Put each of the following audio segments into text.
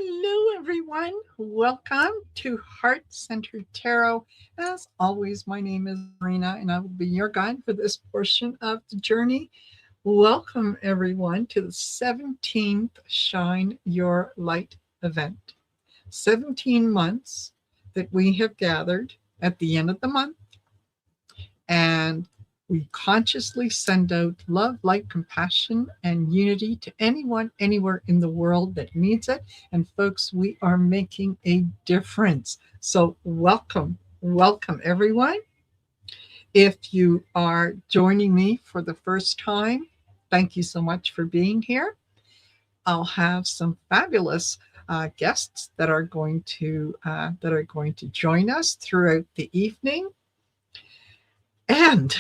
Hello, everyone. Welcome to Heart Centered Tarot. As always, my name is Marina, and I will be your guide for this portion of the journey. Welcome, everyone, to the 17th Shine Your Light event. 17 months that we have gathered at the end of the month, and we consciously send out love, light, compassion, and unity to anyone, anywhere in the world that needs it. And folks, we are making a difference. So welcome, welcome everyone. If you are joining me for the first time, thank you so much for being here. I'll have some fabulous guests that are going to join us throughout the evening. And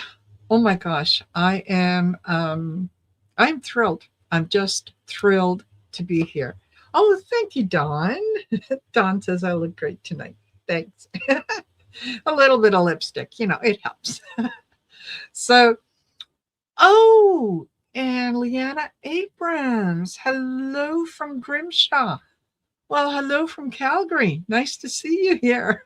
oh my gosh, I'm thrilled. I'm just thrilled to be here. Oh, thank you, Dawn. Dawn says I look great tonight. Thanks. A little bit of lipstick, it helps. So, oh, and Leanna Abrams. Hello from Grimshaw. Well, hello from Calgary. Nice to see you here.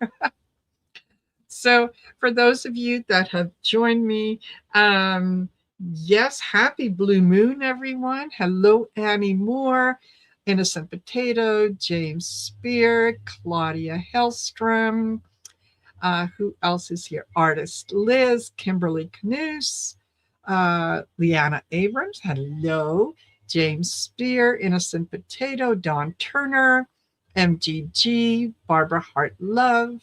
So, for those of you that have joined me, yes, happy Blue Moon, everyone. Hello, Annie Moore, Innocent Potato, James Spear, Claudia Hellstrom. Who else is here? Artist Liz, Kimberly Canoose, Leanna Abrams. Hello, James Spear, Innocent Potato, Dawn Turner, MGG, Barbara Hart Love.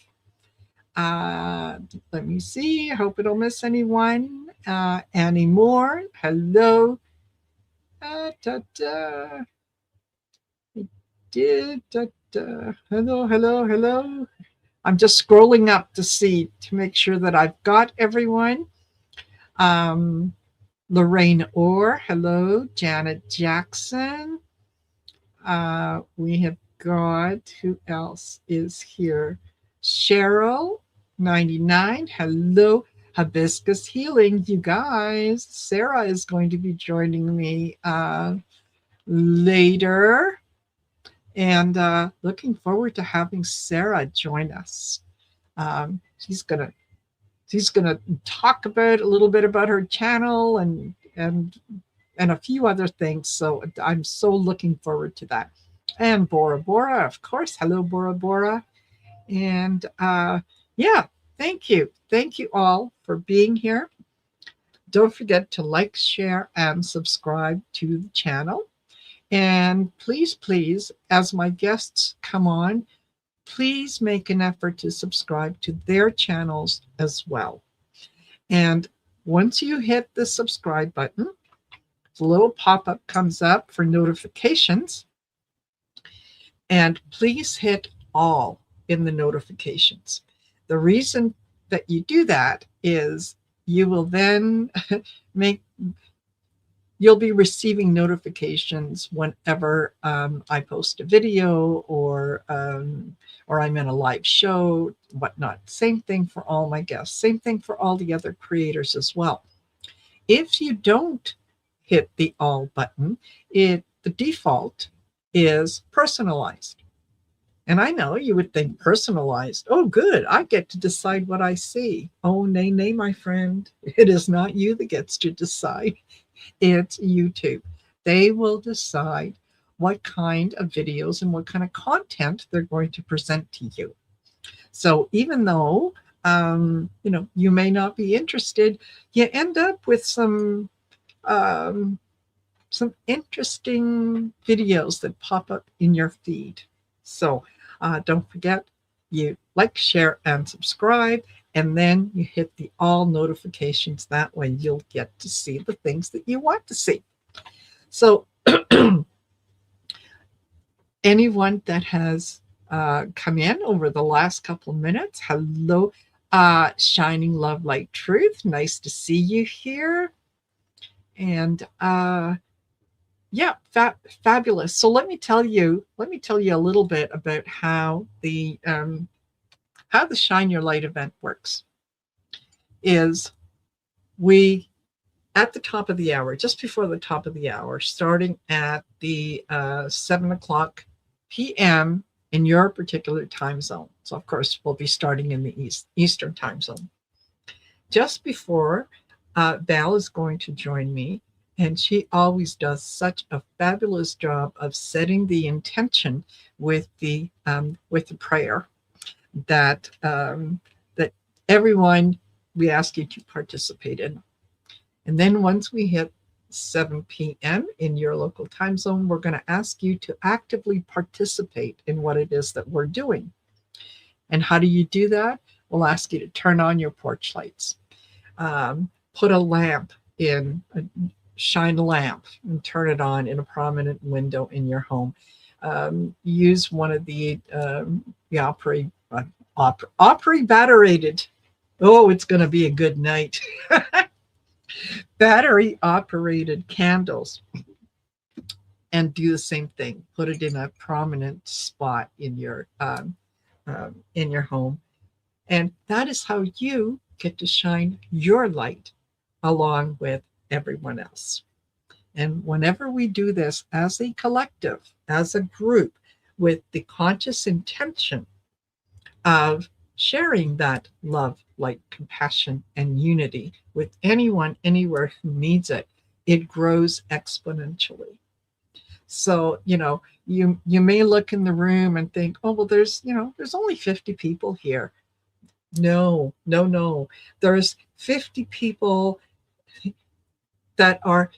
Let me see. I hope I don't miss anyone. Annie Moore. Hello. Hello. I'm just scrolling up to make sure that I've got everyone. Lorraine Orr. Hello. Janet Jackson. We have got, who else is here? Cheryl 99. Hello. Hibiscus Healing, you guys. Sarah is going to be joining me later. And looking forward to having Sarah join us. She's gonna talk about a little bit about her channel and a few other things. So I'm so looking forward to that. And Bora Bora, of course. Hello, Bora Bora. And yeah, thank you all for being here. Don't forget to like, share, and subscribe to the channel. And please, as my guests come on, please make an effort to subscribe to their channels as well. And once you hit the subscribe button, the little pop-up comes up for notifications. And please hit all in the notifications. The reason that you do that is you will then you'll be receiving notifications whenever I post a video or I'm in a live show, whatnot. Same thing for all my guests. Same thing for all the other creators as well. If you don't hit the all button, the default is personalized. And I know you would think personalized. Oh, good. I get to decide what I see. Oh, nay, my friend. It is not you that gets to decide. It's YouTube. They will decide what kind of videos and what kind of content they're going to present to you. So even though, you may not be interested, you end up with some interesting videos that pop up in your feed. So don't forget, you like, share, and subscribe, and then you hit the all notifications. That way you'll get to see the things that you want to see. So anyone that has come in over the last couple of minutes, hello, Shining Love, Light, Truth. Nice to see you here. And yeah, fabulous. So let me tell you a little bit about how the Shine Your Light event works. Is we, at the top of the hour, just before the top of the hour, starting at the 7 o'clock p.m. in your particular time zone. So, of course, we'll be starting in the Eastern time zone. Just before, Val is going to join me, and she always does such a fabulous job of setting the intention with the prayer that everyone, we ask you to participate in. And then once we hit 7 p.m. in your local time zone, we're going to ask you to actively participate in what it is that we're doing. And how do you do that? We'll ask you to turn on your porch lights, put a lamp in, shine a lamp and turn it on in a prominent window in your home. Use one of the Opry battery. Oh, it's going to be a good night. Battery operated candles, and do the same thing. Put it in a prominent spot in your home, and that is how you get to shine your light along with everyone else. And whenever we do this as a collective, as a group, with the conscious intention of sharing that love, light, compassion, and unity with anyone, anywhere who needs it, it grows exponentially. So, you may look in the room and think, oh, well, there's only 50 people here. No. There's 50 people that are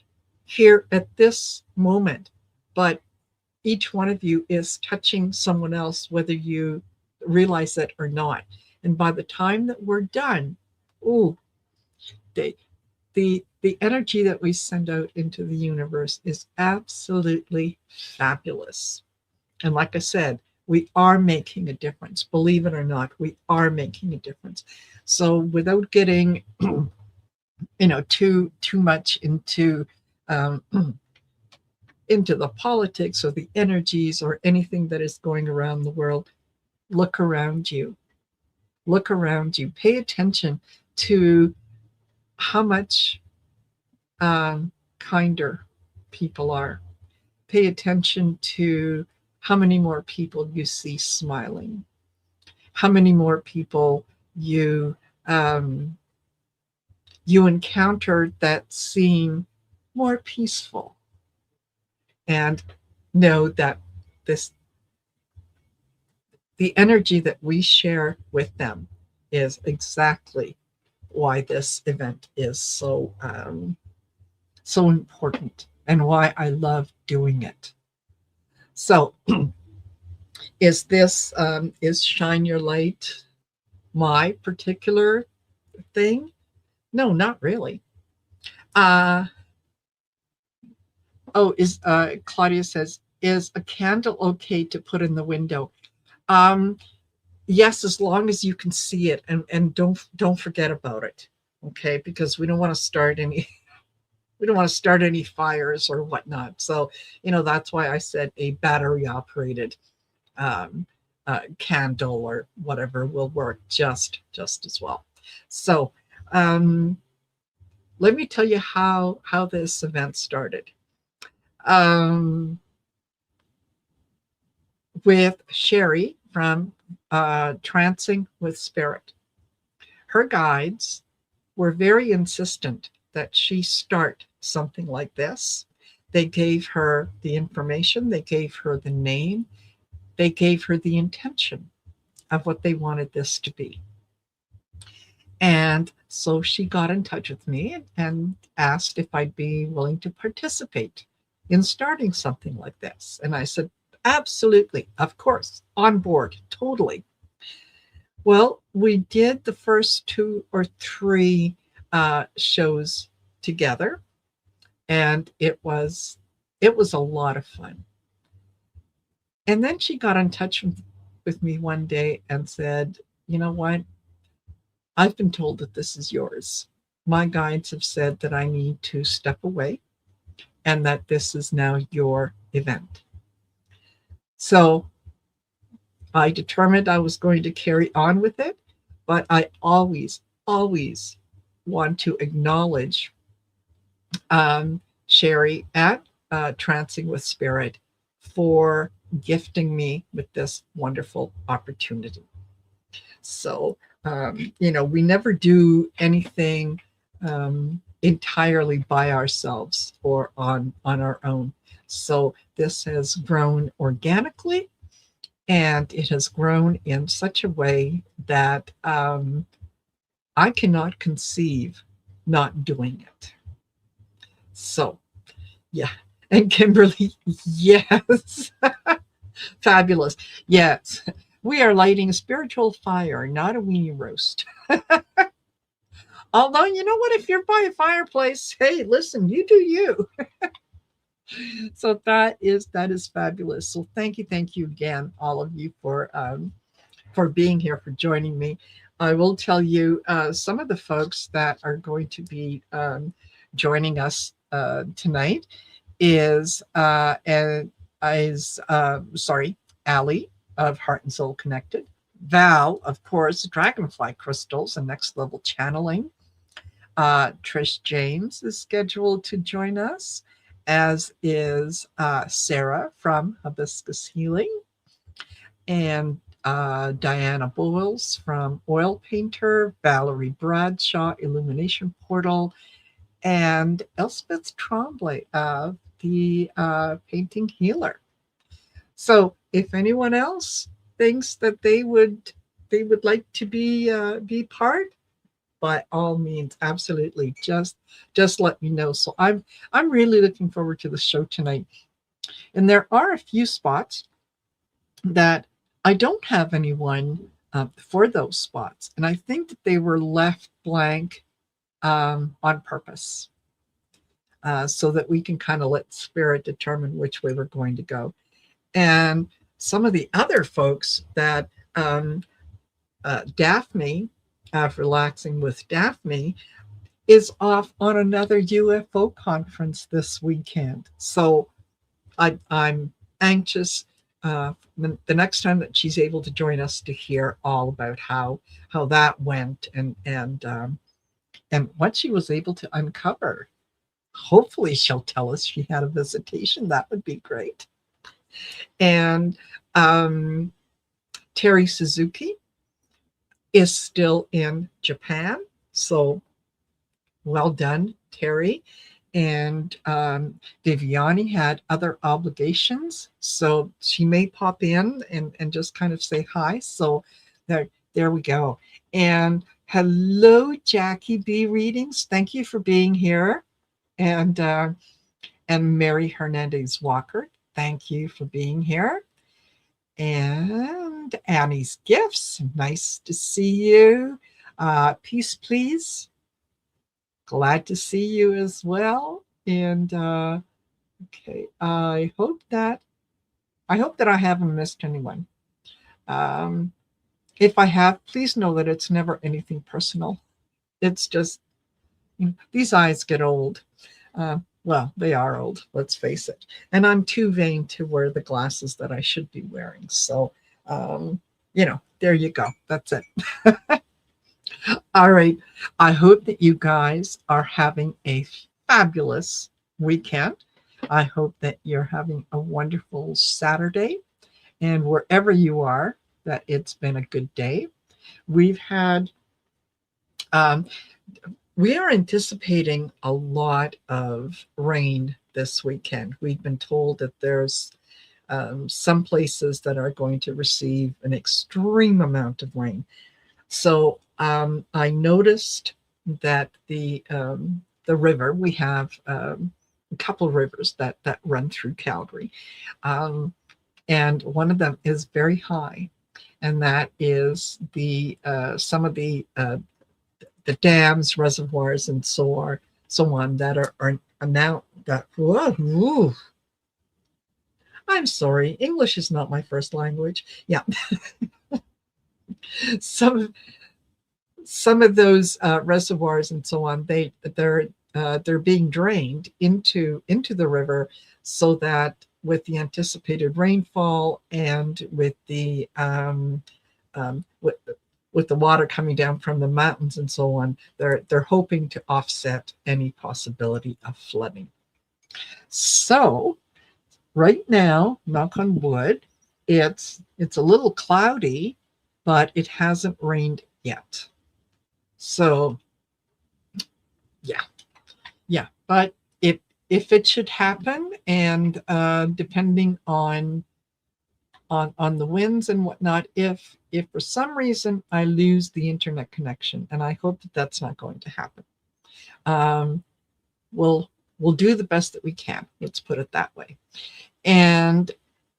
here at this moment, but each one of you is touching someone else, whether you realize it or not. And by the time that we're done, the energy that we send out into the universe is absolutely fabulous. And like I said, we are making a difference. Believe it or not, we are making a difference. So without getting too much into the politics or the energies or anything that is going around the world, look around you. Pay attention to how much kinder people are. Pay attention to how many more people you see smiling, how many more people you encounter that seem more peaceful, and know that the energy that we share with them is exactly why this event is so important, and why I love doing it. So is Shine Your Light my particular thing? No, not really. Claudia says, is a candle okay to put in the window? Yes, as long as you can see it, and don't forget about it. Okay, because we don't want to start any fires or whatnot. So, that's why I said a battery operated candle or whatever will work just as well. So, let me tell you how this event started. With Sherry from Trancing with Spirit. Her guides were very insistent that she start something like this. They gave her the information, they gave her the name, they gave her the intention of what they wanted this to be. And so she got in touch with me and asked if I'd be willing to participate in starting something like this. And I said, absolutely, of course, on board, totally. Well, we did the first 2 or 3 shows together, and it was a lot of fun. And then she got in touch with me one day and said, you know what? I've been told that this is yours. My guides have said that I need to step away and that this is now your event. So I determined I was going to carry on with it, but I always want to acknowledge Sherry at Trancing with Spirit for gifting me with this wonderful opportunity. So, we never do anything entirely by ourselves or on our own. So this has grown organically, and it has grown in such a way that I cannot conceive not doing it. So, yeah. And Kimberly, yes. Fabulous. Yes. We are lighting a spiritual fire, not a weenie roast. Although, you know what? If you're by a fireplace, hey, listen, you do you. So that is fabulous. So thank you again, all of you, for being here, for joining me. I will tell you some of the folks that are going to be joining us tonight is Allie of Heart and Soul Connected, Val, of course, Dragonfly Crystals and Next Level Channeling. Trish James is scheduled to join us, as is Sarah from Hibiscus Healing, and Diana Boyles from Oil Painter, Valerie Bradshaw, Illumination Portal, and Elspeth Tremblay of the Painting Healer. So if anyone else thinks that they would like to be part, by all means, absolutely, just let me know. So I'm really looking forward to the show tonight. And there are a few spots that I don't have anyone for those spots, and I think that they were left blank on purpose, so that we can kind of let spirit determine which way we're going to go. And some of the other folks that Daphne, Relaxing with Daphne, is off on another UFO conference this weekend. So I'm anxious the next time that she's able to join us to hear all about how that went and what she was able to uncover. Hopefully she'll tell us she had a visitation. That would be great. And Terry Suzuki is still in Japan. So well done, Terry. And Viviani had other obligations, so she may pop in and just kind of say hi. So there we go. And hello, Jackie B Readings. Thank you for being here. And Mary Hernandez Walker, thank you for being here. And Annie's Gifts, nice to see you. Peace, please. Glad to see you as well. And okay, I hope that I haven't missed anyone. If I have, please know that it's never anything personal. It's just, these eyes get old. Well, they are old, let's face it. And I'm too vain to wear the glasses that I should be wearing. So, there you go. That's it. All right. I hope that you guys are having a fabulous weekend. I hope that you're having a wonderful Saturday. And wherever you are, that it's been a good day. We've had, we are anticipating a lot of rain this weekend. We've been told that there's some places that are going to receive an extreme amount of rain. So I noticed that the river, we have a couple of rivers that run through Calgary, and one of them is very high, and that is the some of the dams, reservoirs, and so on that are now that. Whoa, I'm sorry, English is not my first language. Yeah. Some of those reservoirs and so on, they're being drained into the river, so that with the anticipated rainfall and with the with the water coming down from the mountains and so on, they're hoping to offset any possibility of flooding. So right now, knock on wood, it's a little cloudy, but it hasn't rained yet. So yeah, yeah. But if it should happen, and depending on the winds and whatnot, if for some reason I lose the internet connection, and I hope that that's not going to happen, um, we'll do the best that we can. Let's put it that way. And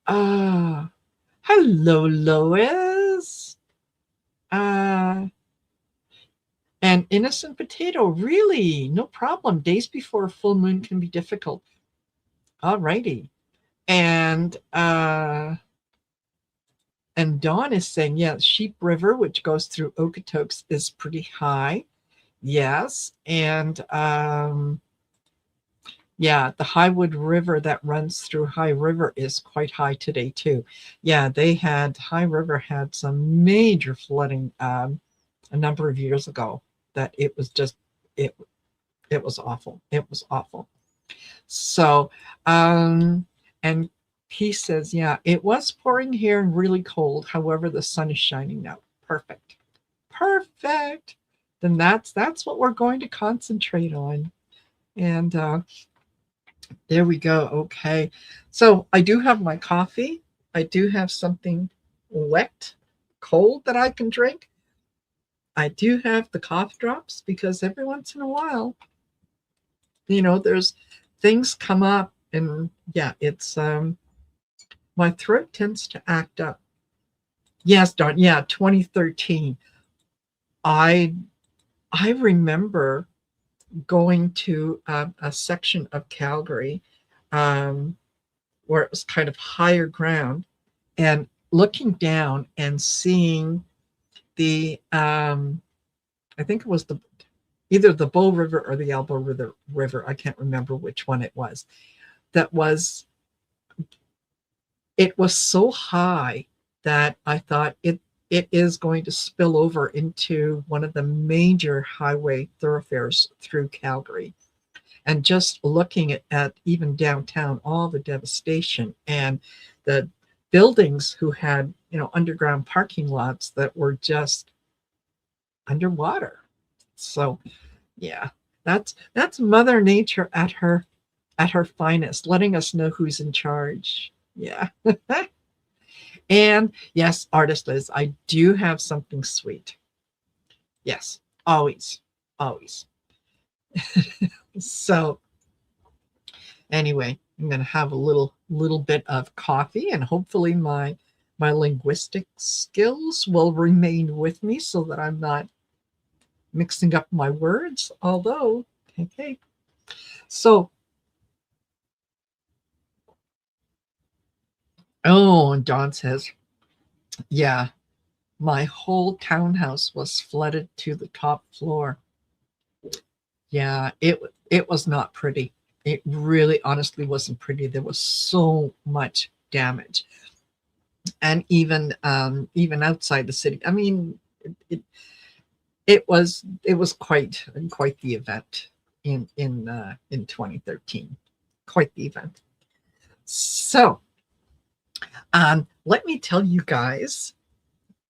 hello, Lois. And innocent potato, really, no problem. Days before a full moon can be difficult. All righty. And Dawn is saying, yeah, Sheep River, which goes through Okotoks, is pretty high. Yes. And yeah, the Highwood River that runs through High River is quite high today too. Yeah, High River had some major flooding a number of years ago. That it was just it it was awful. It was awful. So and he says, yeah, it was pouring here and really cold. However, the sun is shining now. Perfect. Perfect. Then that's what we're going to concentrate on. And there we go. Okay. So I do have my coffee. I do have something wet, cold that I can drink. I do have the cough drops because every once in a while, there's things come up, and yeah, it's my throat tends to act up. Yes, Don. Yeah, 2013. I remember going to a section of Calgary where it was kind of higher ground, and looking down and seeing the I think it was either the Bow River or the Elbow River. I can't remember which one it was. It was so high that I thought it is going to spill over into one of the major highway thoroughfares through Calgary. And just looking at even downtown, all the devastation, and the buildings who had underground parking lots that were just underwater. So yeah, that's Mother Nature at her finest, letting us know who's in charge. Yeah. And yes, Artist Liz, I do have something sweet. Yes, always, always. So anyway, I'm going to have a little bit of coffee, and hopefully my linguistic skills will remain with me so that I'm not mixing up my words. Although, okay. So, oh, and Dawn says, yeah, my whole townhouse was flooded to the top floor. Yeah, it was not pretty. It really honestly wasn't pretty. There was so much damage. And even outside the city. I mean, it was quite the event in 2013. Quite the event. So, let me tell you guys,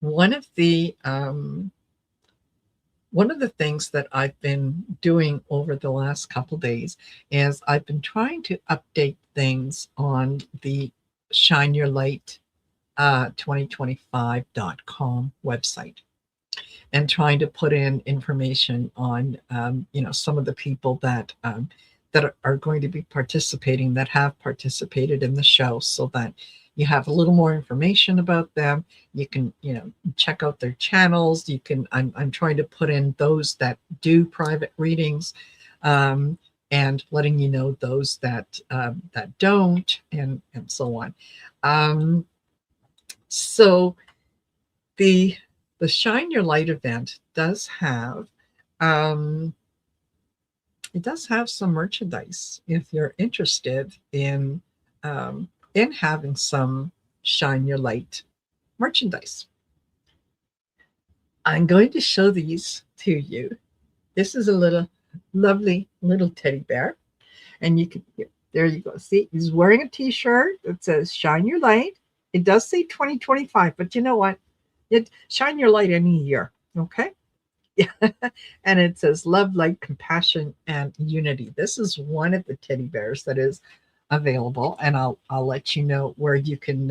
one of the things that I've been doing over the last couple of days is I've been trying to update things on the Shine Your Light 2025.com website, and trying to put in information on some of the people that are going to be participating, that have participated in the show, so that you have a little more information about them. You can check out their channels. You can I'm trying to put in those that do private readings, and letting you know those that don't, and so on. So the Shine Your Light event does have some merchandise if you're interested in having some Shine Your Light merchandise. I'm going to show these to you. This is a lovely little teddy bear, and you can There you go. See, he's wearing a t-shirt that says "Shine Your Light." It does say 2025, but you know what? It shine your light any year. Okay. Yeah. And it says love, light, compassion, and unity. This is one of the teddy bears that is available, and I'll let you know where you can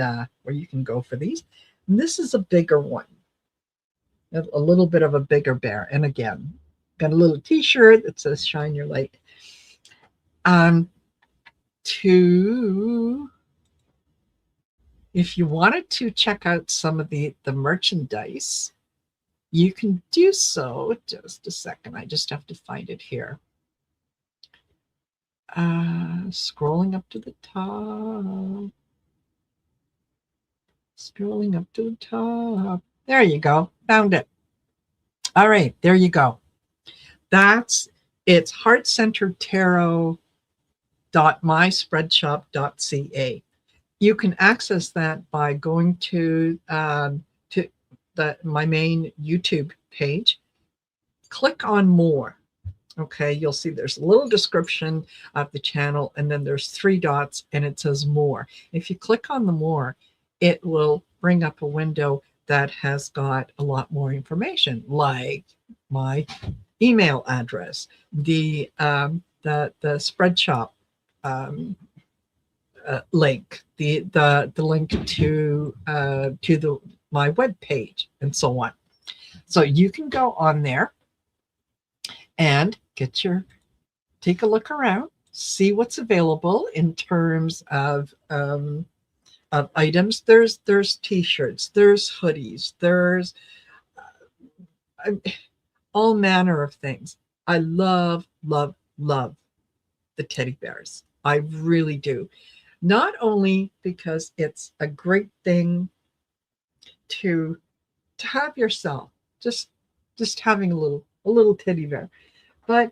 go for these. And this is a bigger one, a little bit of a bigger bear. And again, got a little t-shirt that says "Shine Your Light." Um, to If you wanted to check out some of the merchandise, you can do so. Just a second. I just have to find it here. Scrolling up to the top. Scrolling up to the top. There you go. Found it. All right. There you go. It's heartcenteredtarot.myspreadshop.ca. You can access that by going to my main YouTube page. Click on more. Okay, you'll see there's a little description of the channel, and then there's 3 dots, and it says more. If you click on the more, it will bring up a window that has got a lot more information, like my email address, the spread shop link, the link to my web page, and so on. So you can go on there and take a look around, see what's available in terms of items. There's t-shirts, there's hoodies, there's all manner of things. I love the teddy bears. I really do. Not only because it's a great thing to have yourself, just having a little teddy bear, but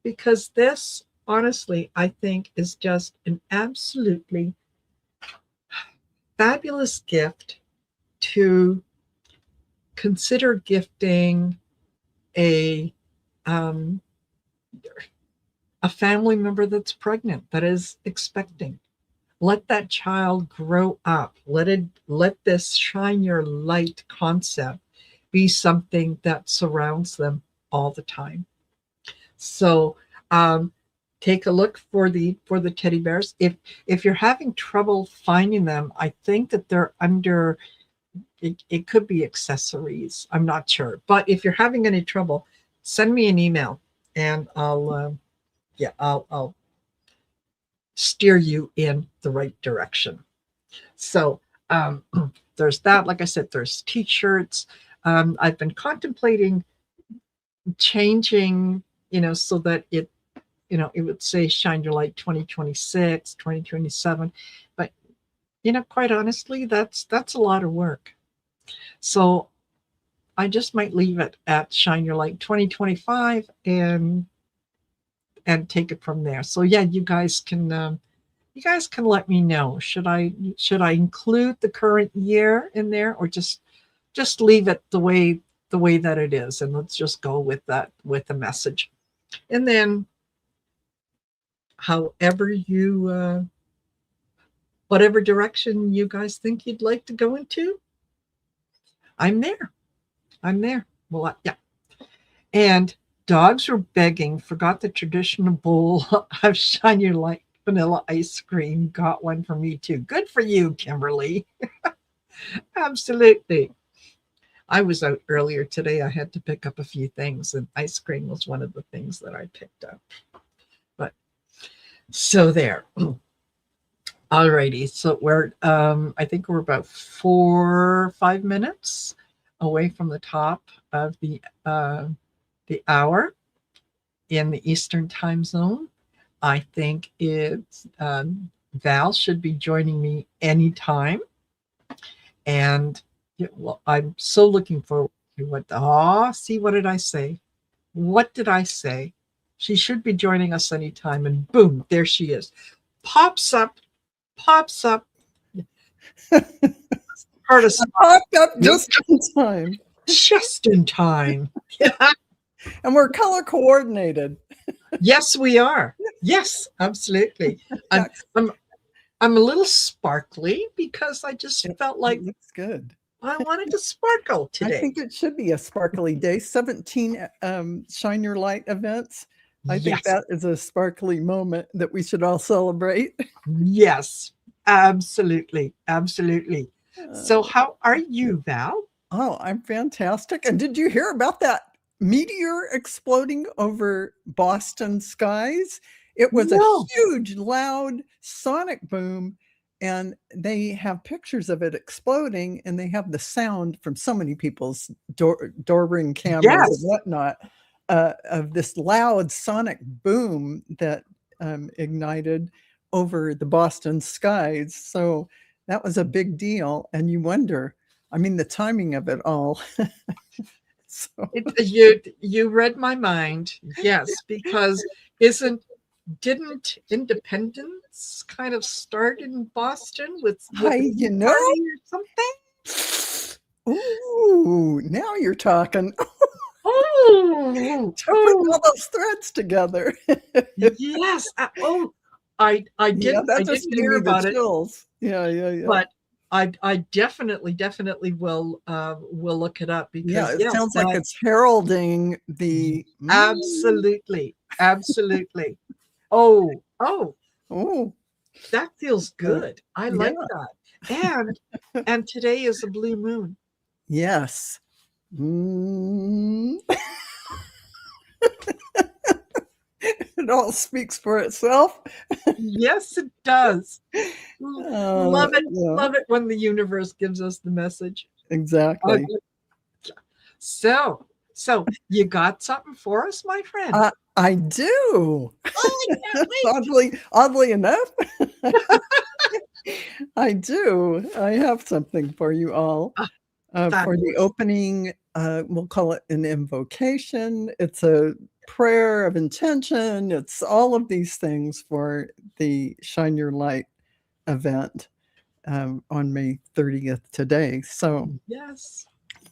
because this, honestly, I think is just an absolutely fabulous gift to consider gifting a family member that's pregnant, that is expecting. Let that child grow up. Let this shine your light concept be something that surrounds them all the time. So take a look for the teddy bears. If you're having trouble finding them, I think that they're under. It could be accessories. I'm not sure. But if you're having any trouble, send me an email, and I'll steer you in the right direction. So there's that. Like I said, there's t-shirts. I've been contemplating changing, so that it would say "Shine Your Light 2026, 2027." But, quite honestly, that's a lot of work. So I just might leave it at "Shine Your Light 2025" and take it from there. So yeah, you guys can let me know. Should I include the current year in there, or just leave it the way that it is, and let's just go with that, with the message. And then however whatever direction you guys think you'd like to go into, I'm there. Well, yeah. And dogs were begging, forgot the traditional bowl of Shine Your Light vanilla ice cream. Got one for me too. Good for you, Kimberly. Absolutely. I was out earlier today. I had to pick up a few things, and ice cream was one of the things that I picked up. But so there. Alrighty. So we're I think we're about 4 or 5 minutes away from the top of the hour in the Eastern time zone. I think it's Val should be joining me anytime. And well, I'm so looking forward to see, what did I say? What did I say? She should be joining us anytime, and boom, there she is. Pops up. Popped up just in time. Just in time. And we're color coordinated. Yes, we are. Yes, absolutely. I'm That's, I'm I'm a little sparkly because I just felt it like looks good. I wanted to sparkle I today. think it should be a sparkly day. 17 Shine Your Light events. I think Yes, that is a sparkly moment that we should all celebrate. yes, absolutely, absolutely. So, Uh, how are you, Val? oh, I'm fantastic. And did you hear about that meteor exploding over Boston skies? It was a No. huge, loud sonic boom. And they have pictures of it exploding, and they have the sound from so many people's door ring cameras and Yes. whatnot of this loud sonic boom that ignited over the Boston skies. So that was a big deal. And you wonder, I mean, the timing of it all. So, You read my mind. Yes, because isn't didn't independence kind of start in Boston with a you tea know, party or something? ooh, now you're talking Oh, to put oh, all those threads together. yes. I Yeah, didn't that I just didn't gave hear me the about it, chills. Yeah, yeah, yeah. but I definitely will look it up Yeah, because it yes, sounds like that it's heralding the absolutely, absolutely. Oh, oh, that feels good. I like yeah, that. And today is a blue moon. yes. Mm. It all speaks for itself. Yes, it does. Yeah, Love it when the universe gives us the message. Uh, exactly. So, so you got something for us, my friend? I do. Oh, I can't wait. Oddly enough, I do. I have something for you all Ah, for the fabulous. opening. We'll call it an invocation. It's a prayer of intention. It's all of these things for the Shine Your Light event on May 30th today. So Yes.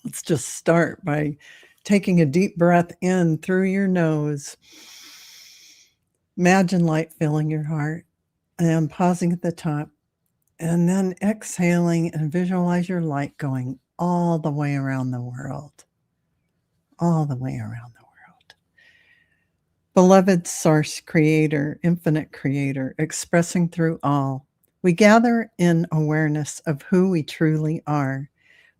let's just start by taking a deep breath in through your nose. Imagine light filling your heart and pausing at the top, and then exhaling and visualize your light going all the way around the world, all the way around the world. Beloved Source Creator, Infinite Creator, expressing through all, we gather in awareness of who we truly are.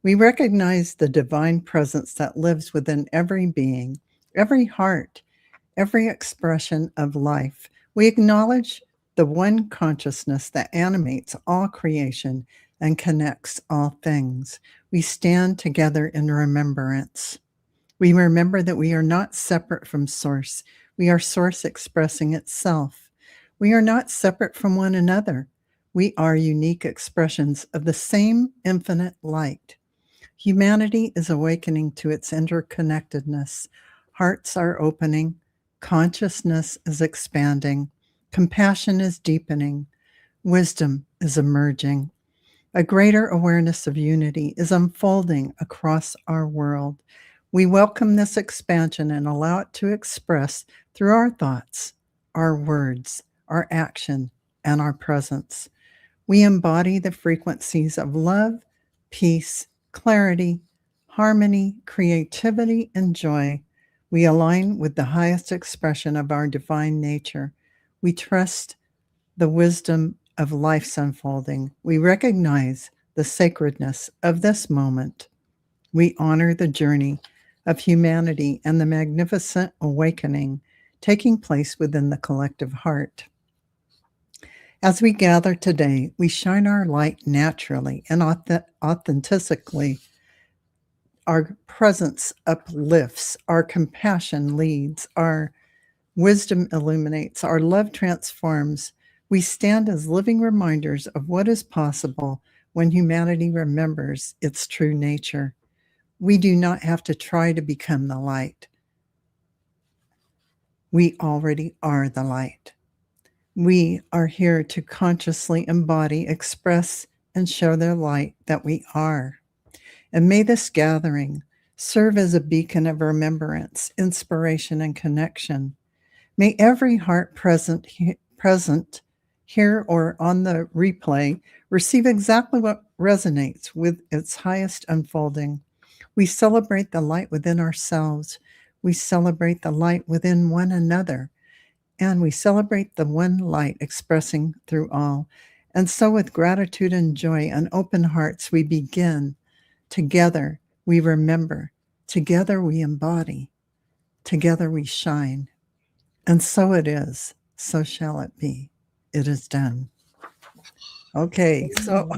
We recognize the divine presence that lives within every being, every heart, every expression of life. We acknowledge the one consciousness that animates all creation and connects all things. We stand together in remembrance. We remember that we are not separate from Source. We are Source expressing itself. We are not separate from one another. We are unique expressions of the same infinite light. Humanity is awakening to its interconnectedness. Hearts are opening. Consciousness is expanding. Compassion is deepening. Wisdom is emerging. A greater awareness of unity is unfolding across our world. We welcome this expansion and allow it to express through our thoughts, our words, our action, and our presence. We embody the frequencies of love, peace, clarity, harmony, creativity, and joy. We align with the highest expression of our divine nature. We trust the wisdom of life's unfolding. We recognize the sacredness of this moment. We honor the journey of humanity and the magnificent awakening taking place within the collective heart. As we gather today, we shine our light naturally and authentically. Our presence uplifts, our compassion leads, our wisdom illuminates, our love transforms. We stand as living reminders of what is possible when humanity remembers its true nature. We do not have to try to become the light. We already are the light. We are here to consciously embody, express, and show the light that we are. And may this gathering serve as a beacon of remembrance, inspiration, and connection. May every heart present here or on the replay receive exactly what resonates with its highest unfolding. We celebrate the light within ourselves. We celebrate the light within one another. And we celebrate the one light expressing through all. And so, with gratitude and joy and open hearts, we begin. Together, we remember. Together, we embody. Together, we shine. And so it is. So shall it be. It is done. Okay, so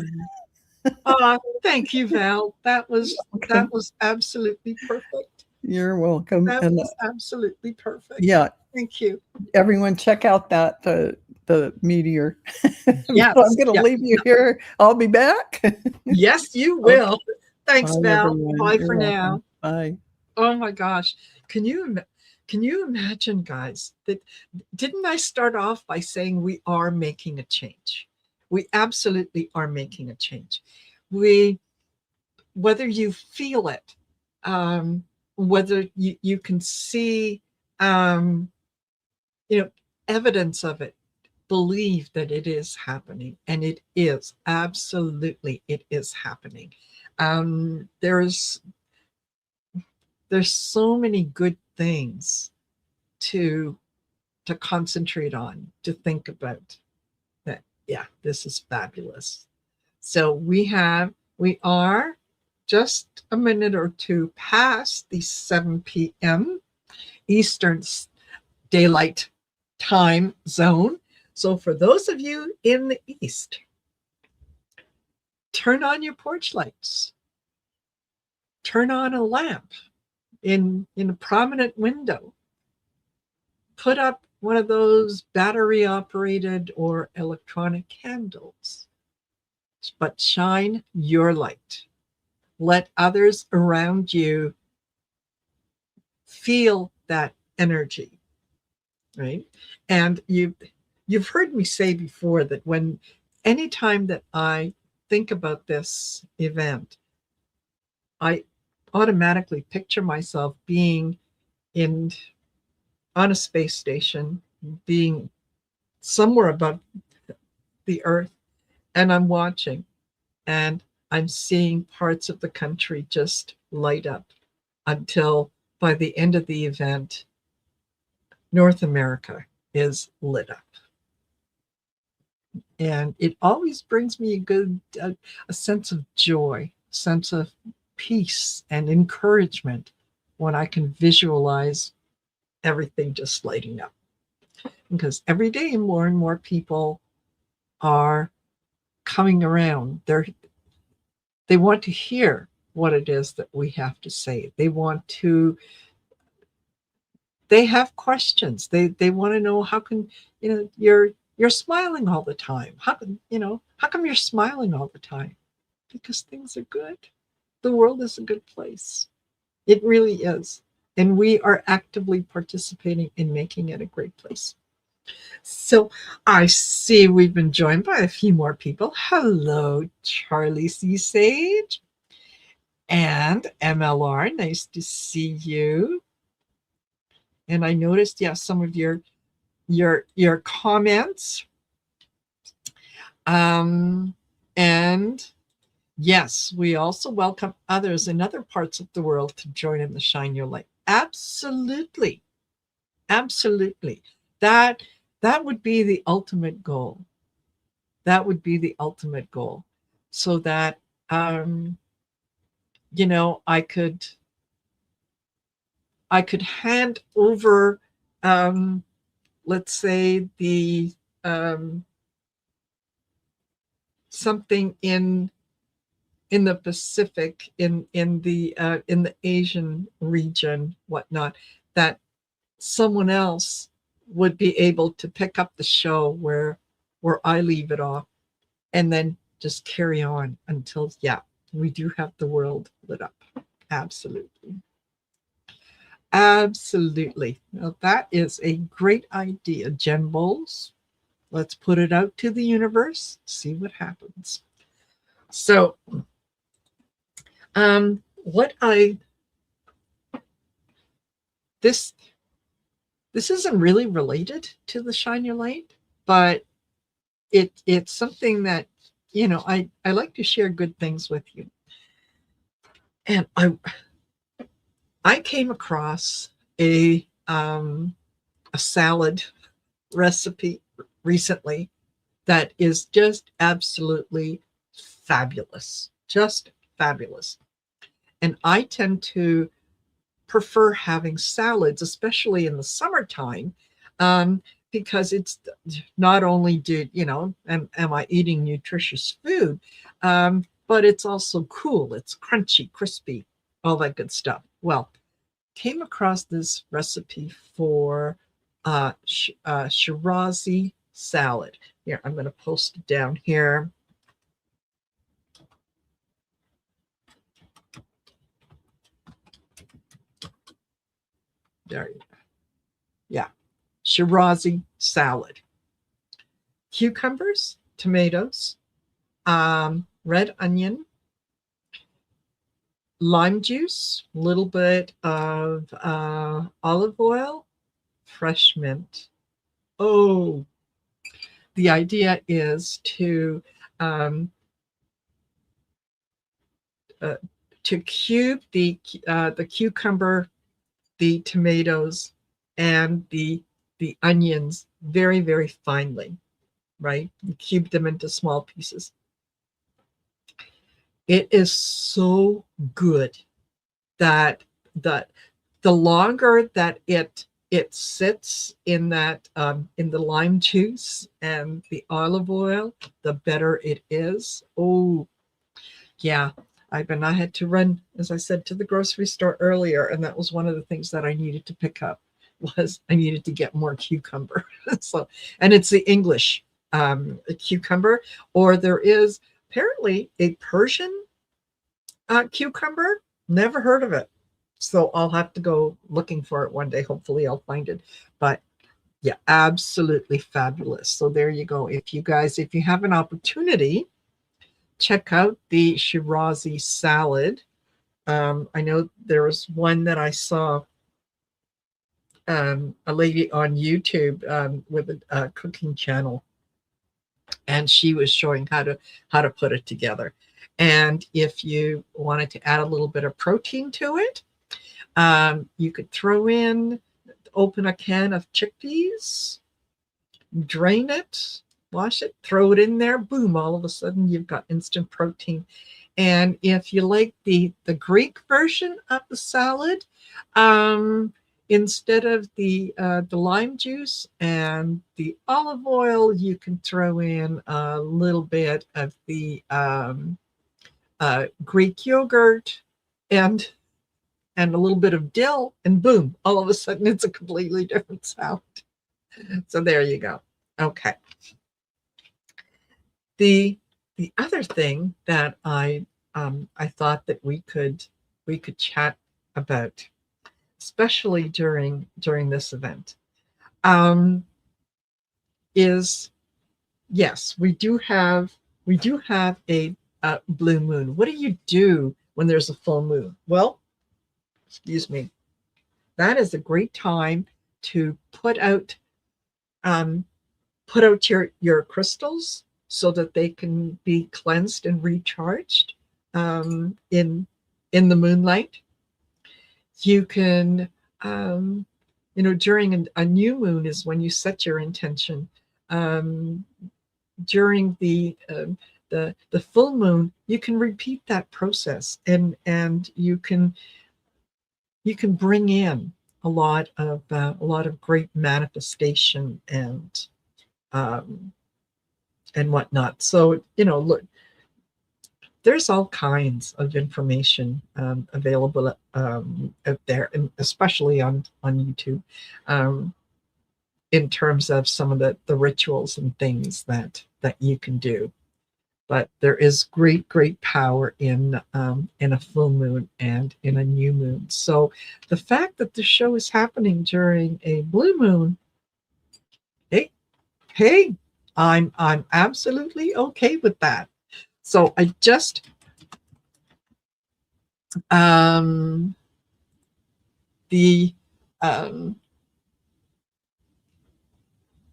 Thank you, Val. That was absolutely perfect. you're welcome. That And was absolutely perfect. yeah, Thank you. everyone, check out that the meteor. Yes. I'm going to Yeah. leave you here. I'll be back. Yes, you Okay. will. Thanks, Bye, Val. everyone. Bye You're for welcome. now. Bye. Oh my gosh. Can you imagine, guys, that didn't I start off by saying we are making a change? We absolutely are making a change. We, whether you feel it, um, whether you can see, um, you know, evidence of it, believe that it is happening, and it is absolutely, it is happening. Um, there's there's so many good things to concentrate on, to think about. That, yeah, this is fabulous. So we are just a minute or two past the 7 p.m. Eastern Daylight Time Zone. So for those of you in the East, turn on your porch lights, turn on a lamp in a prominent window, put up one of those battery operated or electronic candles, but shine your light. Let others around you feel that energy, right? And you've heard me say before that when anytime that I think about this event, I automatically picture myself being in on a space station, being somewhere above the earth, and I'm watching, and I'm seeing parts of the country just light up until by the end of the event, North America is lit up. And it always brings me a sense of joy, sense of peace and encouragement when I can visualize everything just lighting up. Because every day more and more people are coming around. They want to hear what it is that we have to say. They have questions. They want to know, how can, you're smiling all the time. How come you're smiling all the time? Because things are good. The world is a good place. It really is. And we are actively participating in making it a great place. So I see we've been joined by a few more people. Hello, Charlie C. Sage and MLR. Nice to see you. And I noticed, yeah, some of your comments. And yes, we also welcome others in other parts of the world to join in the Shine Your Light. Absolutely. Absolutely. That would be the ultimate goal. That would be the ultimate goal. So that I could hand over, let's say, the something in the Pacific, in the Asian region, whatnot, that someone else would be able to pick up the show where I leave it off, and then just carry on until, yeah, we do have the world lit up. Absolutely. Absolutely. Now, that is a great idea, Jen Bowles. Let's put it out to the universe, see what happens. So, what I this this isn't really related to the Shine Your Light, but it's something that, you know, I like to share good things with you. And I came across a salad recipe recently that is just absolutely fabulous. Just fabulous. And I tend to prefer having salads, especially in the summertime, because it's not only do you know am I eating nutritious food, but it's also cool. It's crunchy, crispy, all that good stuff. Well, came across this recipe for Shirazi salad. Here, I'm going to post it down here. There you go. Yeah, Shirazi salad. Cucumbers, tomatoes, red onion, lime juice, a little bit of olive oil, fresh mint. Oh, the idea is um, uh, to cube the cucumber, the tomatoes, and the onions very, very finely, right? You cube them into small pieces. It is so good that the longer that it sits in that in the lime juice and the olive oil, the better it is. Oh, yeah. I had to run, as I said, to the grocery store earlier, and that was one of the things that I needed to pick up was I needed to get more cucumber. So, and it's the English cucumber, or there is apparently a Persian cucumber. Never heard of it. So I'll have to go looking for it one day. Hopefully I'll find it. But yeah, absolutely fabulous. So there you go. If you have an opportunity, check out the Shirazi salad. I know there was one that I saw, a lady on YouTube with a cooking channel, and she was showing how to put it together. And if you wanted to add a little bit of protein to it, you could open a can of chickpeas, drain it, wash it, throw it in there. Boom! All of a sudden, you've got instant protein. And if you like the Greek version of the salad, instead of the lime juice and the olive oil, you can throw in a little bit of the Greek yogurt and a little bit of dill, and boom! All of a sudden, it's a completely different salad. So there you go. Okay. The other thing that I thought that we could chat about, especially during this event, is yes, we do have a blue moon. What do you do when there's a full moon? Well, excuse me, that is a great time to um, put out your crystals so that they can be cleansed and recharged in the moonlight. You can, during a new moon is when you set your intention. During the full moon, you can repeat that process, and you can bring in a lot of great manifestation and whatnot. So look, there's all kinds of information available out there, and especially on YouTube, in terms of some of the rituals and things that you can do. But there is great power in a full moon and in a new moon. So the fact that the show is happening during a blue moon, hey, I'm absolutely okay with that. So I just the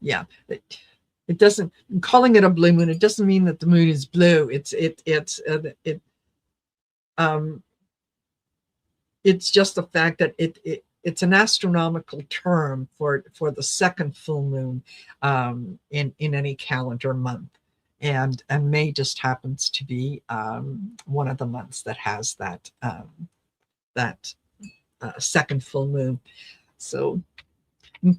Yeah. It doesn't, calling it a blue moon, it doesn't mean that the moon is blue. Um, it's just the fact that it's an astronomical term for the second full moon in any calendar month, and May just happens to be one of the months that has that second full moon. So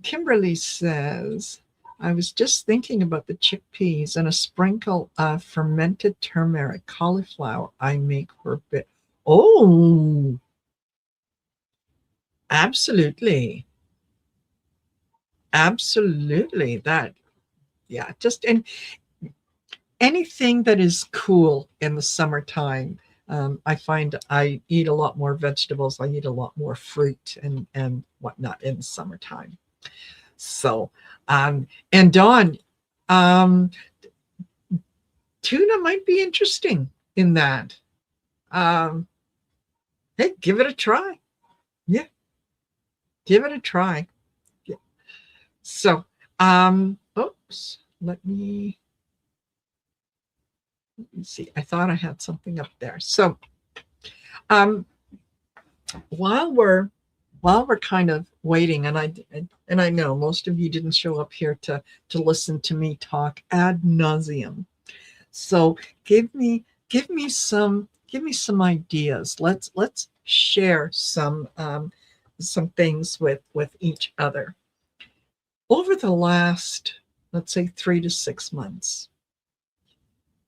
Kimberly says, I was just thinking about the chickpeas and a sprinkle of fermented turmeric cauliflower I make for a bit. Oh, absolutely. Absolutely. That, yeah, just and anything that is cool in the summertime. I find I eat a lot more vegetables. I eat a lot more fruit and whatnot in the summertime. So, and Dawn, um, tuna might be interesting in that. Um, hey, give it a try. Yeah, give it a try. Yeah. So, oops, let me see. I thought I had something up there. So, um, while we're kind of waiting, and I know most of you didn't show up here to listen to me talk ad nauseum. So give me some ideas. Let's share some things with each other over the last, let's say, 3 to 6 months.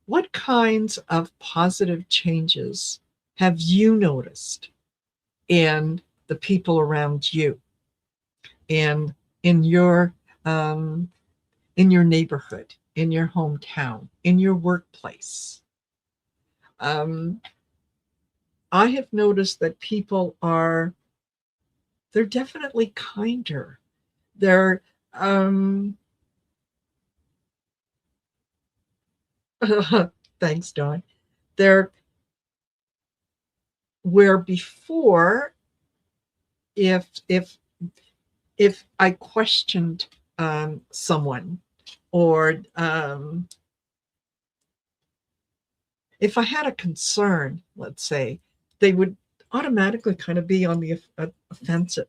What kinds of positive changes have you noticed in the people around you, and in um, your neighborhood, in your hometown, in your workplace? Um, I have noticed that people they're definitely kinder. They're thanks, Don. They're where before, if if if I questioned someone, or if I had a concern, let's say, they would automatically kind of be on the offensive.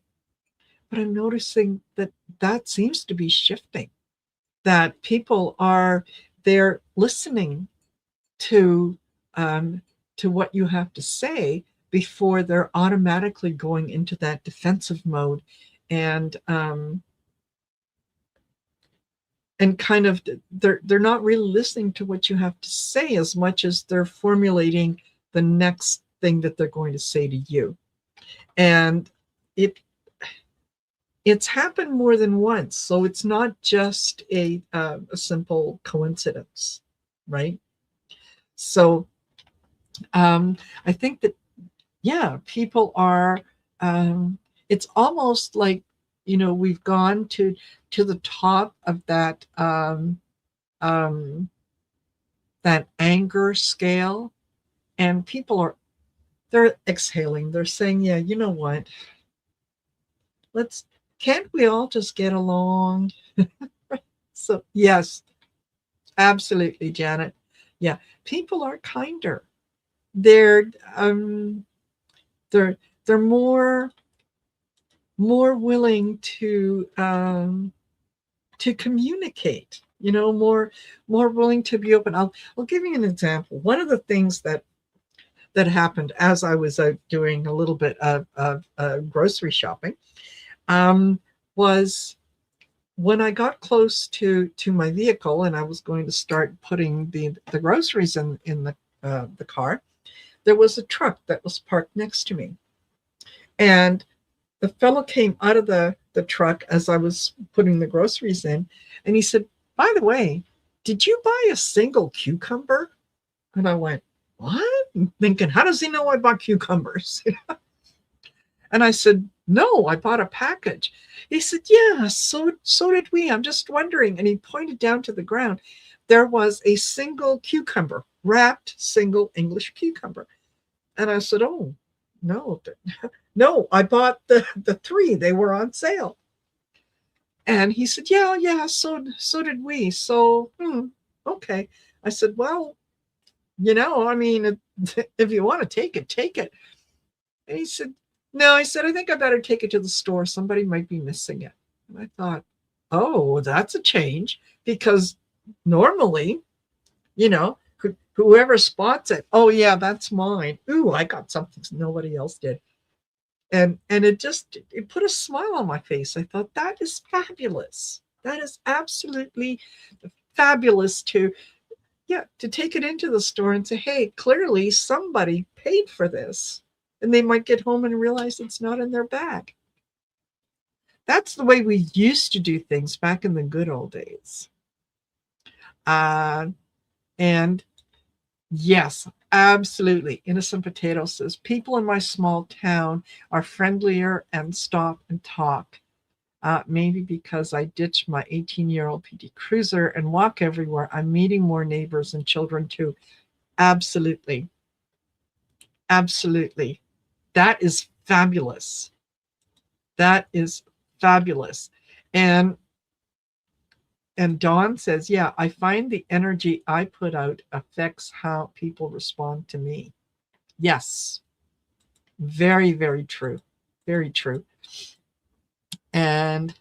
But I'm noticing that that seems to be shifting. That people they're listening to what you have to say before they're automatically going into that defensive mode, and kind of they're not really listening to what you have to say as much as they're formulating the next thing that they're going to say to you. And it it's happened more than once, so it's not just a simple coincidence, right? So I think that, yeah, people are it's almost like, we've gone to the top of um that anger scale, and people they're exhaling, they're saying, yeah, you know what, let's can't we all just get along? So yes, absolutely, Janet. Yeah, people are kinder. They're they're they're more willing to communicate, more willing to be open. I'll give you an example. One of the things that happened as I was doing a little bit of grocery shopping, was when I got close to my vehicle and I was going to start putting the groceries in the car. There was a truck that was parked next to me, and the fellow came out of the truck as I was putting the groceries in, and he said, "By the way, did you buy a single cucumber?" And I went, "What?" I'm thinking, how does he know I bought cucumbers? And I said, "No, I bought a package." He said, "Yeah, so did we. I'm just wondering." And he pointed down to the ground. There was a single cucumber, wrapped single English cucumber. And I said, "Oh, no, no, I bought the three. They were on sale." And he said, yeah, yeah, so did we. So, okay. I said, well, I mean, if you want to take it, take it. And he said, no, I said, I think I better take it to the store. Somebody might be missing it. And I thought, oh, that's a change, because normally, whoever spots it, oh yeah, that's mine. Ooh, I got something nobody else did. And it put a smile on my face. I thought, that is fabulous. That is absolutely fabulous to take it into the store and say, hey, clearly somebody paid for this. And they might get home and realize it's not in their bag. That's the way we used to do things back in the good old days. And yes, absolutely. Innocent Potato says, people in my small town are friendlier and stop and talk. Maybe because I ditched my 18-year-old PT Cruiser and walk everywhere, I'm meeting more neighbors and children too. Absolutely. Absolutely. That is fabulous. That is fabulous. And Dawn says, yeah, I find the energy I put out affects how people respond to me. Yes. Very, very true. Very true. And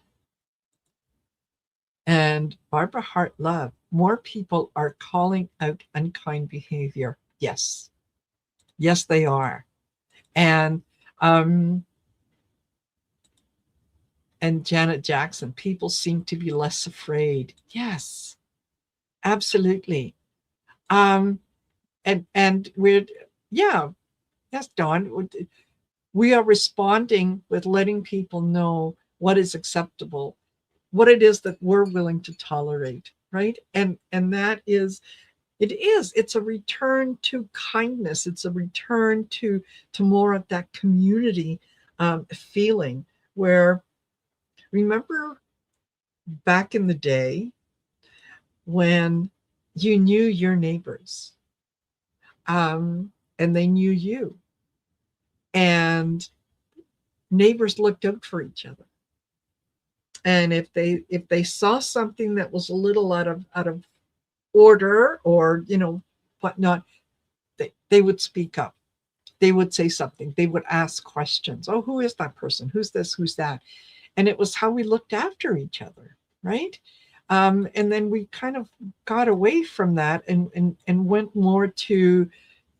Barbara Hart Love, more people are calling out unkind behavior. Yes. Yes, they are. And Janet Jackson, people seem to be less afraid. Yes, absolutely. And we're, yeah, yes, Dawn, we are responding with letting people know what is acceptable, what it is that we're willing to tolerate, right? And that is, it's a return to kindness. It's a return to more of that community feeling, where, remember back in the day when you knew your neighbors, and they knew you, and neighbors looked out for each other. And if they saw something that was a little out of order, or whatnot, they would speak up. They would say something. They would ask questions. Oh, who is that person? Who's this? Who's that? And it was how we looked after each other, right? And then we kind of got away from that and went more to,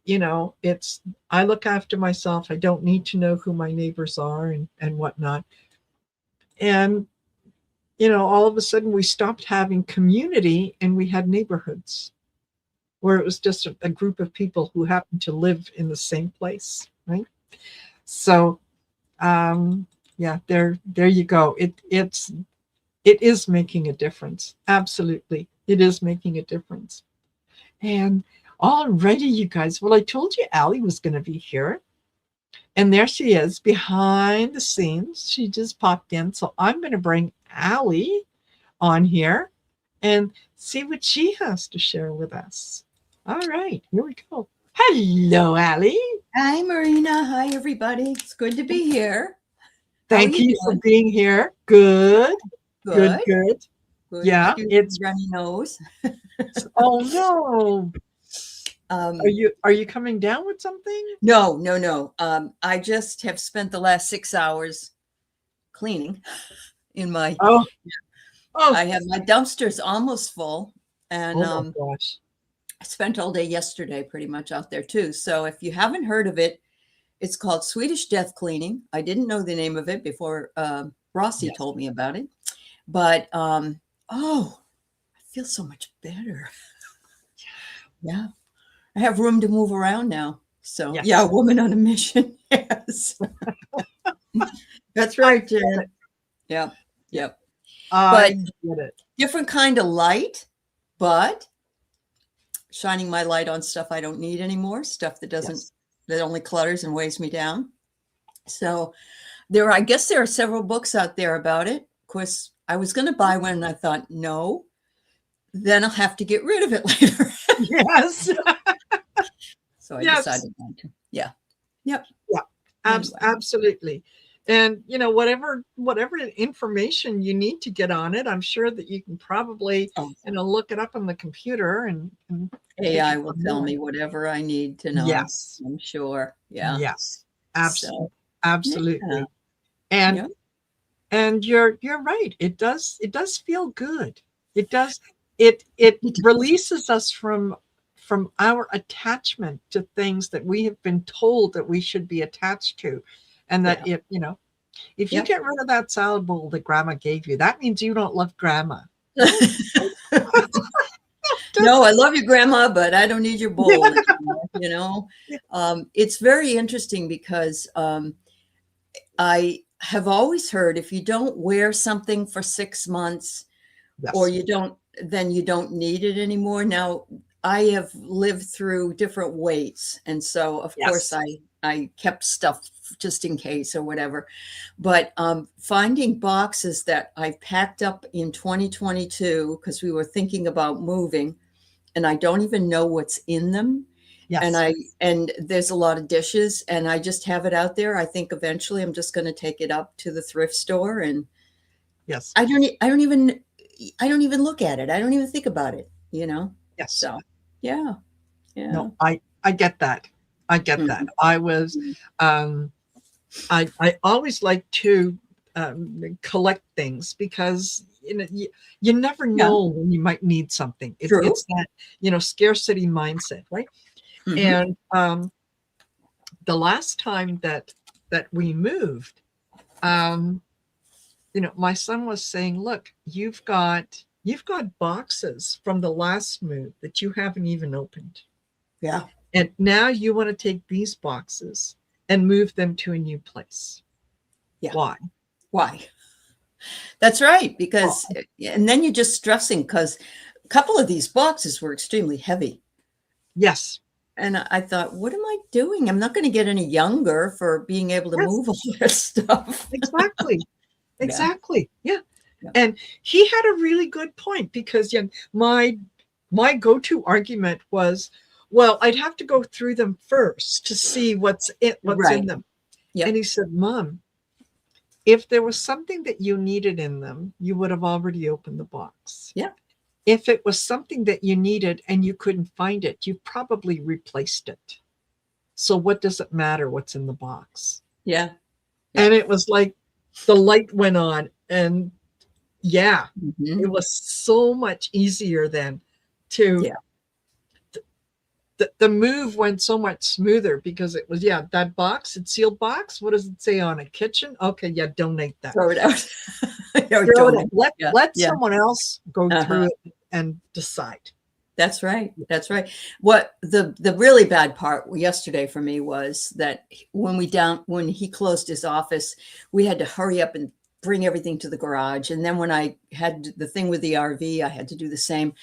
it's, I look after myself. I don't need to know who my neighbors are and whatnot. And all of a sudden we stopped having community, and we had neighborhoods where it was just a group of people who happened to live in the same place, right? So, yeah, there you go. It is making a difference. Absolutely, it is making a difference. And alrighty, you guys. Well, I told you Allie was going to be here, and there she is behind the scenes. She just popped in, so I'm going to bring Allie on here and see what she has to share with us. All right, here we go. Hello, Allie. Hi, Marina. Hi, everybody. It's good to be here. Thank you for being here. Good. Good. Yeah, it's runny nose. Oh no. Are you coming down with something? No. I just have spent the last 6 hours cleaning in my. Oh. I have my dumpsters almost full, and oh my gosh. I spent all day yesterday pretty much out there too. So if you haven't heard of it, it's called Swedish Death Cleaning. I didn't know the name of it before Rossi told me about it, but I feel so much better. Yeah. I have room to move around now. So yeah, a woman on a mission. Yes. That's right, Jen. Yep. I get it. Different kind of light, but shining my light on stuff I don't need anymore, stuff that doesn't, that only clutters and weighs me down. So I guess there are several books out there about it. Of course, I was going to buy one and I thought, no, then I'll have to get rid of it later. Yes. So I decided not to. Yeah. Yep. Yeah. Absolutely. And whatever information you need to get on it, I'm sure that you can probably Oh, look it up on the computer and take AI it will from tell there. me whatever I need to know. Yes, I'm sure. Yeah. yes, So, yeah. absolutely. And Yeah. you're right. It does feel good. It does. It releases us from our attachment to things that we have been told that we should be attached to, and that Yeah. if you Yep. get rid of that salad bowl that grandma gave you, that means you don't love grandma. No, Just I love you, Grandma, but I don't need your bowl yeah, anymore, It's very interesting because I have always heard if you don't wear something for 6 months or yes, you don't, then you don't need it anymore. Now, I have lived through different weights, and so of course yes, I kept stuff just in case or whatever. But finding boxes that I packed up in 2022 because we were thinking about moving, and I don't even know what's in them. And yes, and there's a lot of dishes, and I just have it out there. I think eventually I'm just going to take it up to the thrift store, and yes, I don't even look at it. I don't even think about it. yes. So, yeah, yeah. No, I get that. I get that. Mhm. I was um I always like to collect things because you never Yeah, know when you might need something. true. It's that scarcity mindset, right? Hmm. And the last time that we moved, um, my son was saying, "Look, you've got boxes from the last move that you haven't even opened, Yeah. and now you want to take these boxes and move them to a new place. Yeah. Why?" Why? That's right. Oh, Because, and then you're just stressing because a couple of these boxes were extremely heavy. yes, And I thought, what am I doing? I'm not going to get any younger for being able to yes, move all this stuff. exactly. Yeah. Exactly. Yeah. Yeah. And he had a really good point because my go-to argument was, well, I'd have to go through them first to see what's in Right. them. And Yep. he said, Mom, if there was something that you needed in them, you would have already opened the box. Yeah. If it was something that you needed and you couldn't find it, you probably replaced it. So what does it matter what's in the box? Yeah. Yeah. And it was like the light went on, and yeah, it Hmm. was so much easier then to Yeah. the move went so much smoother because it was, yeah, that box, it's sealed box. What does it say on it? Kitchen? Okay, yeah, donate that. Throw it out. Or Throw it out. donate. Let Yeah. let Yeah. someone else go Uh-huh. through it and decide. That's right. That's right. What the really bad part yesterday for me was that when he closed his office, we had to hurry up and bring everything to the garage. And then when I had the thing with the RV, I had to do the same.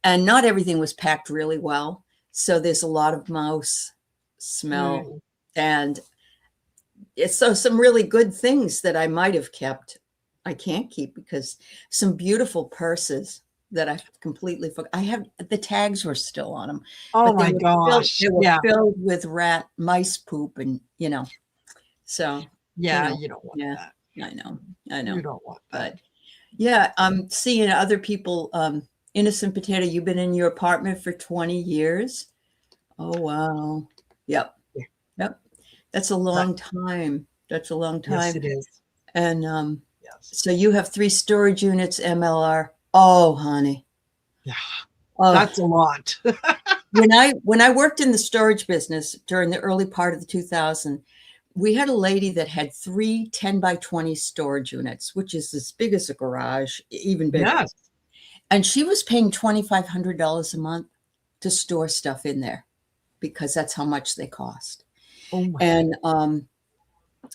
And not everything was packed really well. So there's a lot of mouse smell. Mm. And it's so some really good things that I might have kept, I can't keep because some beautiful purses that I completely forgot. I have the tags were still on them, Oh but my they gosh. were Yeah. filled with mice poop, and so Yeah, you don't want yeah, that. I know, I You know, don't want that. but yeah, I'm seeing other people. Innocent Potato, you've been in your apartment for 20 years. Oh wow, yep, Yeah. yep. That's a That, long time. That's a long yes, time. it is. And Yes. so you have 3 storage units, MLR. Oh, honey. Yeah. Oh, That's a lot. when I worked in the storage business during the early part of the 2000, we had a lady that had 3 10 by 20 storage units, which is as big as a garage, even bigger. Yes. And she was paying $2,500 a month to store stuff in there because that's how much they cost. Oh my God. And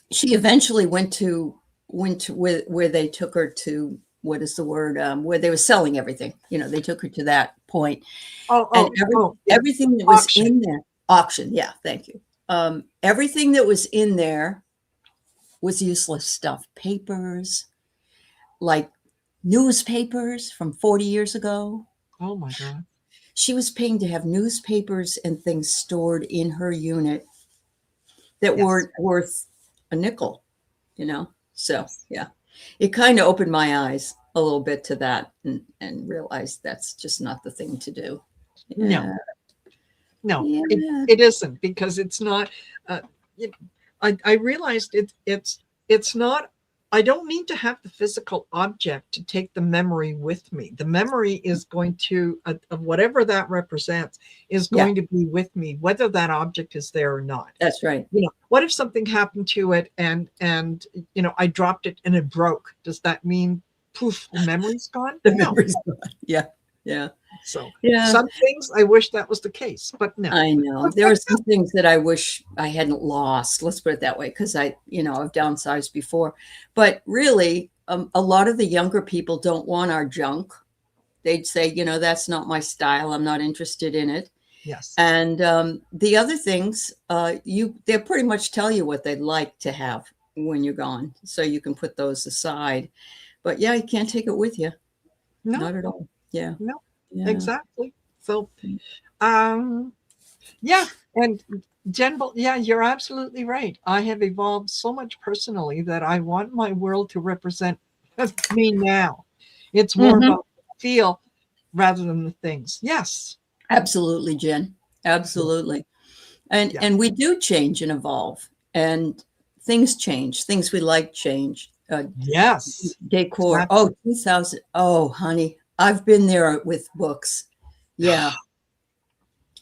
she eventually went to where they took her to, what is the word, where they were selling everything. They took her to that point, Oh, and oh, oh, yeah. everything that was Auction. in there, auction. Yeah, thank you. Everything that was in there was useless stuff. Papers, like newspapers from 40 years ago. Oh my God. She was paying to have newspapers and things stored in her unit that Yes. weren't worth a nickel. you know? So, Yes. yeah, it kind of opened my eyes a little bit to that and realized that's just not the thing to do. No, Yeah. no, Yeah. it isn't, because it's not. Uh, it, I realized it's not. I don't need to have the physical object to take the memory with me. The memory is going to, of whatever that represents, is Yeah. going to be with me, whether that object is there or not. That's right. What if something happened to it and I dropped it and it broke? Does that mean poof, the memory's gone? The No. memories. Yeah. Yeah. So Yeah. some things I wish that was the case, but no. I know. There are some things that I wish I hadn't lost. Let's put it that way, because I've downsized before. But really, a lot of the younger people don't want our junk. They'd say, that's not my style. I'm not interested in it. Yes. And the other things, they'll pretty much tell you what they'd like to have when you're gone, so you can put those aside. But yeah, you can't take it with you. No. Not at all. Yeah. No. Yeah. Exactly. So, yeah, and Jen, yeah, you're absolutely right. I have evolved so much personally that I want my world to represent me now. It's more about the feel rather than the things. Yes. Absolutely, Jen. Absolutely. And we do change and evolve, and things change. Things we like change. Yes. Decor. Exactly. Oh, 2000. Oh, honey, I've been there with books. Yeah,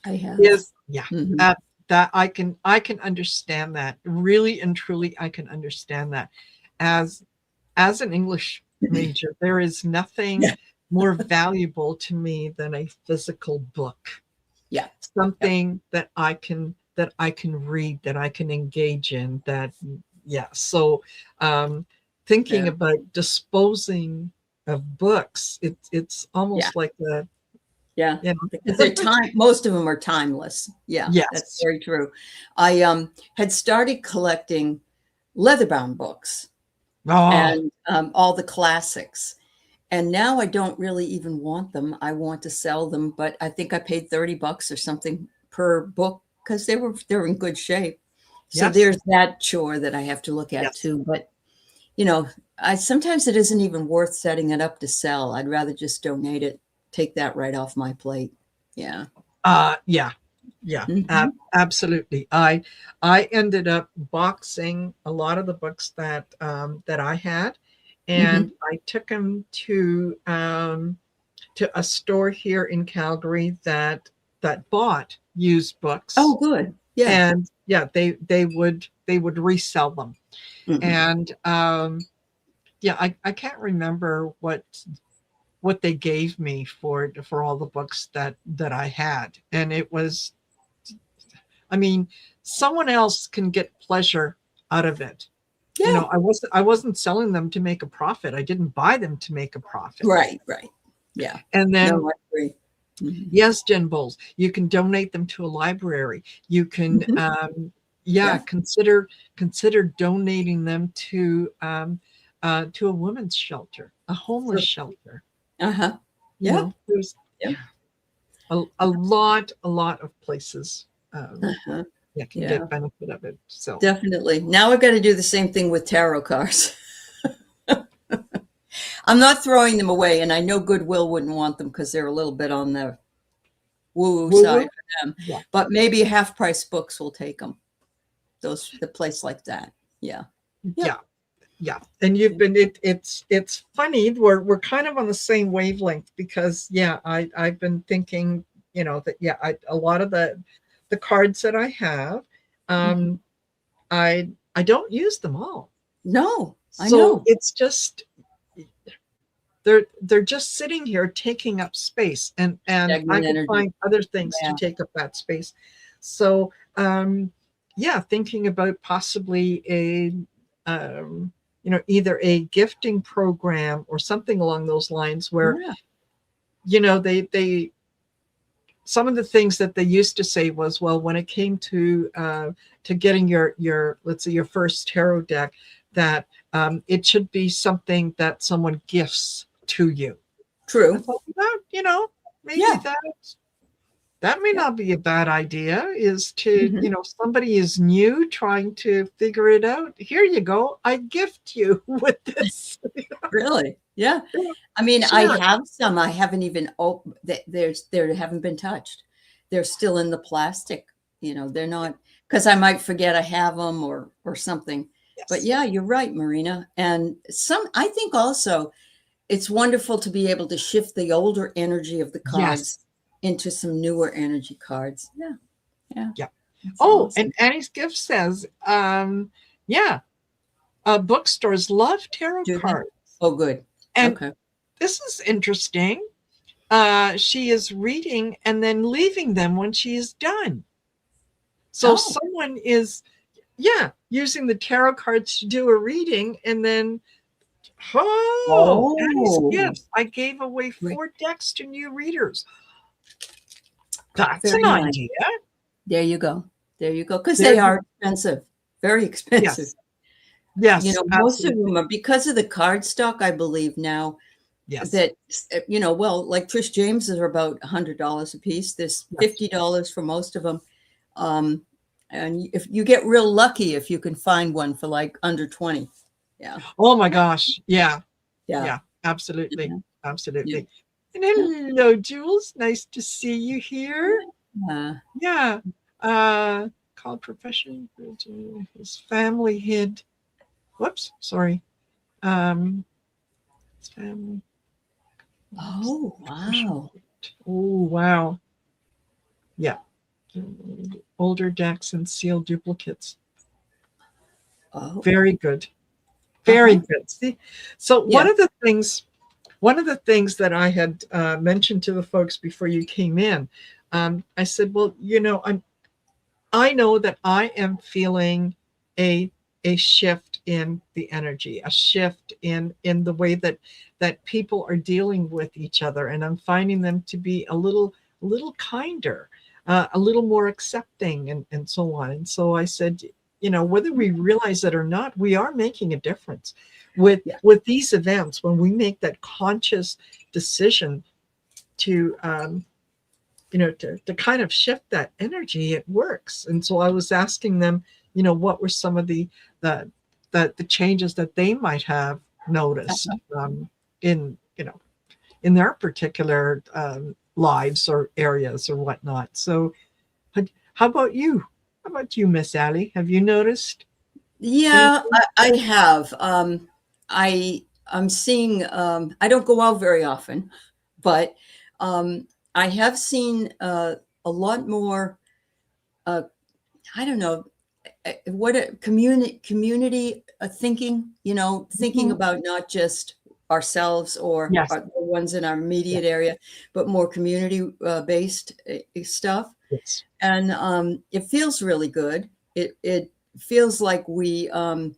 I have. Is yeah. Mhm. That I can understand that. Really and truly, I can understand that. As an English major, there is nothing Yeah. more valuable to me than a physical book. Yeah. Something that I can read, that I can engage in, that so thinking Yeah. about disposing of books, it's almost like a Yeah. Because they're most of them are timeless. Yeah. Yes. That's very true. I had started collecting leather-bound books and all the classics. And now I don't really even want them. I want to sell them, but I think I paid $30 or something per book because they're in good shape. So Yes. there's that chore that I have to look at Yes. too. But I sometimes it isn't even worth setting it up to sell. I'd rather just donate it, take that right off my plate. Yeah. Yeah. Mhm. Absolutely. I ended up boxing a lot of the books that I had, and I took them to a store here in Calgary that bought used books. Oh, good. Yeah. And yeah, they would resell them. Mhm. And I can't remember what they gave me for all the books that I had. And it was, I mean, someone else can get pleasure out of it. Yeah. I wasn't selling them to make a profit. I didn't buy them to make a profit. Right. Yeah. And then No, I agree. Mhm. yes, Jen Bowles, you can donate them to a library. You can Yeah. consider donating them to a women's shelter, a homeless shelter. Uh-huh. You know, there's Yeah. a lot of places Uh-huh. that can Yeah. get benefit of it. So Definitely. Now I've got to do the same thing with tarot cards. I'm not throwing them away, and I know Goodwill wouldn't want them because they're a little bit on the woo-woo side for them. Yeah. But maybe Half Price Books will take them. The place like that. Yeah. Yeah. And you've been it's funny, we're kind of on the same wavelength, because I've been thinking, that a lot of the cards that I have, I don't use them all. No, I So know. it's just they're just sitting here taking up space, and I can energy. find other things to take up that space. So thinking about possibly a either a gifting program or something along those lines, where they some of the things that they used to say was, well, when it came to getting your let's say your first tarot deck, that it should be something that someone gifts to you. True. I thought, maybe That may Yeah. not be a bad idea, is to, Mhm. somebody is new trying to figure it out. Here you go. I gift you with this. Really? Yeah. I mean, I Sure. have some. I haven't even they haven't been touched. They're still in the plastic. They're not, because I might forget I have them or something. But Yes. yeah, you're right, Marina. And I think also it's wonderful to be able to shift the older energy of the Yes. cards into some newer energy cards. Yeah. Yeah. Yeah. That's Oh, and awesome. Annie's gift says, yeah, bookstores love tarot Do they? cards. Oh, good. And Okay. this is interesting. She is reading and then leaving them when she is done. So Oh, someone is, yeah, using the tarot cards to do a reading, and then, oh, Annie's oh, gifts. I gave away great. 4 decks to new readers. That's an Very nice. idea. There you go. There you go. Because There they you, are expensive, very expensive. yes, yes, Most of absolutely. them are because of the card stock, I believe now Yes, that, well, like Trish James's are about $100 a piece. There's yes. $50 for most of them. And if you get real lucky, if you can find one for like under 20. Yeah. Oh my gosh. Yeah, Yeah. yeah, absolutely. Yeah. Yeah. Absolutely. And hello, Jules. Nice to see you here. Yeah. Yeah. Called profession. His family hid. Whoops, sorry. His family. Oh, wow. Oh, wow. Yeah. Older decks and sealed duplicates. Oh, Very good. Very uh-huh. good. See, so Yeah. one of the things that I had mentioned to the folks before you came in, I said, well, I know that I am feeling a shift in the energy, a shift in the way that people are dealing with each other, and I'm finding them to be a little kinder, a little more accepting, and so on. And so I said, whether we realize it or not, we are making a difference with Yeah. these events when we make that conscious decision to to kind of shift that energy. It works. And so I was asking them, what were some of the the changes that they might have noticed in in their particular lives or areas or whatnot. So how about you? How about you, Miss Allie? Have you noticed Yeah, anything? I have. I'm seeing, I don't go out very often, but I have seen a lot more, uh, I don't know, what a community thinking, thinking Mhm. about not just ourselves or Yes, the ones in our yes, immediate area, but more community based stuff. yes, And it feels really good. It feels like we can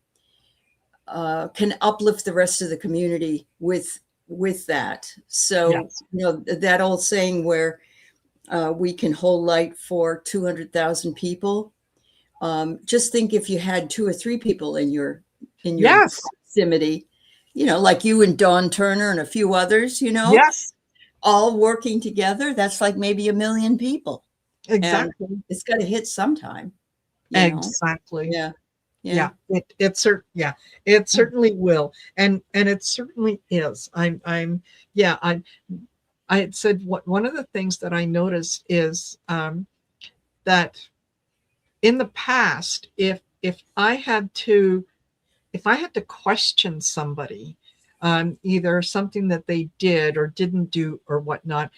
uplift the rest of the community with that. So yes, that old saying where we can hold light for 200,000 people. Just think if you had 2 or 3 people in your yes, proximity, like you and Dawn Turner and a few others, yes, all working together. That's like maybe 1 million people, and exactly, it's got to hit sometime. exactly. Yeah, yeah. Yeah, it certainly will, and it certainly is. Yeah, I had said one of the things that I noticed is that in the past, if I had to question somebody on either something that they did or didn't do or whatnot,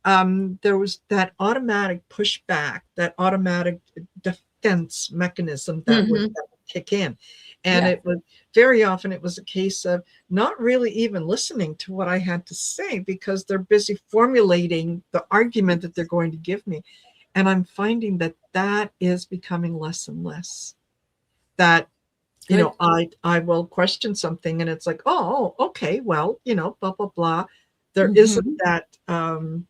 there was that automatic pushback, that automatic defense mechanism Hmm. that would kick in. And Yeah. it was very often it was a case of not really even listening to what I had to say because they're busy formulating the argument that they're going to give me. And I'm finding that that is becoming less and less. That Good. I will question something and it's like, oh, okay, well, blah blah blah. There isn't Hmm.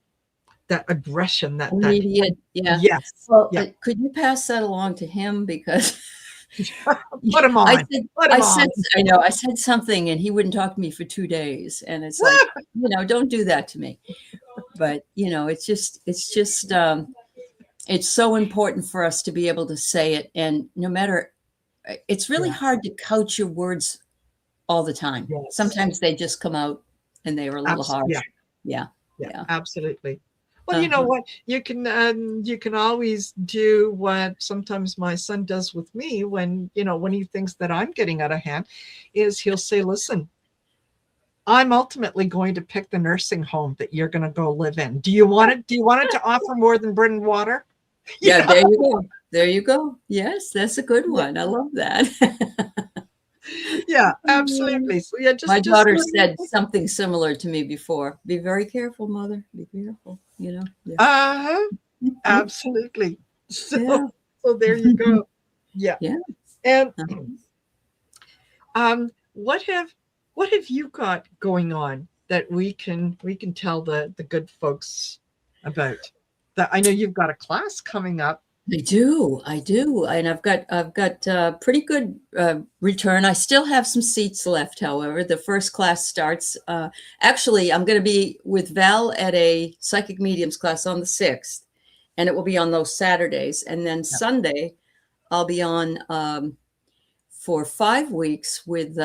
that aggression, that Immediate. Yeah. yes, Well, yeah. could you pass that along to him because Put him I on, said, put I him on. said, I know, I said something and he wouldn't talk to me for 2 days, and it's like, don't do that to me. But it's so important for us to be able to say it. And no matter, it's really Yeah. hard to couch your words all the time. Yes. Sometimes they just come out and they are a little harsh. Yeah. Yeah. Yeah. Yeah. Absolutely. Well, you know what? You can always do what sometimes my son does with me when he thinks that I'm getting out of hand, is he'll say, "Listen, I'm ultimately going to pick the nursing home that you're going to go live in. Do you want it? Do you want it to offer more than bread and water?" Yeah, there you go. There you go. Yes, that's a good one. I love that. Yeah, absolutely. So yeah, My just daughter said something similar to me before. Be very careful, mother. Be careful. Yeah. Absolutely. So Yeah. so there you go. Yeah. Yeah. And what have you got going on that we can tell the good folks about? That I know you've got a class coming up. I do, and I've got pretty good return. I still have some seats left, however. The first class starts. Actually, I'm going to be with Val at a psychic mediums class on the 6th, and it will be on those Saturdays. And then Sunday, I'll be on for 5 weeks with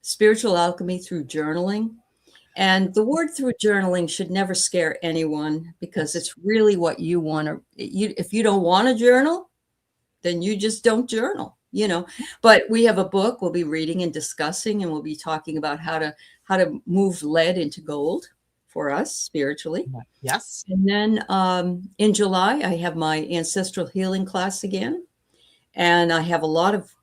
spiritual alchemy through journaling. And the word through journaling should never scare anyone, because it's really what you want to. If you don't want to journal, then you just don't journal, But we have a book we'll be reading and discussing, and we'll be talking about how to move lead into gold for us spiritually. Yes. And then in July, I have my ancestral healing class again, and I have a lot of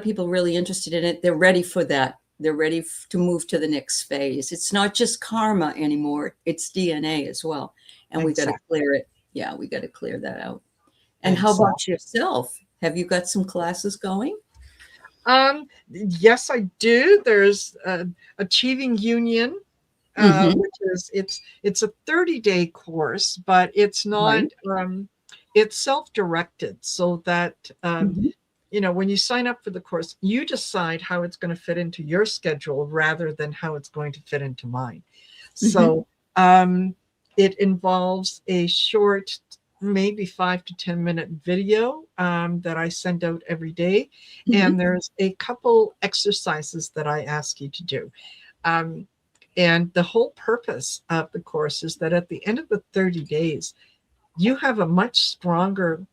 people really interested in it. They're ready for that. They're ready to move to the next phase. It's not just karma anymore. It's DNA as well. And we got to clear it. Yeah, we got to clear that out. And how about yourself? Have you got some classes going? Yes, I do. There's Achieving Union, which is it's a 30-day course, but it's not it's self-directed, so that when you sign up for the course, you decide how it's going to fit into your schedule rather than how it's going to fit into mine. So it involves a short, maybe 5 to 10 minute video that I send out every day. And there's a couple exercises that I ask you to do. And the whole purpose of the course is that at the end of the 30 days, you have a much stronger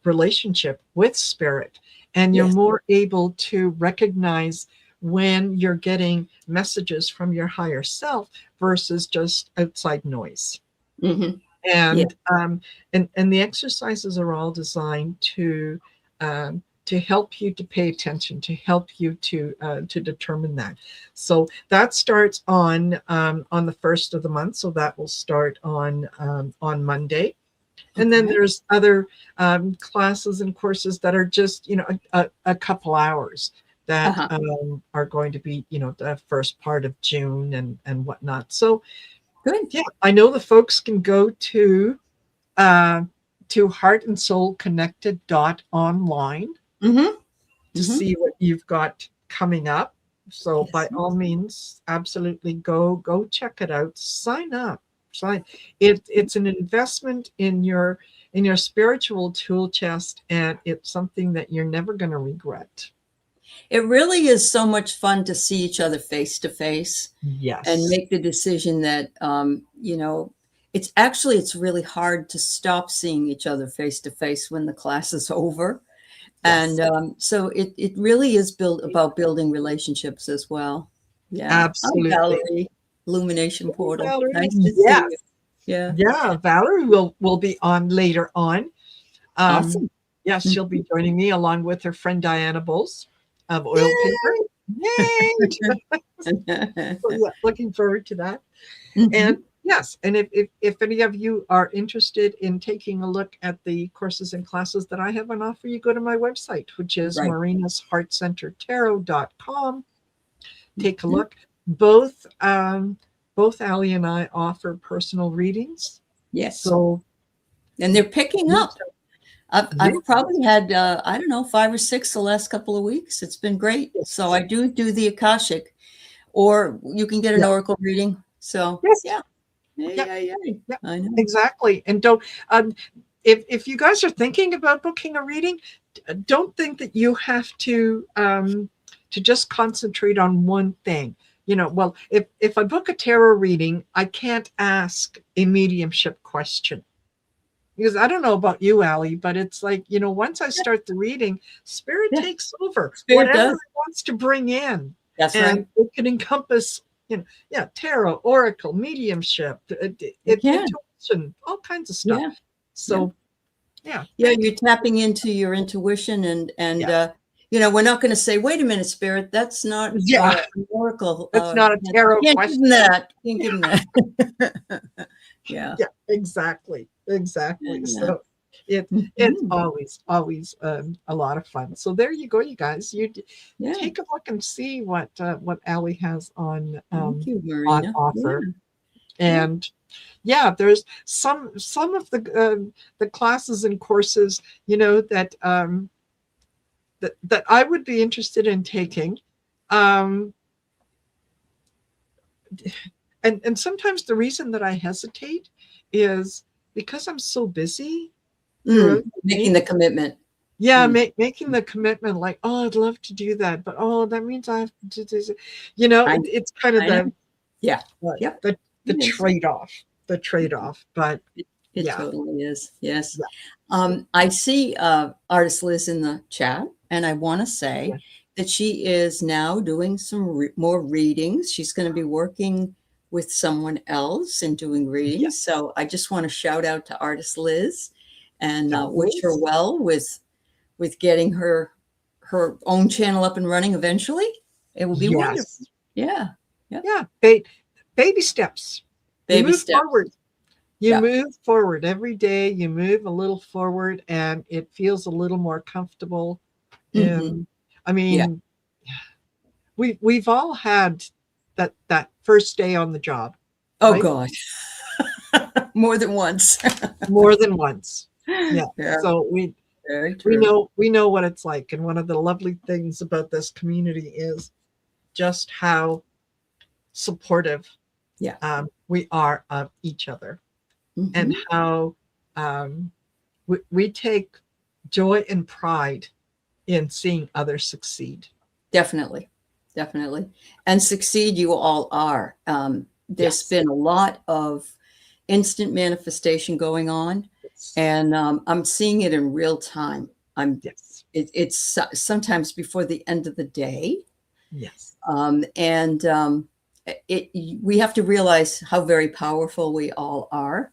relationship with spirit, and you're more able to recognize when you're getting messages from your higher self versus just outside noise. And the exercises are all designed to help you to pay attention, to help you to determine that. So that starts on the 1st of the month. So that will start on Monday. And then there's other classes and courses that are just, a couple hours that are going to be, the first part of June and whatnot. So good. Yeah, I know the folks can go to heartandsoulconnected.online to see what you've got coming up. So by all means, absolutely go check it out. Sign up. It's an investment in your spiritual tool chest, and it's something that you're never going to regret. It really is so much fun to see each other face to face. Yes. And make the decision that it's really hard to stop seeing each other face to face when the class is over. Yes. And so it really is about building relationships as well. Yeah, absolutely. Hi, Valerie. Illumination Portal. Valerie. Nice to see you. Yeah. Valerie will be on later on. Awesome. Yes, she'll be joining me along with her friend Diana Bowles of Oil Paper. Yay! So, yeah, looking forward to that. And yes, and if any of you are interested in taking a look at the courses and classes that I have on offer, you go to my website, which is marinasheartcentertarot.com. Take a look. Both Ali and I offer personal readings. Yes. So, and they're picking up. I've probably had 5 or 6 the last couple of weeks. It's been great. So I do the Akashic, or you can get an oracle reading. So Yeah, I know. exactly. And don't if you guys are thinking about booking a reading, don't think that you have to just concentrate on one thing. Well, if I book a tarot reading, I can't ask a mediumship question. Because I don't know about you, Allie, but it's like, once I start the reading, spirit Yeah. takes over. Spirit Whatever does. it wants to bring in. That's And right. it can encompass, tarot, oracle, mediumship, It can. intuition, all kinds of stuff. Yeah. So, yeah. Yeah, you're tapping into your intuition and we're not going to say, wait a minute, spirit, that's not Yeah. an oracle. It's not a tarot can't question. give them that. Can't give them that. Yeah. Yeah, exactly. Exactly. Yeah. So it's always a lot of fun. So there you go, you guys. You take a look and see what Allie has on Thank you, on Marina. offer. And there's some of the classes and courses, that that I would be interested in taking. And sometimes the reason that I hesitate is because I'm so busy. Making the commitment. Yeah, making the commitment, like, oh, I'd love to do that, but that means I have to do this. It's kind of the trade-off. The trade-off, but it totally is. Yes. I see artist Liz in the chat, and I want to say that she is now doing some more readings. She's going to be working with someone else and doing readings. Yes. So I just want to shout out to artist Liz and wish her well with getting her own channel up and running eventually. It will be wonderful. Yeah. Baby steps. Baby steps. Forward. You move forward every day. You move a little forward, and it feels a little more comfortable. And I mean, we've all had that first day on the job. Oh, right? God. More than once. More than once. Yeah. So we know what it's like. And one of the lovely things about this community is just how supportive we are of each other. And how we take joy and pride in seeing others succeed. Definitely. And succeed you all are. There's been a lot of instant manifestation going on, and I'm seeing it in real time. It's sometimes before the end of the day. Yes. We have to realize how very powerful we all are.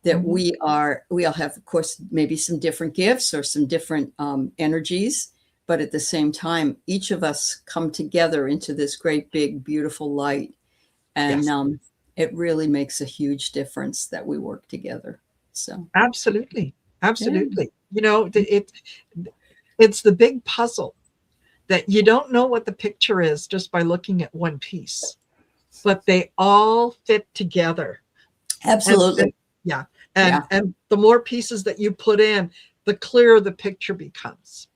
That we all have, of course, maybe some different gifts or some different energies, but at the same time, each of us come together into this great, big, beautiful light. And it really makes a huge difference that we work together. So absolutely. It's the big puzzle that you don't know what the picture is just by looking at one piece, but they all fit together. Absolutely. And the more pieces that you put in, the clearer the picture becomes.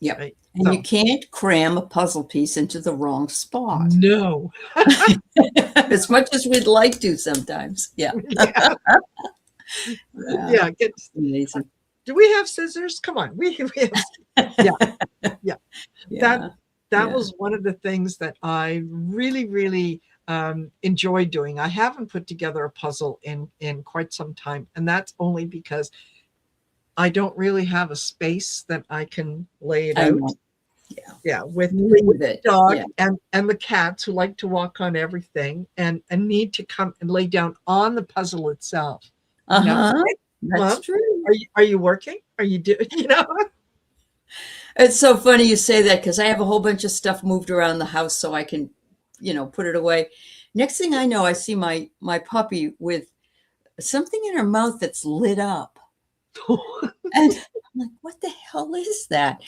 Yeah. Right? And you can't cram a puzzle piece into the wrong spot. No. As much as we'd like to sometimes. Yeah. It's amazing. Do we have scissors? Come on. We have. That was one of the things that I really, really enjoy doing. I haven't put together a puzzle in quite some time, and that's only because I don't really have a space that I can lay it out. With the dog and the cats who like to walk on everything and need to come and lay down on the puzzle itself. That's true. Are you working? Are you doing? It's so funny you say that, because I have a whole bunch of stuff moved around the house so I can put it away. Next thing I know, I see my puppy with something in her mouth that's lit up. And I'm like, what the hell is that?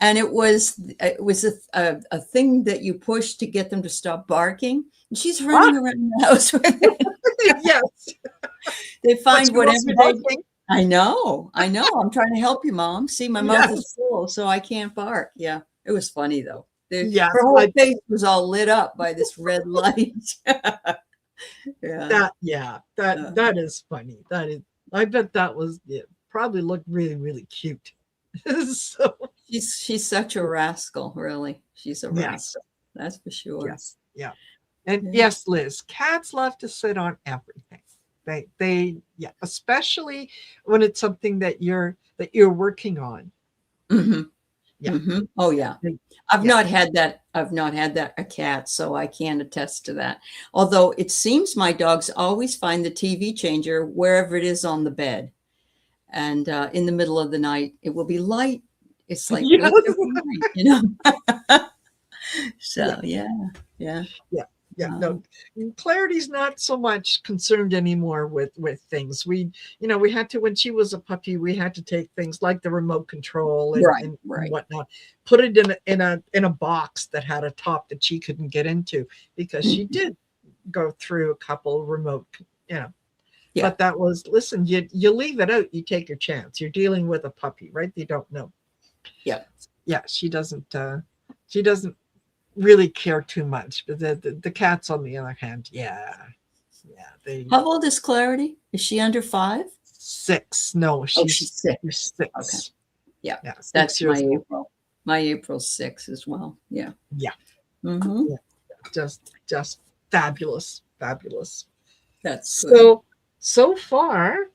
And it was a thing that you push to get them to stop barking. And she's running around the house with it. Yes. They find whatever they I know. I'm trying to help you, Mom. See, my mouth is full, so I can't bark. Yeah. It was funny though. Her whole face was all lit up by this red light. Yeah. That is funny. That is, I bet that was, it probably looked really, really cute. So She's such a rascal, really. She's a yes, rascal. That's for sure. yes, yeah. And Yeah. yes, Liz, cats love to sit on everything. Yeah, especially when it's something that you're working on. Hmm. Yeah. Hmm. Oh yeah. they- I've yeah. not had that. I've not had that a cat, so I can attest to that. Although it seems my dogs always find the TV changer wherever it is on the bed, and in the middle of the night, it will be light. It's like Yes. wake every night, you know. Yeah. So yeah, yeah. Yeah. Yeah. Um, No, Clarity's not so much concerned anymore with things. We had to, when she was a puppy, we had to take things like the remote control and right, and, and right. whatnot, put it in a box that had a top that she couldn't get into, because she Mhm. did go through a couple remote, you know. Yeah, But that was, listen, you leave it out, you take your chance. You're dealing with a puppy, right? You don't know. yeah. Yeah, she doesn't really care too much. But the cats, on the other hand, yeah, they How old is Clarity? Is she under 5? 6. No, Oh, she's she's 6. Okay. 6. Yeah. Yeah, That's 6 years old. My April's 6 as well. Yeah. Yeah, Hmm. yeah, just fabulous, fabulous. That's good. So far,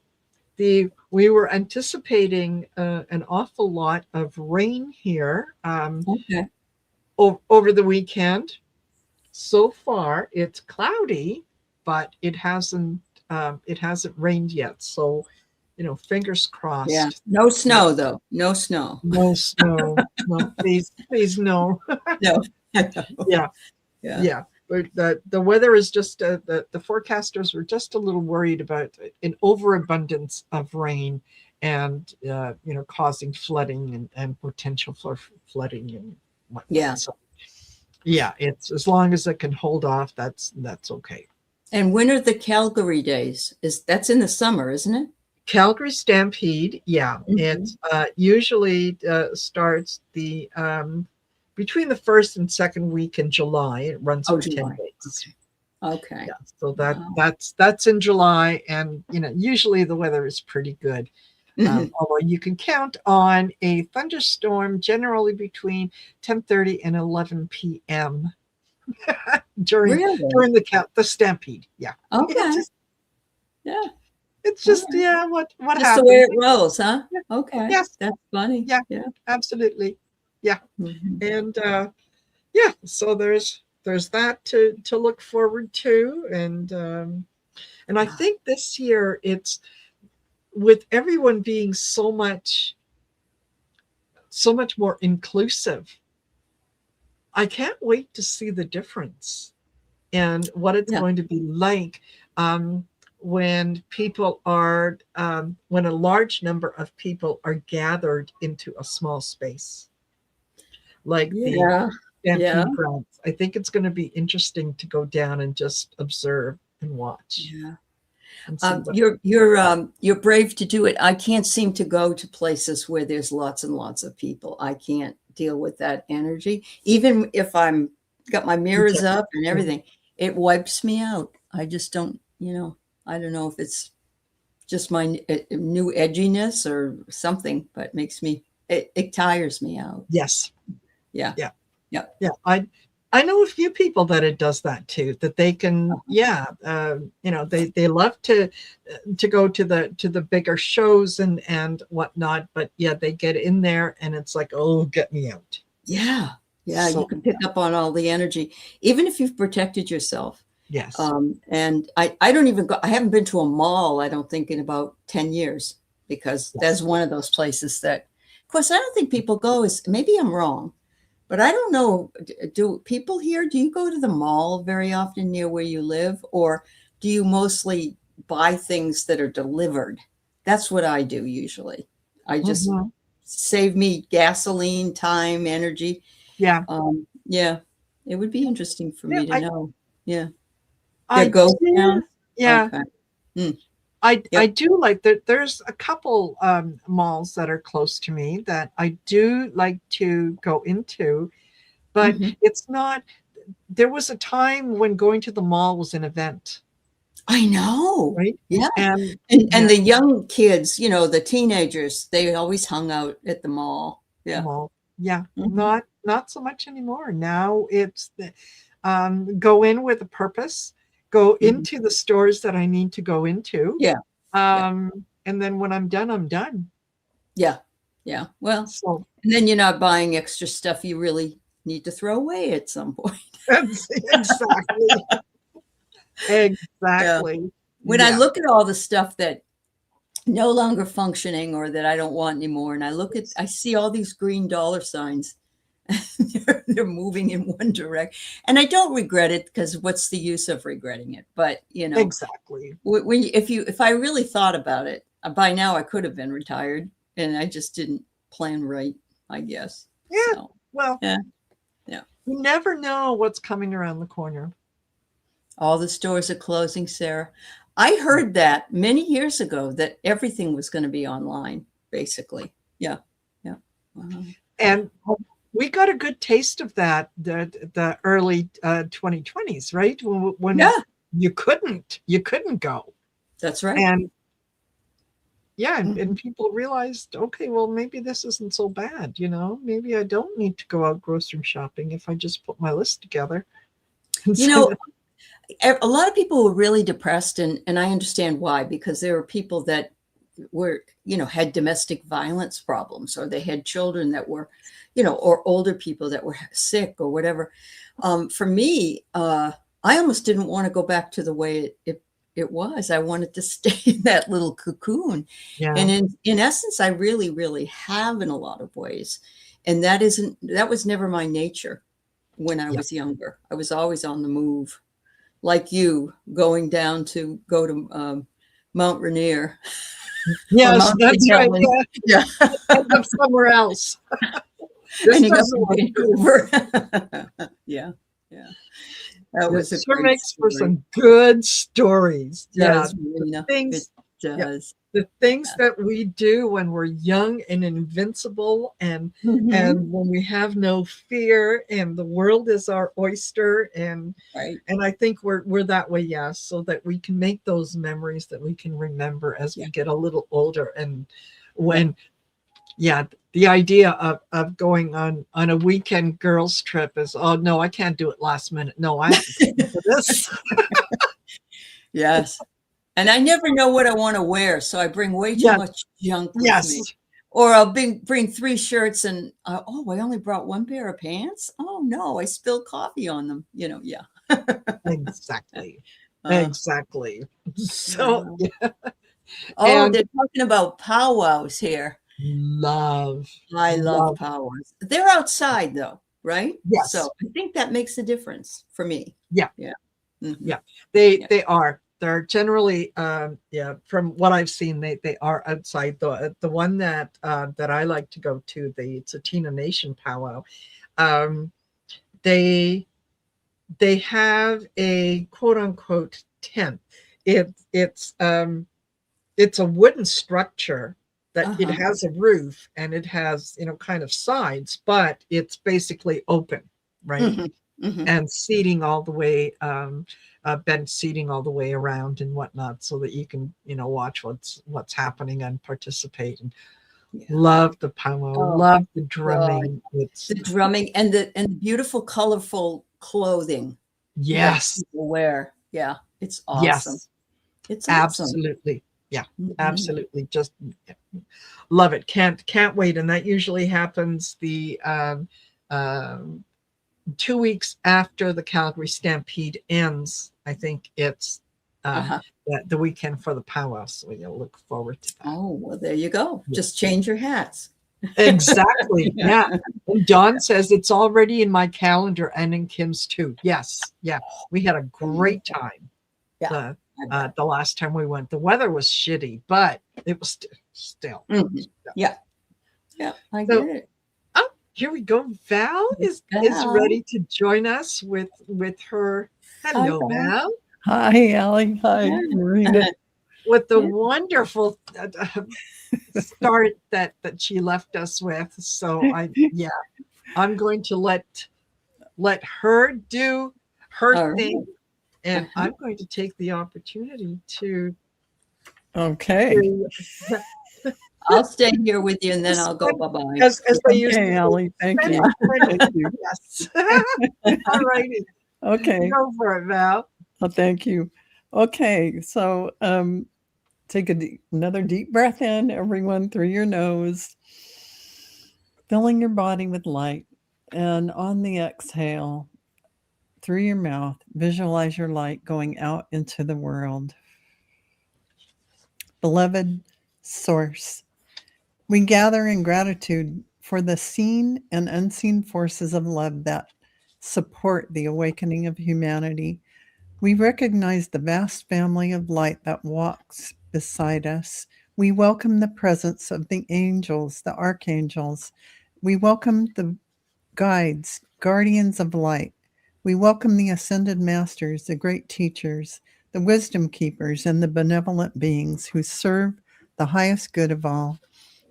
we were anticipating an awful lot of rain here, Okay. over the weekend. So far, it's cloudy, but it hasn't rained yet. So, fingers Yeah. crossed. No snow though. No snow. No snow. No, please, please, no. No. I know. Yeah, Yeah. yeah. But the weather is just, the forecasters were just a little worried about an overabundance of rain, and causing flooding and potential for flooding and whatnot. Yeah. So yeah, it's, as long as it can hold off, that's okay. And when are the Calgary days? That's in the summer, isn't it? Calgary Stampede, yeah, it Mhm. usually starts between the first and second week in July. It runs Oh, for 10 July. days. Okay. Yeah, so Wow. that's in July, and usually the weather is pretty good. Mhm. Although you can count on a thunderstorm generally between 10:30 and 11 p.m. during Really? during the stampede. Yeah, it's Okay. just Yeah. it's All just right. yeah, what Just the way happens. it rolls, huh? Yeah. Okay. Yes, That's funny. yeah, Yeah. absolutely, yeah. Mhm. And yeah, so there's that to look forward to. And I think this year, it's, with everyone being so much more inclusive. I can't wait to see the difference and what it's Yeah. going to be like, um, when a large number of people are gathered into a small space, like the Yeah. Yeah. Stampede grounds. I think it's going to be interesting to go down and just observe and watch Yeah. and see what. You're brave to do it. I can't seem to go to places where there's lots and lots of people. I can't deal with that energy. Even if I'm got my mirrors up and everything, it wipes me out. I just don't, I don't know if it's just my new edginess or something, but it tires me out. Yes, Yeah. yeah, Yeah. yeah. I know a few people that it does that too. That they can, yeah, they love to go to the bigger shows and whatnot, but yeah, they get in there and it's like, oh, get me out. Yeah. Yeah. You So can pick up on all the energy, even if you've protected yourself. yes, And I don't even go, I haven't been to a mall, I don't think, in about 10 years, because that's yes. one of those places that, of course, I don't think people go, maybe I'm wrong, but I don't know. Do people here, do you go to the mall very often near where you live, or do you mostly buy things that are delivered? That's what I do usually. I just Mhm. save me gasoline, time, energy. Yeah, Yeah, it would be interesting for yeah. me to know. Yeah. They're I ghost do. towns? Yeah, Okay. Mm, I yep. do like that. There's a couple malls that are close to me that I do like to go into, but Mhm. it's not. There was a time when going to the mall was an event. I know. right? Yeah. And And yeah, the young kids, you know, the teenagers, they always hung out at the mall. the Yeah. mall. Yeah, Mhm. not so much anymore. Now it's the go in with a purpose, go Mhm. into the stores that I need to go into. Yeah. Yeah. And then when I'm done, I'm done. Yeah. Yeah. Well, So and then you're not buying extra stuff you really need to throw away at some point. that's exactly, Yeah. exactly. When I Yeah. look at all the stuff that no longer functioning or that I don't want anymore, and I see all these green dollar signs. They're moving in one direction, and I don't regret it because what's the use of regretting it? But you know, Exactly. if I really thought about it, by now I could have been retired, and I just didn't plan right, I guess. Yeah. So Well, yeah, yeah. you never know what's coming around the corner. All the stores are closing, Sarah. I heard that many years ago that everything was going to be online, basically. Yeah, yeah. Wow. And we got a good taste of that the early 2020s, right? When Yeah, you couldn't go. that's right. And yeah, and Mhm. people realized, okay, well, maybe this isn't so bad, maybe I don't need to go out grocery shopping if I just put my list together and You send know, it. a lot of people were really depressed, and I understand why, because there were people that were, had domestic violence problems, or they had children that were, or older people that were sick or whatever. For me, I almost didn't want to go back to the way it was. I wanted to stay in that little cocoon. Yeah. And in essence, I really, really have in a lot of ways. And that was never my nature when I Yeah. was younger. I was always on the move, like you, going down to go to Mount Rainier or Yes, Mount St. that's right. Helens. Yeah. Yeah. End up somewhere else. This Ending up doesn't in look good. Vancouver. Yeah. Yeah. That It was a sure great makes for story. some good stories. It Yeah. does, The Marina. It things, yeah, does. the things that we do when we're young and invincible, Mhm. and when we have no fear and the world is our oyster, Right. and I think we're that way, yes, so that we can make those memories that we can remember as Yeah. we get a little older. And Yeah. when, yeah, the idea of going on a weekend girls trip is, oh no, I can't do it last minute. No, I have to plan for this. Yes. And I never know what I want to wear, so I bring way too Yes, much junk with yes. me. Or I'll bring three shirts, and oh, I only brought one pair of pants. Oh no, I spilled coffee on them. Yeah. Exactly. Uh, Exactly. So, yeah. yeah, Oh, and they're talking about powwows here. love, I love love. powwows. They're outside though, right? So Yes. I think that makes a difference for me. Yeah. Yeah. Hmm. Yeah. They Yeah. they are. They're generally, yeah, from what I've seen, they are outside. The one that I like to go to, it's a Tina Nation powwow. Um, they they have a quote unquote tent. It it's a wooden structure that it Uh-huh. has a roof and it has, kind of sides, but it's basically open, right? Hmm. Hmm. And seating all the way, bench seating all the way around and whatnot, so that you can, watch what's happening and participate. And Yeah. love the powwow, Oh love the God. drumming. The It's drumming and the beautiful, colorful clothing that yes, people wear. Yeah, it's awesome. yes, It's awesome. absolutely, yeah, Mhm. absolutely. Just love it. Can't wait. And that usually happens the um 2 weeks after the Calgary Stampede ends. I think it's um, Uh-huh. the weekend for the powwow. So you'll look forward to that. Oh, well, there you go. Yeah. Just change your hats. Exactly. Yeah. Yeah. And Dawn says it's already in my calendar and in Kim's too. Yes. Yeah. We had a great time Yeah, the I bet. the last time we went. The weather was shitty, but it was still. Mhm. Yeah, yeah, I So, get it. oh, here we go. Val is Val. ready to join us with her. Hi, Hello, Val. Val. Hi, Allie. Hi, Yeah. Marina. With the Yeah. wonderful start that she left us with. So I'm going to let her do her All right. thing, And I'm going to take the opportunity to Okay. I'll stay here with you and then I'll go bye-bye. as they used Okay, to Allie. Thank you. Thank you. Yes. All righty. Okay. Go for it, Val. Well, thank you. Okay, so take another deep breath in, everyone, through your nose, filling your body with light. And on the exhale, through your mouth, visualize your light going out into the world. Beloved Source, we gather in gratitude for the seen and unseen forces of love that support the awakening of humanity. We recognize the vast family of light that walks beside us. We welcome the presence of the angels, the archangels. We welcome the guides, guardians of light. We welcome the ascended masters, the great teachers, the wisdom keepers, and the benevolent beings who serve the highest good of all.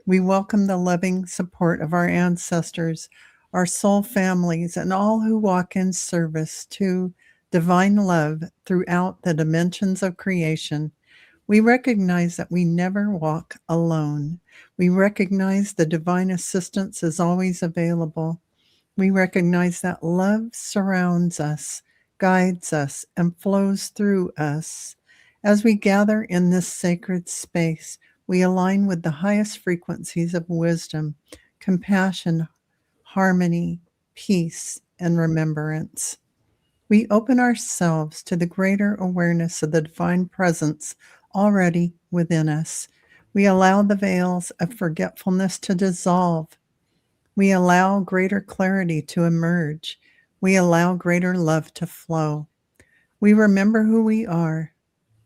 We welcome the loving support of our ancestors, our soul families, and all who walk in service to divine love throughout the dimensions of creation. We recognize that we never walk alone. We recognize the divine assistance is always available. We recognize that love surrounds us, guides us, and flows through us. As we gather in this sacred space, we align with the highest frequencies of wisdom, compassion, harmony, peace, and remembrance. We open ourselves to the greater awareness of the divine presence already within us. We allow the veils of forgetfulness to dissolve. We allow greater clarity to emerge. We allow greater love to flow. We remember who we are.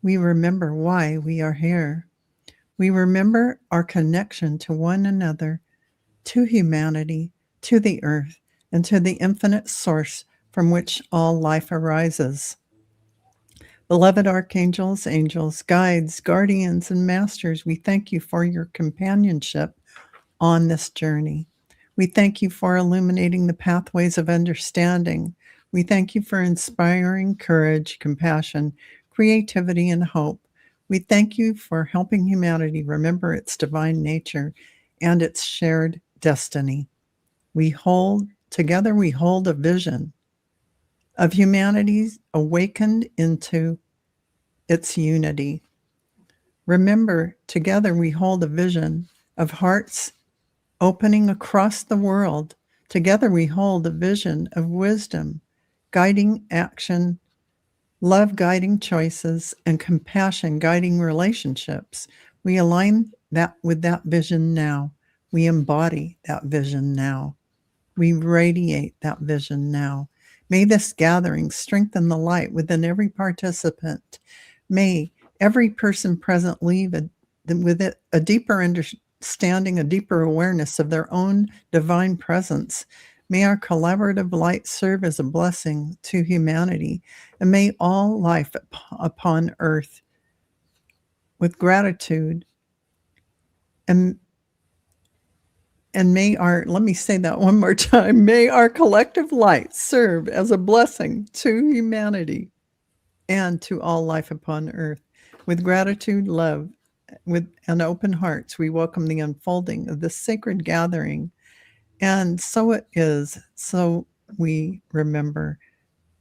We remember why we are here. We remember our connection to one another, to humanity, to the earth, and to the infinite source from which all life arises. Beloved archangels, angels, guides, guardians, and masters, we thank you for your companionship on this journey. We thank you for illuminating the pathways of understanding. We thank you for inspiring courage, compassion, creativity, and hope. We thank you for helping humanity remember its divine nature and its shared destiny. Together we hold a vision of humanity awakened into its unity. Remember, together we hold a vision of hearts opening across the world. Together we hold a vision of wisdom, guiding action, love guiding choices, and compassion guiding relationships. We align that with that vision now. We embody that vision now. We radiate that vision now. May this gathering strengthen the light within every participant. May every person present leave with it a deeper understanding, a deeper awareness of their own divine presence. May our collaborative light serve as a blessing to humanity, and may all life upon earth, with gratitude, and may our, let me say that one more time, may our collective light serve as a blessing to humanity and to all life upon earth. With gratitude, love, and open hearts, we welcome the unfolding of this sacred gathering. And so it is, so we remember,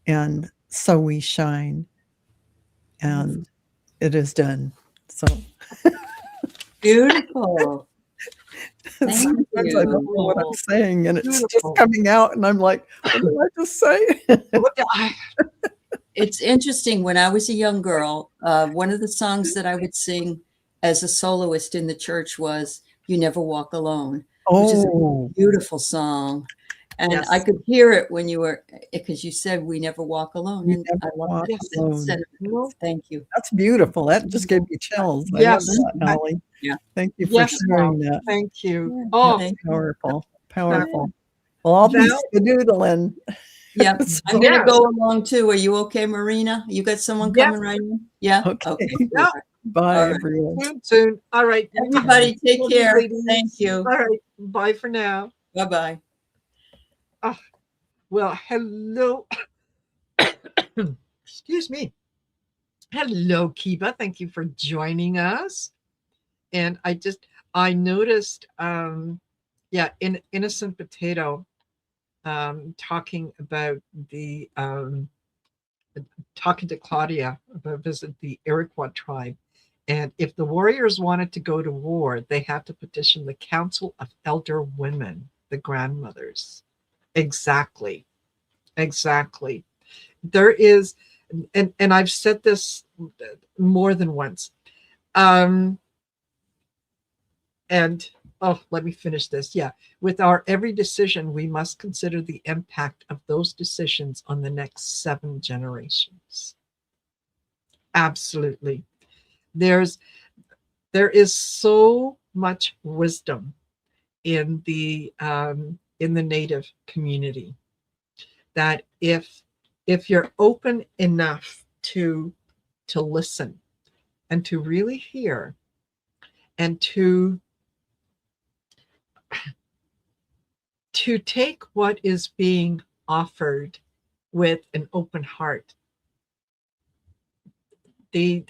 and so we shine, and it is done. So Beautiful. sometimes I don't know what I'm saying, and it's just Beautiful. coming out, and I'm like, what did I just say? It's interesting. When I was a young girl, one of the songs that I would sing as a soloist in the church was "You Never Walk Alone," which is a beautiful song. And Yes. I could hear it when you were, because you said "We never walk alone," You and never I love walk that alone. sentiment. Thank you. That's beautiful. That just gave me chills. I Yes. love that, Allie. Yeah. Thank you for Yes, sharing that. Thank you. Yeah, Oh, thank you. Powerful, powerful. Well, I'll be Val? skedoodling. Yeah, So- I'm going to Yes. go along too. Are you okay, Marina? You got someone Yes. coming right in? Yeah. Okay. Yeah. Bye, All right. everyone. Soon. All right. Everybody, take Love you, care. ladies. Thank you. All right. Bye for now. Bye-bye. Well, hello. Excuse me. Hello, Kiba. Thank you for joining us. And I noticed, Innocent Potato talking about talking to Claudia about visit the Iroquois tribe. And if the warriors wanted to go to war, they had to petition the Council of Elder Women, the grandmothers. Exactly. Exactly. There is, and I've said this more than once. Um, and oh, let me finish this. Yeah. With our every decision, we must consider the impact of those decisions on the next 7 generations. Absolutely. There's there is so much wisdom in the Native community that if you're open enough to listen and to really hear and to take what is being offered with an open heart, the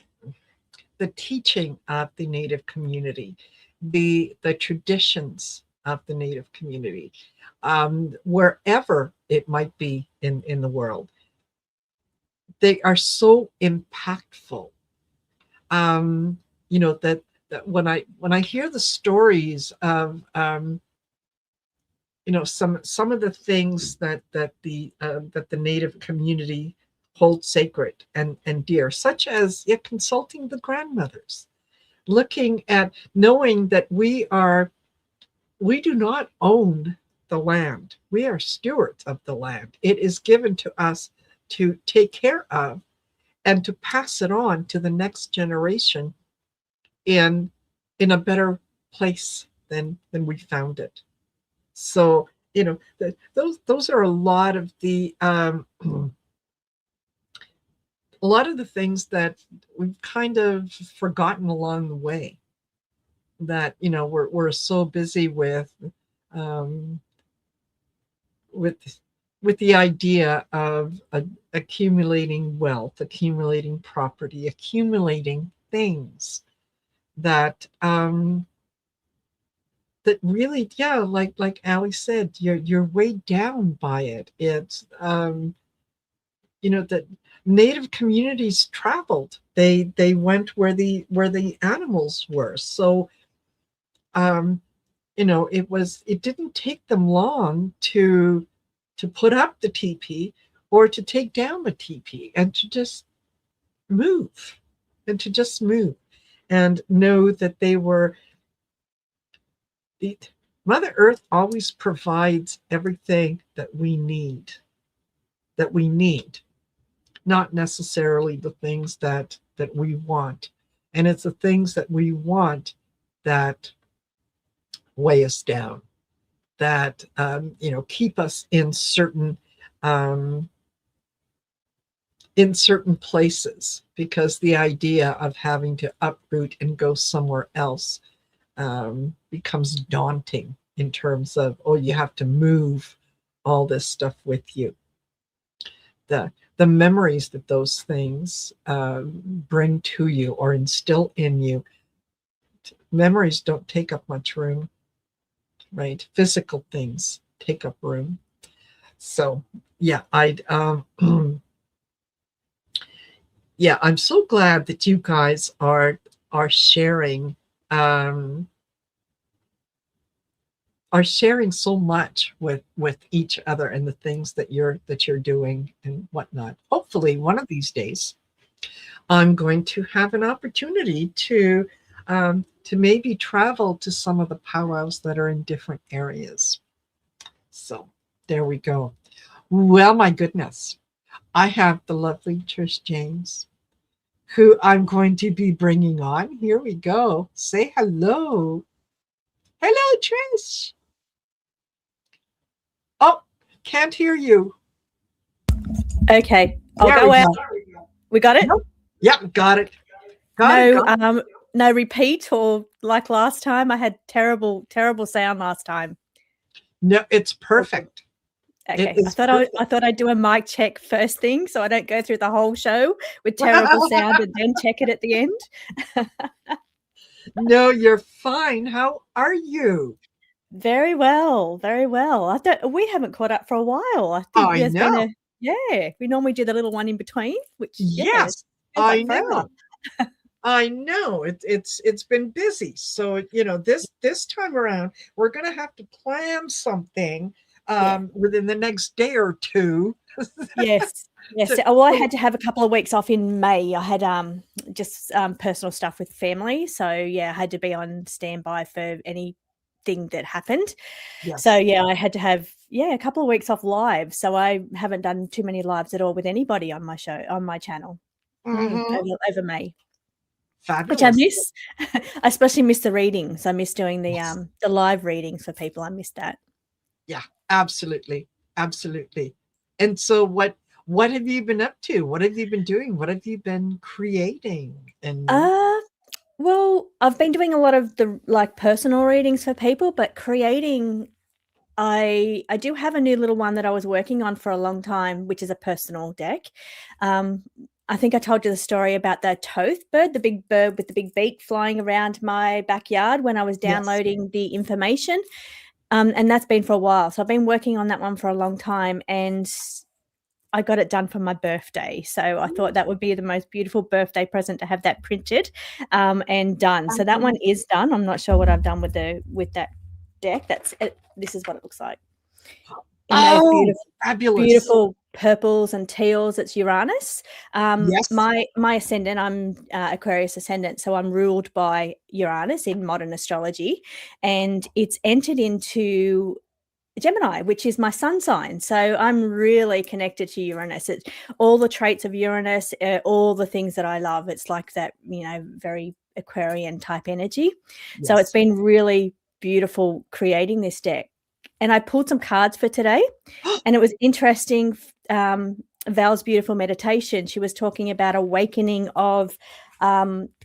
the teaching of the Native community, the traditions of the Native community, wherever it might be in the world, they are so impactful. That when I hear the stories of some of the things that the Native community holds sacred and dear, such as consulting the grandmothers, looking at knowing that we do not own the land. We are stewards of the land. It is given to us to take care of and to pass it on to the next generation in a better place than we found it. So those are a lot of the a lot of the things that we've kind of forgotten along the way, that we're so busy um, with with the idea of accumulating wealth, accumulating property, accumulating things that that really, yeah, like Ali said, you're weighed down by it. It's that Native communities traveled. They went where the animals were. So it didn't take them long to put up the teepee or to take down the teepee and to just move and know that they were Mother Earth always provides everything that we need, not necessarily the things that we want. And it's the things that we want that weigh us down, that keep us um, in certain places, because the idea of having to uproot and go somewhere else becomes daunting, in terms of, oh, you have to move all this stuff with you. The memories that those things bring to you or instill in you, memories don't take up much room, right? Physical things take up room. So yeah, I'm so glad that you guys are sharing so much with each other, and the things that you're doing and whatnot. Hopefully one of these days I'm going to have an opportunity to maybe travel to some of the powwows that are in different areas. So there we go. Well, my goodness, I have the lovely Trish James, who I'm going to be bringing on. Here we go. Say hello. Hello, Trish. Oh, can't hear you. Okay, I'll go out. We got it? Nope. Yep, got it. No repeat, or like last time? I had terrible sound last time. No, it's perfect. Okay, It is I thought I'd do a mic check first thing, so I don't go through the whole show with terrible sound and then check it at the end. No, you're fine. How are you? Very well, very well. I thought we haven't caught up for a while. I think I there's been know. a we normally do the little one in between, which Yes, feels I like forever. know. I know. It's been busy. So, this time around, we're gonna have to plan something Yeah. within the next day or two. Yes. Yes. to, Oh, I had to have a couple of weeks off in May. I had just personal stuff with family. So yeah, I had to be on standby for anything that happened. yes. So yeah, I had to have a couple of weeks off live. So I haven't done too many lives at all with anybody on my channel Mhm. over May, which I Fabulous. miss. I especially miss the readings. I miss doing Yes. the live readings for people. I miss that. Yeah, absolutely. Absolutely. And so what have you been up to? What have you been doing? What have you been creating? And Well, I've been doing a lot of the personal readings for people, but creating, I do have a new little one that I was working on for a long time, which is a personal deck. I think I told you the story about the Toth bird, the big bird with the big beak flying around my backyard when I was yes. downloading the information. And that's been for a while. So I've been working on that one for a long time, and I got it done for my birthday. So I thought that would be the most beautiful birthday present to have that printed and done. So that one is done. I'm not sure what I've done with that deck. That's it. This is what it looks like. In those Oh, fabulous. beautiful purples and teals. It's Uranus. Yes. My ascendant, I'm Aquarius ascendant, so I'm ruled by Uranus in modern astrology, and it's entered into Gemini, which is my sun sign. So I'm really connected to Uranus. It's all the traits of Uranus, all the things that I love. It's like that, very Aquarian type energy. Yes. So it's been really beautiful creating this deck. And I pulled some cards for today, and it was interesting. Val's beautiful meditation. She was talking about awakening of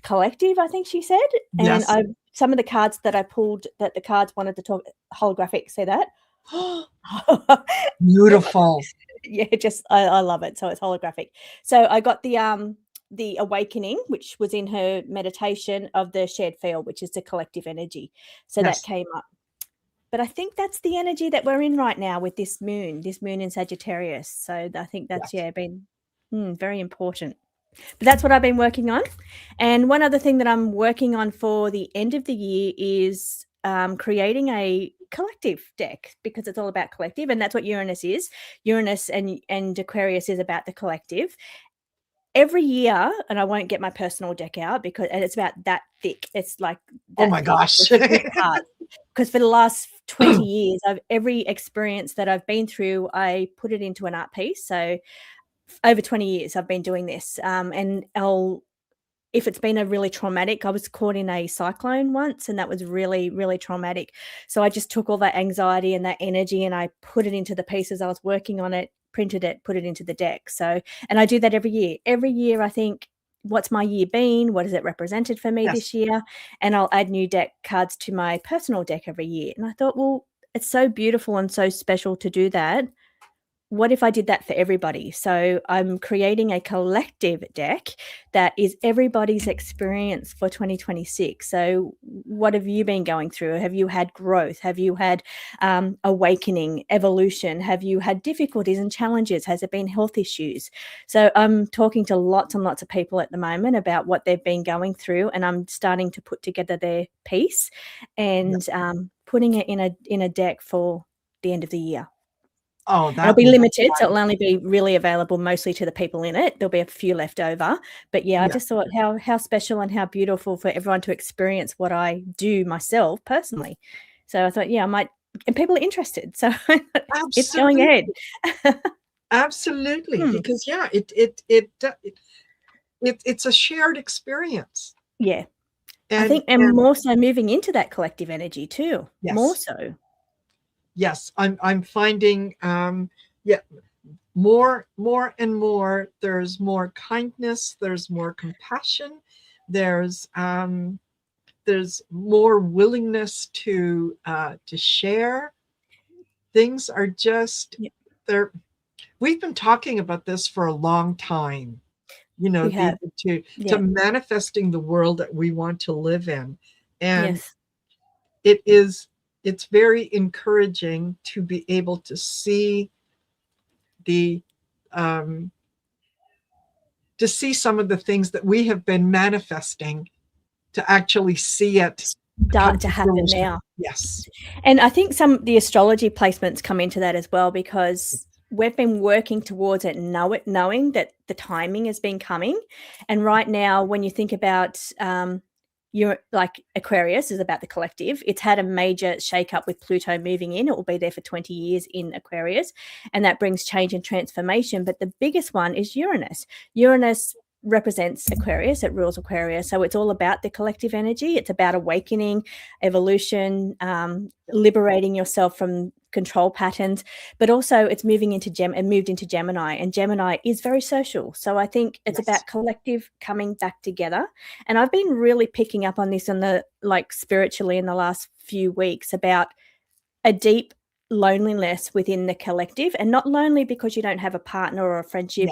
collective, I think she said. Yes. And some of the cards that I pulled that the cards wanted to talk holographic. See that? Beautiful. Yeah, just I love it. So it's holographic. So I got the awakening, which was in her meditation of the shared field, which is the collective energy. So Yes. that came up. But I think that's the energy that we're in right now with this moon in Sagittarius. So I think that's been very important. But that's what I've been working on. And one other thing that I'm working on for the end of the year is creating a collective deck, because it's all about collective, and that's what Uranus is. Uranus and Aquarius is about the collective. Every year, and I won't get my personal deck out because it's about that thick. It's like that Oh my thick. gosh. Because for the last 20 years, every experience that I've been through, I put it into an art piece. So over 20 years I've been doing this, and if it's been a really traumatic, I was caught in a cyclone once, and that was really, really traumatic. So I just took all that anxiety and that energy and I put it into the pieces I was working on, it printed it, put it into the deck. So, and I do that every year. I think, what's my year been, what has it represented for me this year, and I'll add new deck cards to my personal deck every year. And I thought, well, it's so beautiful and so special to do that. What if I did that for everybody? So I'm creating a collective deck that is everybody's experience for 2026. So what have you been going through? Have you had growth? Have you had awakening, evolution? Have you had difficulties and challenges? Has it been health issues? So I'm talking to lots and lots of people at the moment about what they've been going through, and I'm starting to put together their piece and putting it in a deck for the end of the year. Oh, It'll that be will be limited, so it'll fun. only be really available mostly to the people in it. There'll be a few left over. But yeah, I just thought how special and how beautiful for everyone to experience what I do myself personally. So I thought, I might, and people are interested. So it's going ahead. Absolutely. Because it's a shared experience. Yeah. And I think, and more so moving into that collective energy too. Yes. More so. Yes, I'm finding more and more. There's more kindness, there's more compassion, there's more willingness to share. Things are just we've been talking about this for a long time. You know, We have. to Yeah. manifesting the world that we want to live in, and Yes. it's very encouraging to be able to see the um, to see some of the things that we have been manifesting, to actually see it come Start to to happen fruition. now. Yes. And I think the astrology placements come into that as well, because we've been working towards it, knowing that the timing has been coming. And right now, when you think about you're like Aquarius is about the collective. It's had a major shake-up with Pluto moving in. It will be there for 20 years in Aquarius, and that brings change and transformation. But the biggest one is Uranus. Uranus represents Aquarius. It rules Aquarius. So it's all about the collective energy. It's about awakening, evolution, liberating yourself from control patterns, but also it's moved into Gemini, and Gemini is very social. So I think it's about collective coming back together. And I've been really picking up on this spiritually in the last few weeks, about a deep loneliness within the collective, and not lonely because you don't have a partner or a friendship,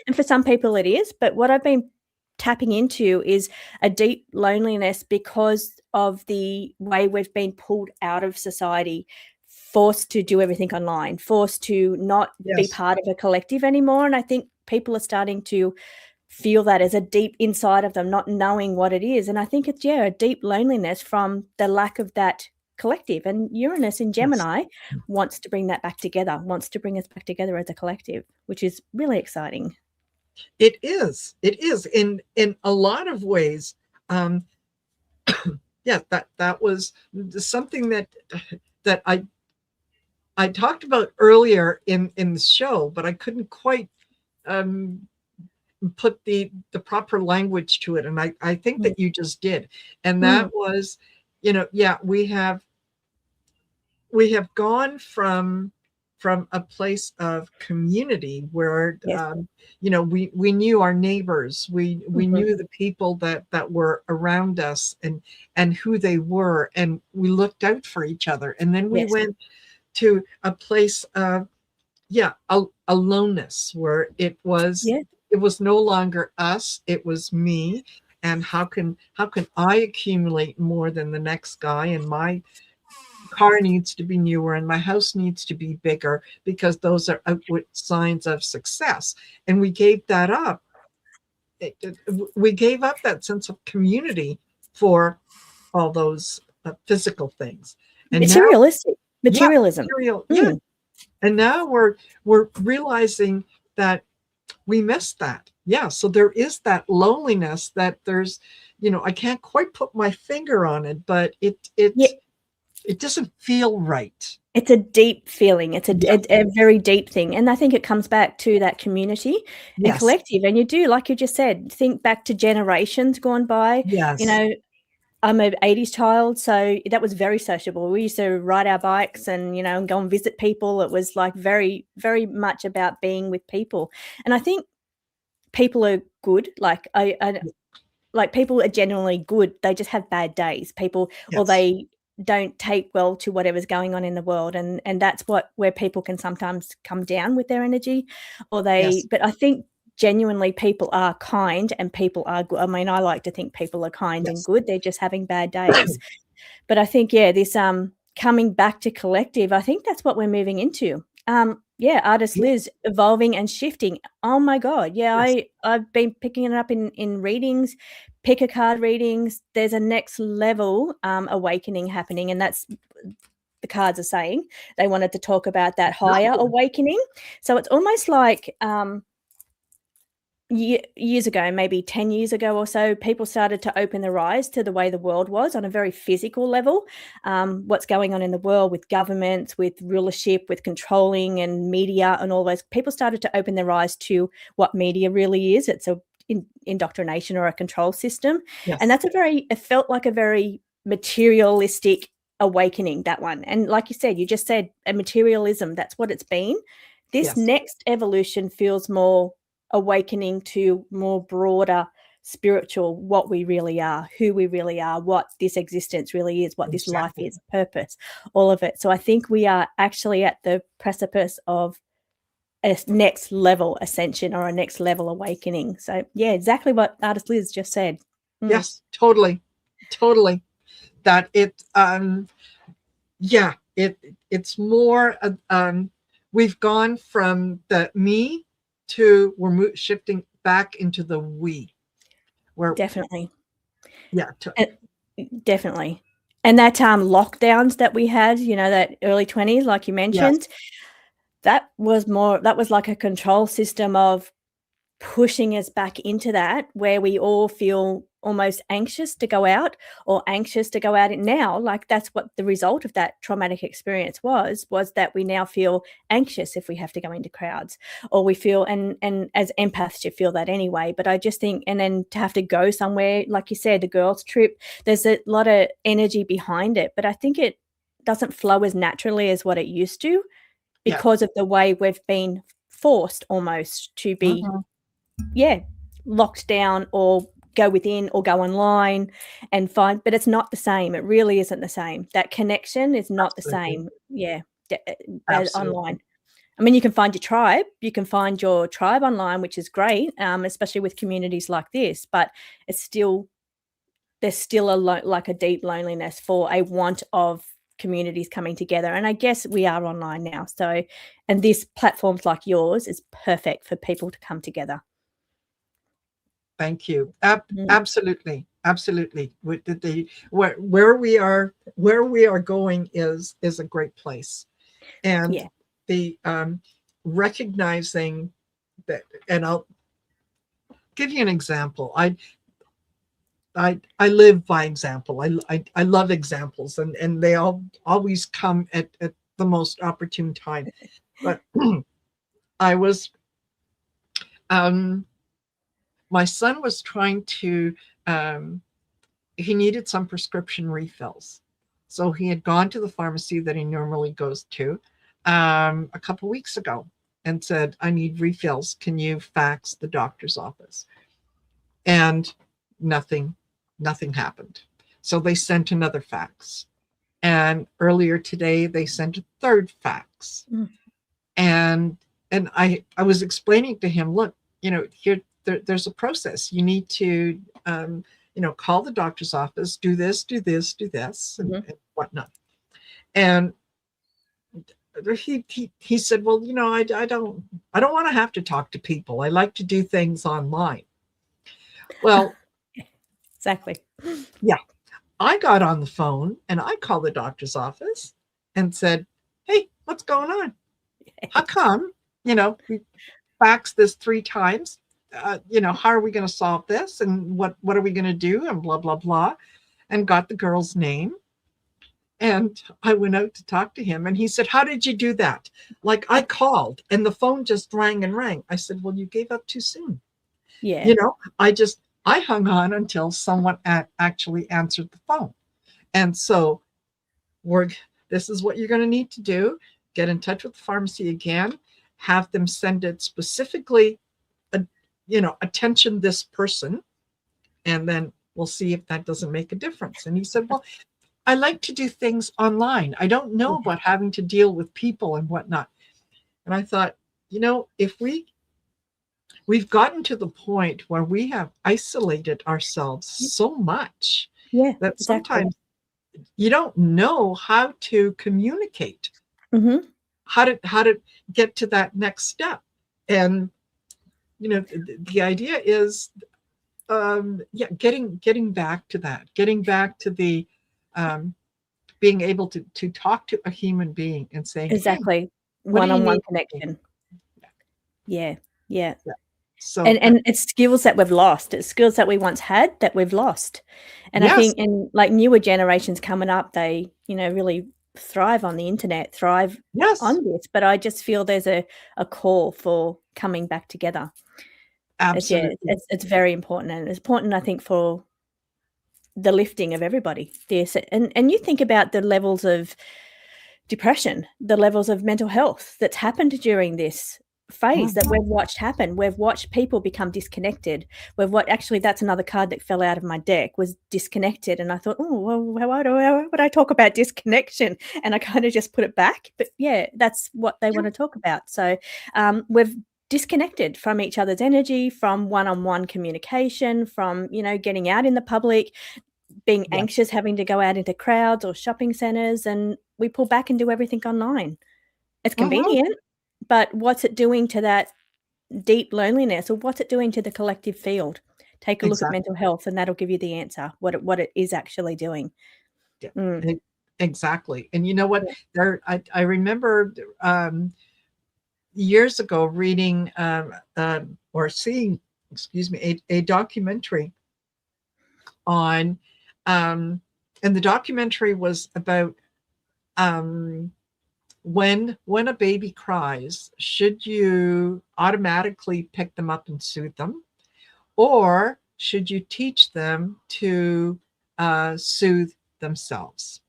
and for some people it is, but what I've been tapping into is a deep loneliness because of the way we've been pulled out of society, forced to do everything online, forced to not be part of a collective anymore. And I think people are starting to feel that as a deep inside of them, not knowing what it is. And I think it's a deep loneliness from the lack of that collective. And Uranus in Gemini wants to bring that back together, wants to bring us back together as a collective, which is really exciting. It is in a lot of ways. That was something that I talked about earlier in the show, but I couldn't quite put the proper language to it, and I think that you just did. And that was, we have gone from a place of community where we knew our neighbors, we knew the people that were around us, and who they were, and we looked out for each other. And then we went to a place of aloneness, where it was no longer us, it was me. And how can I accumulate more than the next guy, and my car needs to be newer and my house needs to be bigger, because those are outward signs of success. And we gave that up. We gave up that sense of community for all those physical things. And materialism. And now we're realizing that we missed that. So there is that loneliness, that there's, I can't quite put my finger on it, but it doesn't feel right. It's a deep feeling. It's a very deep thing. And I think it comes back to that community and collective. And you do, like you just said, think back to generations gone by. I'm an 80s child, so that was very sociable. We used to ride our bikes and, and go and visit people. It was like very, very much about being with people. And I think people are good. Like people are generally good. They just have bad days. People, or they don't take well to whatever's going on in the world. And that's where people can sometimes come down with their energy, or but I think genuinely people are kind and people are good. I mean, I like to think people are kind and good. They're just having bad days. But I think, this coming back to collective, I think that's what we're moving into. Artist Liz, evolving and shifting. Oh my God. I've been picking it up in readings, pick a card readings. There's a next level awakening happening, and that's the cards are saying they wanted to talk about that higher awakening. So it's almost like years ago, maybe 10 years ago or so, people started to open their eyes to the way the world was on a very physical level. What's going on in the world with governments, with rulership, with controlling and media and all those. People started to open their eyes to what media really is. It's a indoctrination or a control system. And that's it felt like a very materialistic awakening, that one. And like you said, you just said a materialism, that's what it's been. This next evolution feels more awakening to more broader spiritual, what we really are, who we really are, what this existence really is, what this life is, purpose, all of it. So I think we are actually at the precipice of a next level ascension or a next level awakening. So yeah, exactly what artist Liz just said. Yes, totally. That it's more we've gone from the me to we're shifting back into the we, where Definitely. yeah Definitely. And that lockdowns that we had, that early 20s, like you mentioned, that was like a control system of pushing us back into that, where we all feel almost anxious to go out or anxious to go out now. Like that's what the result of that traumatic experience was that we now feel anxious if we have to go into crowds, or we feel, and as empaths you feel that anyway. But I just think, and then to have to go somewhere, like you said, the girls trip, there's a lot of energy behind it, but I think it doesn't flow as naturally as what it used to, because of the way we've been forced almost to be locked down or go within or go online and find, but it's not the same. It really isn't the same. That connection is not the same. As online. I mean, you can find your tribe. You can find your tribe online, which is great, especially with communities like this. But it's still, there's still like a deep loneliness for a want of communities coming together. And I guess we are online now. So, and this platforms like yours is perfect for people to come together. Thank you. Absolutely. Where we are going is a great place, and the recognizing that. And I'll give you an example. I live by example. I love examples, and they always come at the most opportune time. But I was my son was trying to, he needed some prescription refills. So he had gone to the pharmacy that he normally goes to a couple weeks ago and said, I need refills. Can you fax the doctor's office? And nothing happened. So they sent another fax. And earlier today, they sent a third fax. And I was explaining to him, look, there's a process. You need to, call the doctor's office, do this, and whatnot. And he said, well, I don't want to have to talk to people. I like to do things online. Well, exactly. Yeah. I got on the phone and I called the doctor's office and said, hey, what's going on? How come, we faxed this 3 times? How are we going to solve this? And what are we going to do? And blah, blah, blah. And got the girl's name. And I went out to talk to him. And he said, how did you do that? Like, I called and the phone just rang and rang. I said, well, you gave up too soon. Yeah. I hung on until someone actually answered the phone. And so this is what you're going to need to do. Get in touch with the pharmacy again, have them send it specifically, attention this person, and then we'll see if that doesn't make a difference. And he said, well, I like to do things online. I don't know about having to deal with people and whatnot. And I thought, if we've gotten to the point where we have isolated ourselves so much that sometimes you don't know how to communicate, how to get to that next step. And, the idea is, getting back to that, getting back to the being able to talk to a human being and saying, exactly, hey, one-on-one connection. Yeah. So and it's skills that we've lost. It's skills that we once had that we've lost. And I think in like newer generations coming up, they, really thrive on the internet, thrive on this. But I just feel there's a call for coming back together. Absolutely. It's very important. And it's important, I think, for the lifting of everybody. And you think about the levels of depression, the levels of mental health that's happened during this phase that we've watched happen. We've watched people become disconnected. Actually, that's another card that fell out of my deck, was disconnected. And I thought, oh, well, how would I talk about disconnection? And I kind of just put it back. But yeah, that's what they want to talk about. So we've disconnected from each other's energy, from one-on-one communication, from, getting out in the public, being anxious, having to go out into crowds or shopping centers, and we pull back and do everything online. It's convenient, but what's it doing to that deep loneliness, or what's it doing to the collective field? Take a look at mental health, and that'll give you the answer, what it is actually doing. Exactly. And you know what? I remember years ago reading or seeing, a documentary on, and the documentary was about when a baby cries, should you automatically pick them up and soothe them, or should you teach them to soothe themselves?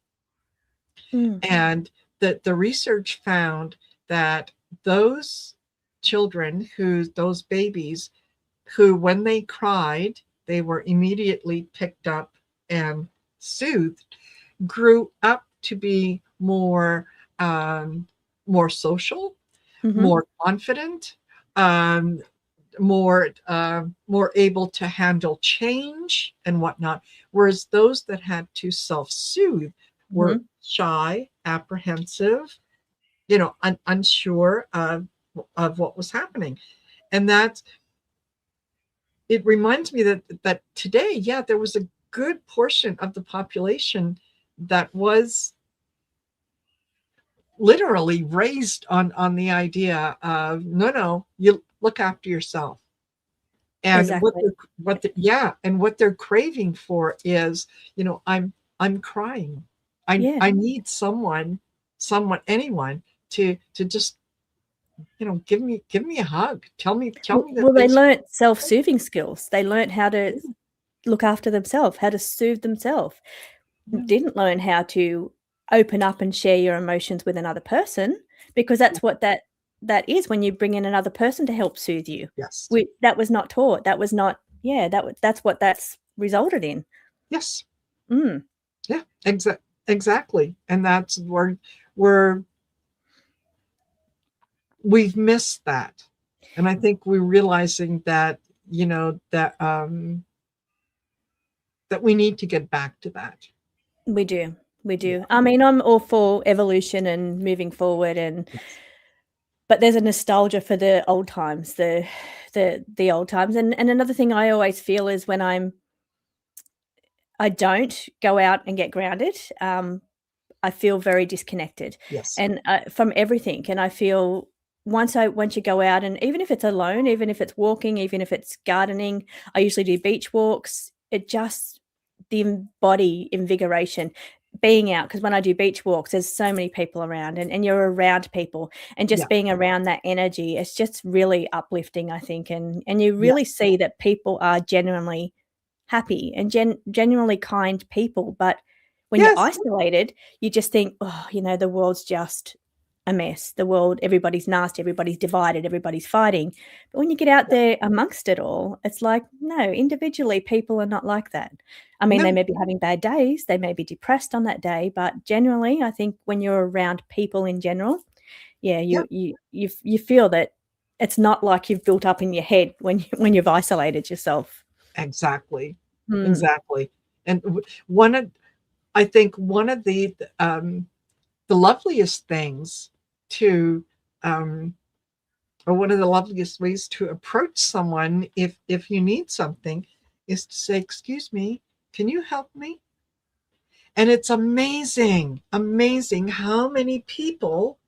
And the research found that those children, those babies who, when they cried, they were immediately picked up and soothed, grew up to be more social, more confident, more able to handle change and whatnot. Whereas those that had to self-soothe were shy, apprehensive, unsure of what was happening. And it reminds me that today, there was a good portion of the population that was literally raised on the idea of no, you look after yourself. And what they're craving for is, I'm crying. I need anyone to just, give me a hug. Tell me that. Well, they learnt self-soothing skills. They learnt how to look after themselves, how to soothe themselves. Didn't learn how to open up and share your emotions with another person, because that's what that is, when you bring in another person to help soothe you. Yes. That was not taught. That was not, that's what that's resulted in. Yes. Yeah, exactly. And that's where we've missed that. And I think we're realizing that, that we need to get back to that. We do. Yeah. I mean, I'm all for evolution and moving forward, but there's a nostalgia for the old times, the old times. And another thing I always feel is when I don't go out and get grounded, I feel very disconnected. Yes. And from everything. And I feel once you go out, and even if it's alone, even if it's walking, even if it's gardening, I usually do beach walks. It just, the body invigoration, being out, because when I do beach walks, there's so many people around, and you're around people, and just being around that energy, it's just really uplifting, I think. And you really see that people are genuinely happy and genuinely kind people. But when you're isolated, you just think, the world's just a mess. The world, everybody's nasty, everybody's divided, everybody's fighting. But when you get out there amongst it all, it's like, no, individually, people are not like that. I mean, they may be having bad days, they may be depressed on that day, but generally, I think when you're around people in general, you feel that it's not like you've built up in your head when you've isolated yourself. Exactly. Exactly. And I think one of the loveliest things to or one of the loveliest ways to approach someone if you need something is to say, excuse me, can you help me? And it's amazing how many people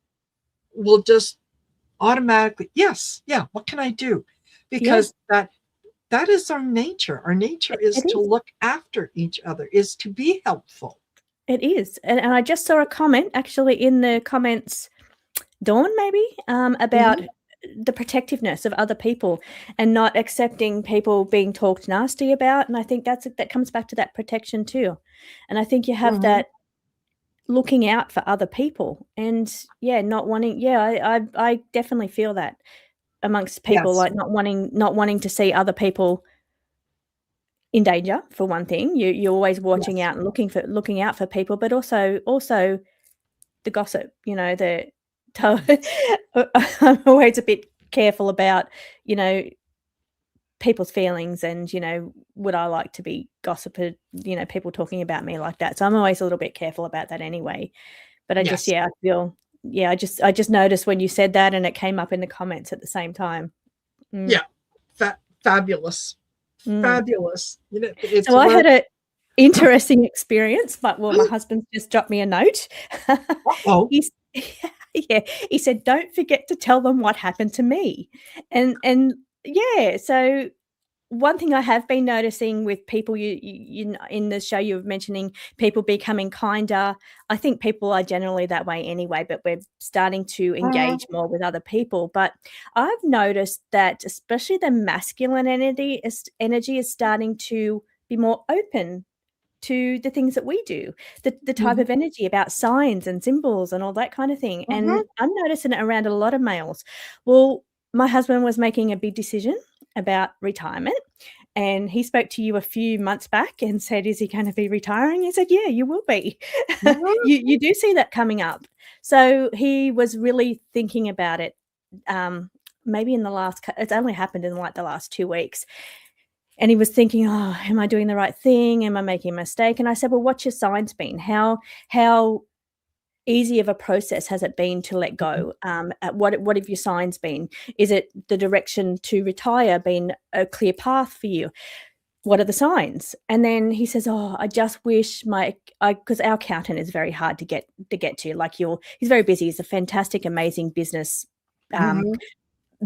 will just automatically, what can I do? Because that is our nature. Our nature is to look after each other, is to be helpful. It is. And I just saw a comment actually in the comments, Dawn, maybe, about the protectiveness of other people and not accepting people being talked nasty about. And I think that comes back to that protection too. And I think you have that looking out for other people and not wanting, I definitely feel that. amongst people, Yes. like not wanting to see other people in danger, for one thing. You're always watching Yes. out and looking out for people, but also the gossip, I'm always a bit careful about, people's feelings and, would I like to be gossiped, people talking about me like that. So I'm always a little bit careful about that anyway. But I just, Yes. I feel, I just noticed when you said that, and it came up in the comments at the same time. Yeah. Fabulous. Mm. Fabulous. It's So I had worth. a interesting experience, but my husband just dropped me a note. Oh, He said, "Don't forget to tell them what happened to me." And yeah, so one thing I have been noticing with people, you in the show, you were mentioning people becoming kinder. I think people are generally that way anyway, but we're starting to engage more with other people. But I've noticed that especially the masculine energy is starting to be more open to the things that we do, the type of energy about signs and symbols and all that kind of thing. And I'm noticing it around a lot of males. Well, my husband was making a big decision about retirement, and he spoke to you a few months back and said, "Is he going to be retiring?" He said, "Yeah, you will be." You do see that coming up. So he was really thinking about it. Maybe it's only happened in like the last 2 weeks. And he was thinking, "Oh, am I doing the right thing? Am I making a mistake?" And I said, "Well, what's your signs been? How easy of a process has it been to let go? What have your signs been? Is it the direction to retire been a clear path for you? What are the signs?" And then he says, "Oh, I just wish because our accountant is very hard to get to. Like he's very busy. He's a fantastic, amazing business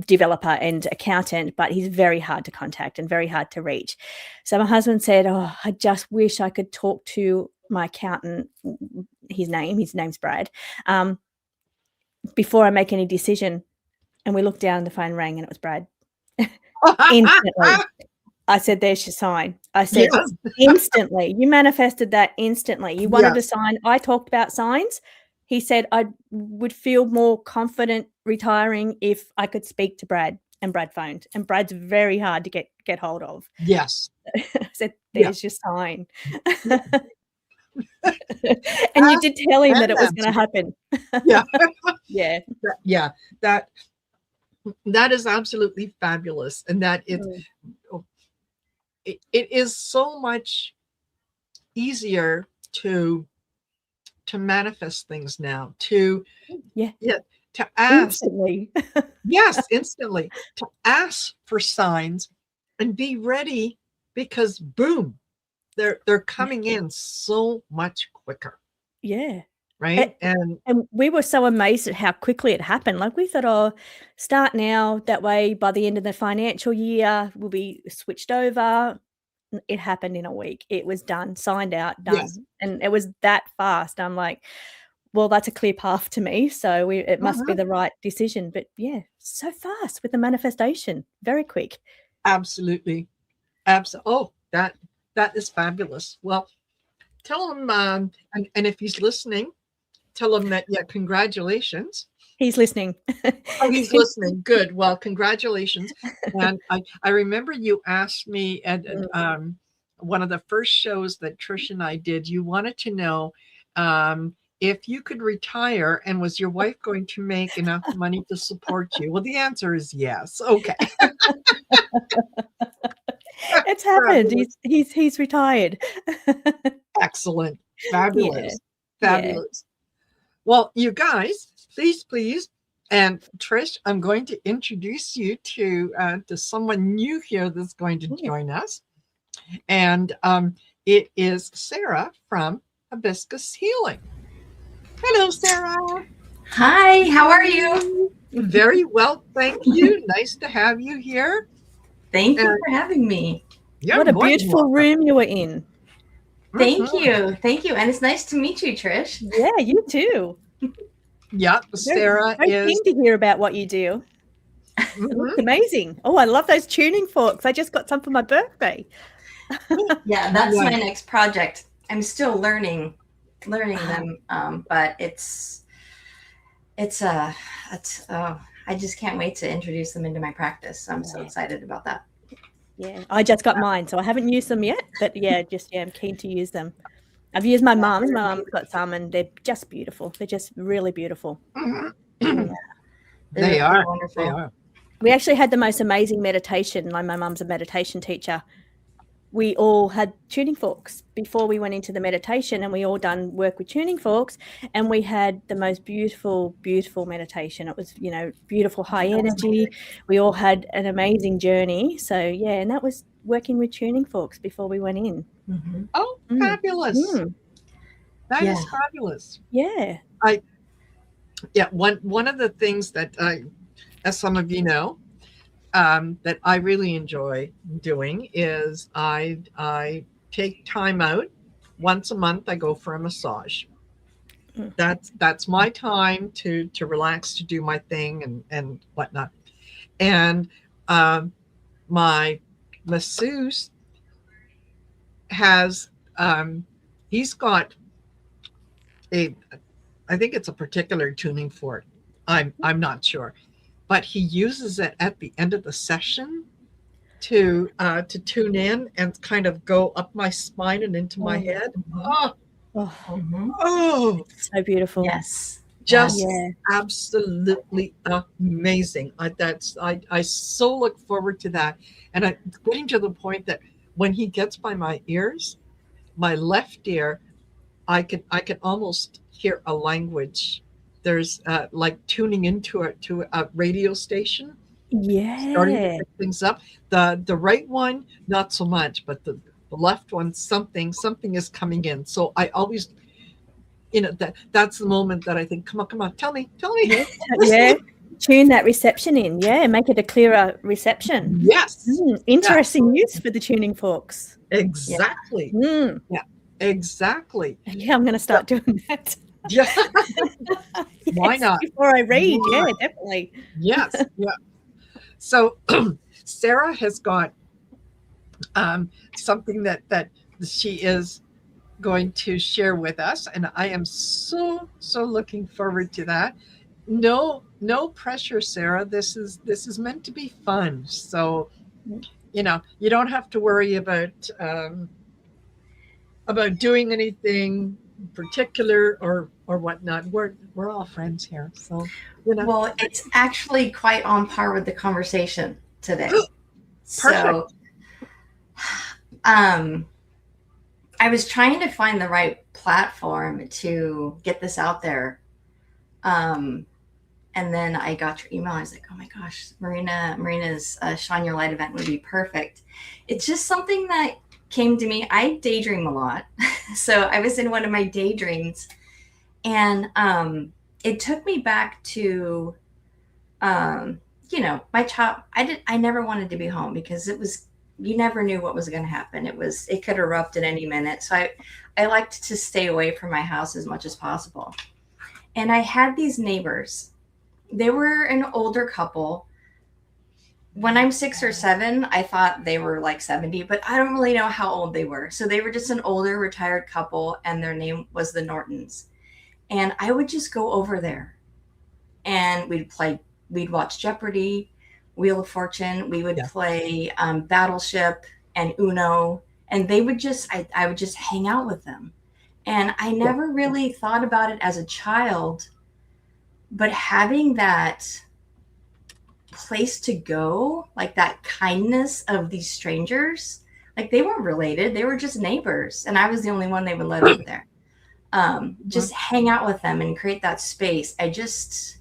developer and accountant, but he's very hard to contact and very hard to reach." So my husband said, "Oh, I just wish I could talk to my accountant." His name's Brad. Before I make any decision. And we looked down and the phone rang and it was Brad. Instantly. I said, "There's your sign." I said, yes. instantly. You manifested that instantly. You wanted a Yes. sign. I talked about signs. He said I would feel more confident retiring if I could speak to Brad, and Brad phoned. And Brad's very hard to get hold of. Yes. I said, Yeah. "There's your sign." And you did tell him that it was going to happen. Yeah. Yeah. Yeah. That is absolutely fabulous. And that it is so much easier to manifest things now, to ask. Instantly. Yes, instantly. To ask for signs and be ready, because boom, they're coming in so much quicker. Yeah. Right. And we were so amazed at how quickly it happened. Like we thought, "Oh, start now. That way by the end of the financial year, we'll be switched over." It happened in a week. It was done, signed out, done. yes. And it was that fast. I'm like, well, that's a clear path to me. So it must be the right decision. But yeah, so fast with the manifestation. Very quick. Absolutely. Oh, that is fabulous. Well, tell him, and if he's listening, tell him that, congratulations. He's listening. Oh, he's listening. Good. Well, congratulations. And I remember you asked me at one of the first shows that Trish and I did, you wanted to know if you could retire and was your wife going to make enough money to support you? Well, the answer is yes. Okay. It's happened. He's retired. Excellent. Fabulous. Yeah. Fabulous. Well, you guys, please. And Trish, I'm going to introduce you to someone new here that's going to join us. And it is Sarah from Hibiscus Healing. Hello, Sarah. Hi, how are you? Very well, thank you. Nice to have you here. Thank you for having me. What a beautiful room you were in. Thank you. And it's nice to meet you, Trish. Yeah, you too. Yeah, Sarah I'm keen to hear about what you do. It looks amazing. Oh, I love those tuning forks. I just got some for my birthday. Yeah, that's my next project. I'm still learning them, but I I just can't wait to introduce them into my practice. So I'm so excited about that. Yeah, I just got mine, so I haven't used them yet, but I'm keen to use them. I've used my mum's. My mum's got some, and they're just beautiful. They're just really beautiful. They are wonderful. They are. We actually had the most amazing meditation. Like, my mum's a meditation teacher. We all had tuning forks before we went into the meditation, and we all done work with tuning forks, and we had the most beautiful, beautiful meditation. It was, beautiful, high energy. We all had an amazing journey. So yeah, and that was working with tuning forks before we went in. Mm-hmm. Oh, fabulous. That is fabulous. Yeah. One of the things that as some of you know, that I really enjoy doing is I take time out once a month. I go for a massage. That's my time to relax, to do my thing and whatnot. And my masseuse has he's got I think it's a particular tuning fork. I'm not sure, but he uses it at the end of the session to tune in and kind of go up my spine and into my head. Oh, so beautiful. Yes. Just absolutely amazing. I so look forward to that. And I'm getting to the point that when he gets by my ears, my left ear, I can almost hear a language. There's like tuning into a radio station. Starting to pick things up. The right one, not so much, but the left one, something is coming in. So I always, that's the moment that I think, come on, tell me. Yeah. Tune that reception in. Yeah, make it a clearer reception. Yes. Interesting use for the tuning forks. Exactly. Yeah, exactly. Yeah, I'm going to start doing that. Yeah. Why not? Before I read. Yeah, definitely. Yes. Yeah. So Sarah has got something that she is going to share with us, and I am so looking forward to that. No pressure, Sarah. This is meant to be fun. So you don't have to worry about doing anything particular or whatnot. We're all friends here, so Well, it's actually quite on par with the conversation today. Perfect. So I was trying to find the right platform to get this out there. And then I got your email. I was like, oh my gosh, Marina's Shine Your Light event would be perfect. It's just something that came to me. I daydream a lot. So I was in one of my daydreams, and it took me back to, my child. I never wanted to be home because you never knew what was going to happen. It could erupt at any minute. So I liked to stay away from my house as much as possible. And I had these neighbors. They were an older couple. When I'm 6 or 7, I thought they were like 70, but I don't really know how old they were. So they were just an older retired couple, and their name was the Nortons. And I would just go over there, and we'd watch Jeopardy, Wheel of Fortune. We would play Battleship and Uno, and I would just hang out with them. And I never really thought about it as a child, but having that place to go, like that kindness of these strangers, like they weren't related, they were just neighbors, and I was the only one they would let over there. Just hang out with them and create that space. I just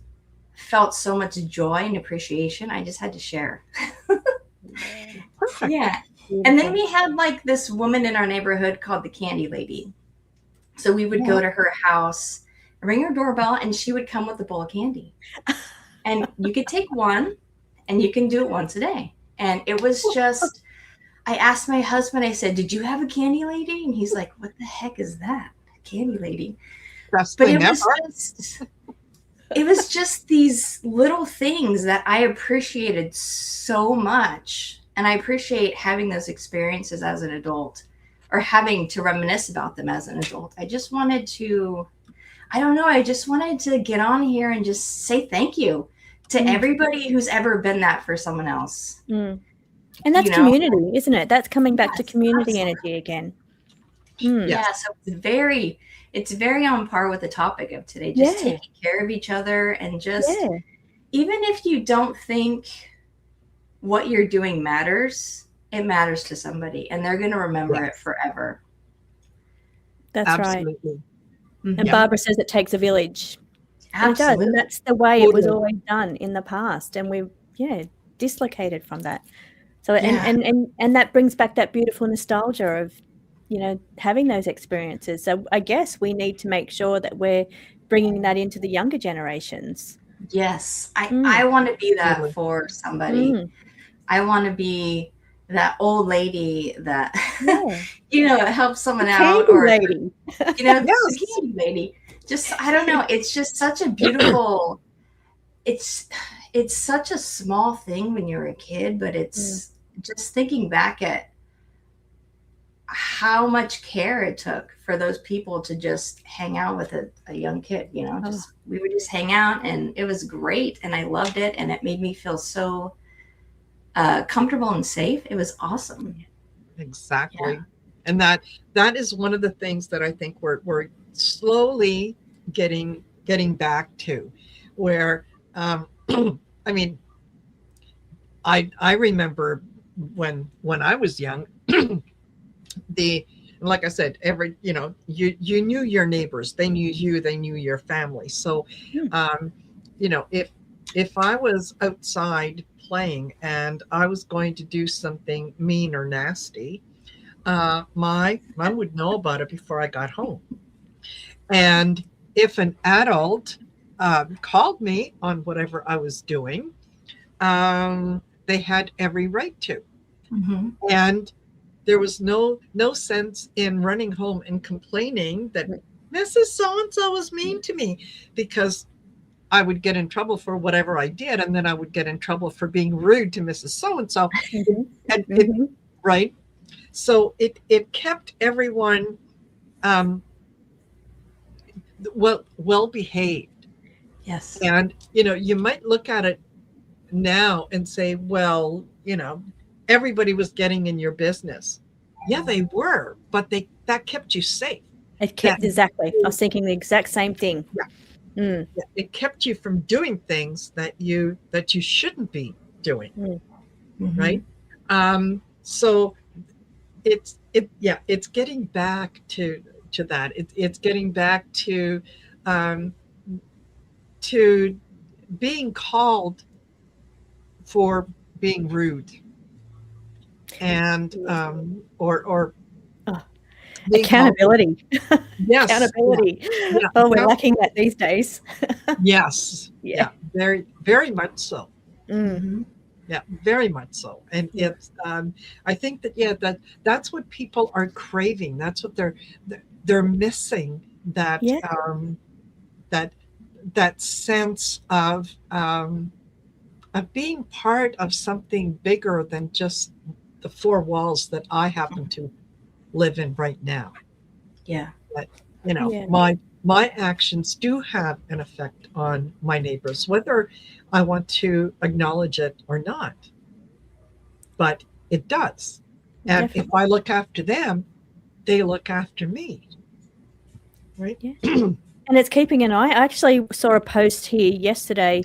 felt so much joy and appreciation. I just had to share. Perfect. Yeah. And then we had like this woman in our neighborhood called the Candy Lady. So we would go to her house, ring her doorbell, and she would come with a bowl of candy. And you could take one, and you can do it once a day. And it was just, I asked my husband, I said, did you have a candy lady? And he's like, what the heck is that? A candy lady. Best But thing it was just these little things that I appreciated so much. And I appreciate having those experiences as an adult, or having to reminisce about them as an adult. I just wanted to get on here and just say thank you to everybody who's ever been that for someone else. And that's You know? community, isn't it? That's coming back to Yes, community absolutely. energy again. Yeah, so it's very on par with the topic of today. Just Yeah. taking care of each other, and just Yeah. even if you don't think what you're doing matters, it matters to somebody, and they're going to remember it forever. That's right. Absolutely. And Mhm. Barbara says it takes a village. And it does. Absolutely. And that's the way it was Totally. always done in the past. And we've, dislocated from that. So, Yeah. and that brings back that beautiful nostalgia of, having those experiences. So I guess we need to make sure that we're bringing that into the younger generations. Yes. I want to be that Totally. for somebody. I want to be that old lady that, helps someone out, or, lady. the candy lady. Just, I don't know. It's just such a beautiful, it's such a small thing when you're a kid, but it's just thinking back at how much care it took for those people to just hang out with a young kid, just, we would just hang out, and it was great. And I loved it. And it made me feel so comfortable and safe. It was awesome. Exactly. Yeah. And that is one of the things that I think we're slowly getting back to, where I mean, I remember when I was young, like I said, you knew your neighbors, they knew you, they knew your family. So, if I was outside playing and I was going to do something mean or nasty, my mom would know about it before I got home. And if an adult called me on whatever I was doing, they had every right to. Mm-hmm. And there was no sense in running home and complaining that Mrs. So-and-so was mean to me, because I would get in trouble for whatever I did, and then I would get in trouble for being rude to Mrs. So-and-so. Right? So it kept everyone well behaved. Yes. And you might look at it now and say, well, everybody was getting in your business. Yeah, they were, but that kept you safe. It kept, exactly. I was thinking the exact same thing. Yeah. It kept you from doing things that you shouldn't be doing. Mm-hmm. Right? So it's getting back to that. It's getting back to being called for being rude, and or accountability. Yes. Accountability. Yeah. We're lacking that these days. Yes. Yeah. Very, very much so. Mm-hmm. Yeah, very much so. And it's I think that's what people are craving. That's what they're missing, that that sense of being part of something bigger than just the four walls that I happen to live in right now. Yeah. But my actions do have an effect on my neighbors, whether I want to acknowledge it or not. But it does. And if I look after them, they look after me. Right? Yeah. And it's keeping an eye. I actually saw a post here yesterday.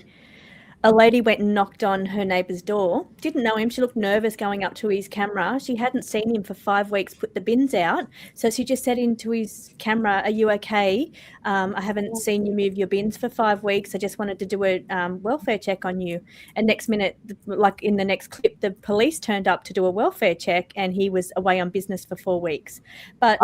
A lady went and knocked on her neighbour's door. Didn't know him. She looked nervous going up to his camera. She hadn't seen him for 5 weeks, put the bins out. So she just said into his camera, "Are you okay? I haven't seen you move your bins for 5 weeks. I just wanted to do a welfare check on you." And next minute, like in the next clip, the police turned up to do a welfare check, and he was away on business for 4 weeks. But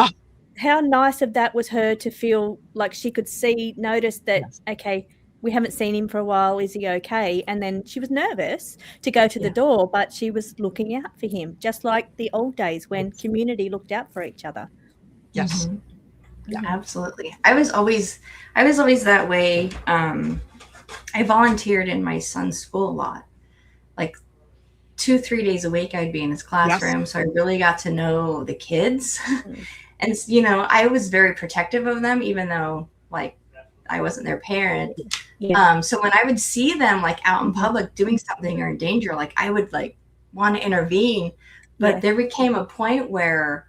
how nice of that was her to feel like she could notice that, okay, we haven't seen him for a while. Is he okay? And then she was nervous to go to the door, but she was looking out for him, just like the old days when community looked out for each other. Yes. Mm-hmm. Yeah, absolutely. I was always that way. I volunteered in my son's school a lot, like 2-3 days a week. I'd be in his classroom. So I really got to know the kids. And, I was very protective of them, even though, like, I wasn't their parent. Yeah. So when I would see them like out in public doing something or in danger, like I would like want to intervene. But Yeah. there became a point where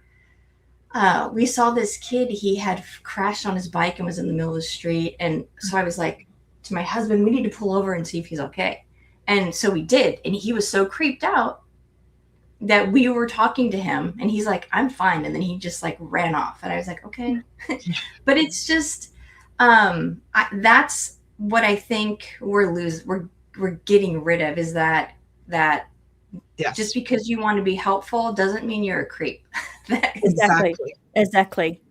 we saw this kid, he had crashed on his bike and was in the middle of the street. And so I was like to my husband, we need to pull over and see if he's okay. And so we did. And he was so creeped out that we were talking to him and he's like, I'm fine. And then he just like ran off. And I was like, okay. But it's just, that's what I think we're getting rid of, is that Yes. just because you want to be helpful doesn't mean you're a creep. Exactly.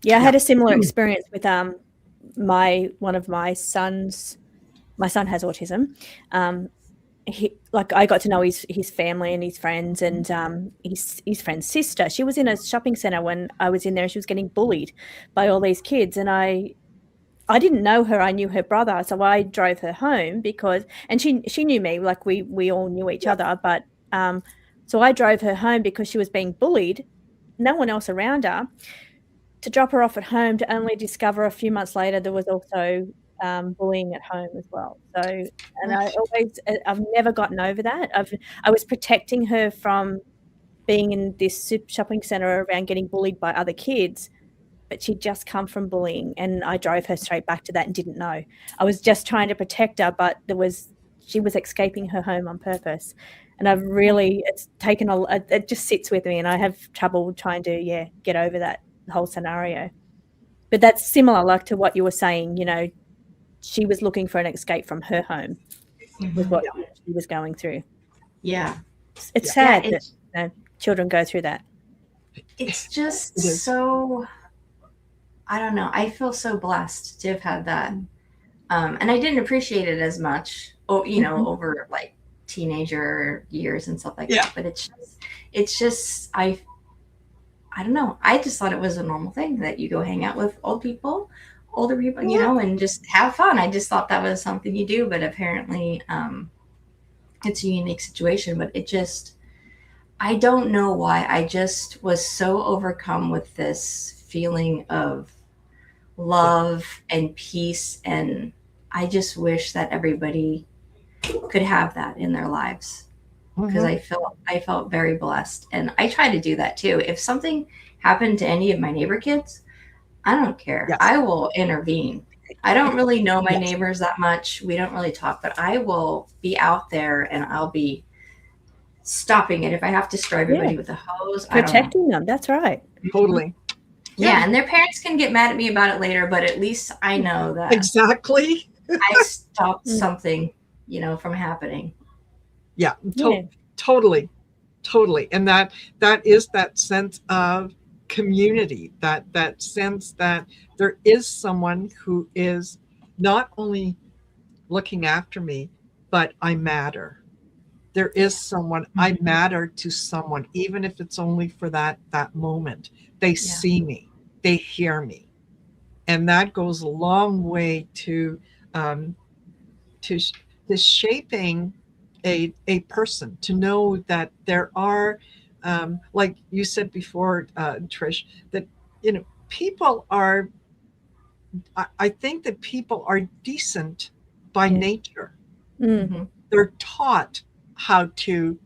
Yeah, I had a similar experience with one of my sons. My son has autism. I got to know his family and his friends, and his friend's sister. She was in a shopping center when I was in there. She was getting bullied by all these kids, and I didn't know her. I knew her brother, so I drove her home and she knew me. Like we all knew each other, but so I drove her home because she was being bullied. No one else around her. To drop her off at home, to only discover a few months later there was also bullying at home as well. So, and I've never gotten over that. I was protecting her from being in this shopping center around getting bullied by other kids, but she'd just come from bullying, and I drove her straight back to that and didn't know. I was just trying to protect her, but she was escaping her home on purpose. And it's taken it just sits with me, and I have trouble trying to get over that whole scenario. But that's similar, like to what you were saying. She was looking for an escape from her home, with what she was going through. Yeah, it's sad that children go through that. It's just so, I don't know. I feel so blessed to have had that, and I didn't appreciate it as much, over like teenager years and stuff like that. But it's just I don't know. I just thought it was a normal thing that you go hang out with older people, and just have fun. I just thought that was something you do, but apparently it's a unique situation. But I don't know why. I just was so overcome with this feeling of love and peace. And I just wish that everybody could have that in their lives. Because I felt very blessed, and I try to do that too. If something happened to any of my neighbor kids, I don't care. Yes. I will intervene. I don't really know my neighbors that much. We don't really talk, but I will be out there and I'll be stopping it if I have to straw everybody with a hose. Protecting them. That's right. Totally. Yeah, and their parents can get mad at me about it later, but at least I know that Exactly. I stopped something, from happening. Yeah, totally. And that is that sense of community, that sense that there is someone who is not only looking after me, but I matter. There is someone, I matter to someone, even if it's only for that moment. They see me, they hear me. And that goes a long way to shaping a person, to know that there are, like you said before, Trish, that people are. I think that people are decent by nature. Mm-hmm. They're taught how to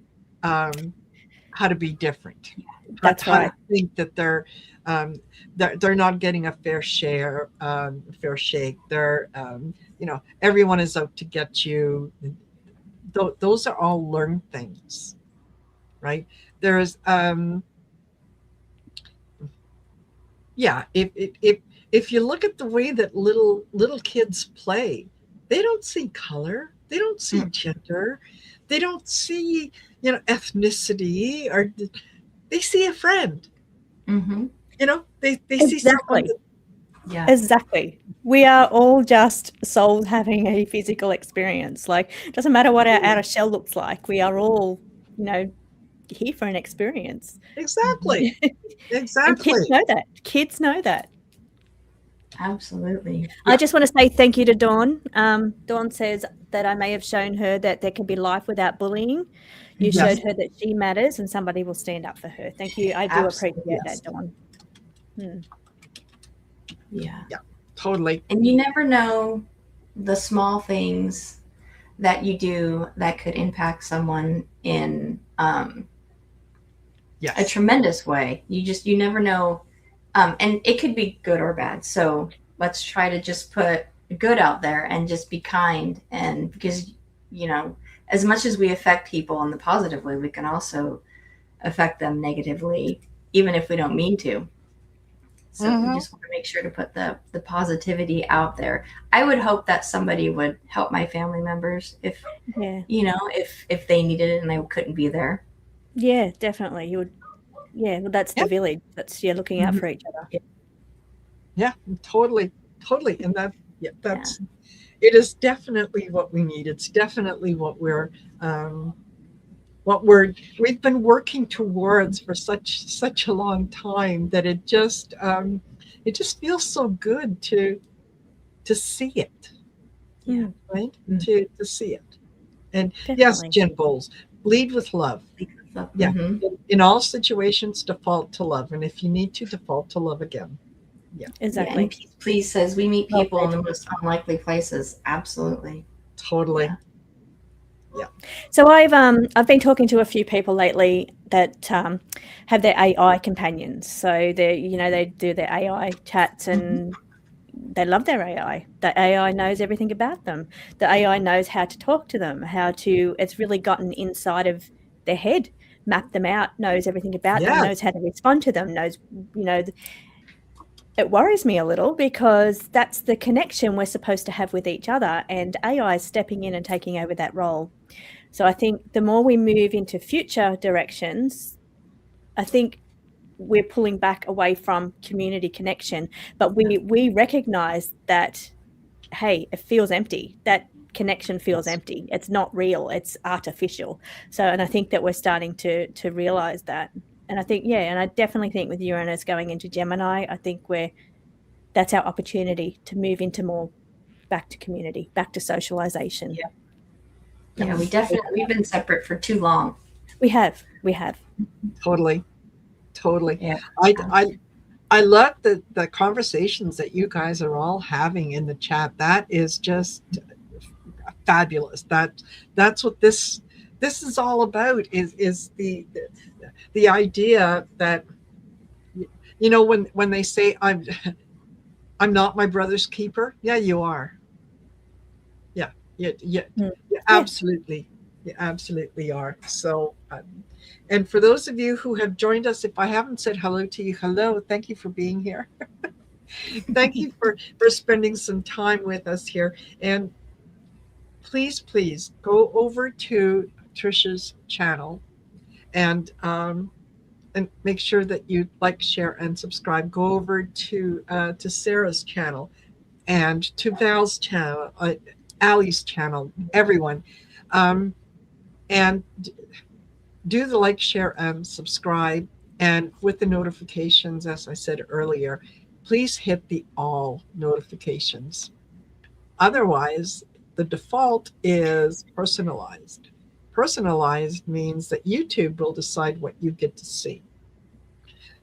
be different. That's how right. to think that they're not getting a fair share, fair shake. They're everyone is out to get you. Those are all learned things, right? There's if you look at the way that little kids play, they don't see color, they don't see gender, they don't see ethnicity, or they see a friend. They see someone. Exactly. We are all just souls having a physical experience. Like, it doesn't matter what our outer shell looks like. We are all, here for an experience. Exactly. Exactly. And kids know that. Absolutely. I just want to say thank you to Dawn. Dawn says that I may have shown her that there can be life without bullying. You showed her that she matters and somebody will stand up for her. Thank you. I do appreciate that, Dawn. Yeah, totally. And you never know the small things that you do that could impact someone in a Yes. tremendous way. You never know, and it could be good or bad. So let's try to just put good out there and just be kind. And because as much as we affect people in the positive way, we can also affect them negatively, even if we don't mean to. So we just want to make sure to put the positivity out there. I would hope that somebody would help my family members if Yeah. if they needed it and I couldn't be there. Yeah, definitely. You would. Yeah, well, that's the Yeah. village. That's looking out for each other. Yeah, totally. And that's it is definitely what we need. It's definitely what we've been working towards for such a long time that it just feels so good to see it. Yeah, Right? Mm. To see it. And yes, definitely. Jen Bowles, lead with love. Yeah. Mhm. In all situations, default to love. And if you need to, default to love again. Yeah, Exactly. and please says we meet Well people in said. the most unlikely places. Absolutely. Totally. Yeah. So I've been talking to a few people lately that have their AI companions. So they do their AI chats and they love their AI. The AI knows everything about them. The AI knows how to talk to them, it's really gotten inside of their head, mapped them out, knows everything about them, knows Yes. how to respond to them, knows, it worries me a little because that's the connection we're supposed to have with each other, and AI is stepping in and taking over that role. So I think the more we move into future directions, I think we're pulling back away from community connection, but we recognize that, hey, it feels empty. That connection feels empty. It's not real. It's artificial. So, and I think that we're starting to realize that. And I think, and I definitely think with Uranus going into Gemini, I think that's our opportunity to move into more back to community, back to socialization. Yeah, we've been separate for too long. We have. Totally. Yeah. I love the conversations that you guys are all having in the chat. That is just fabulous. That's what this is all about, is the idea that when they say I'm not my brother's keeper. Yeah, you are. Yeah. You absolutely are. So and for those of you who have joined us, if I haven't said hello to you, hello, thank you for being here. Thank you for spending some time with us here. And please go over to Trisha's channel and make sure that you like, share, and subscribe. Go over to Sarah's channel and to Val's channel, Allie's channel, everyone, and do the like, share, and subscribe. And with the notifications, as I said earlier, please hit the all notifications. Otherwise, the default is personalized. Personalized means that YouTube will decide what you get to see.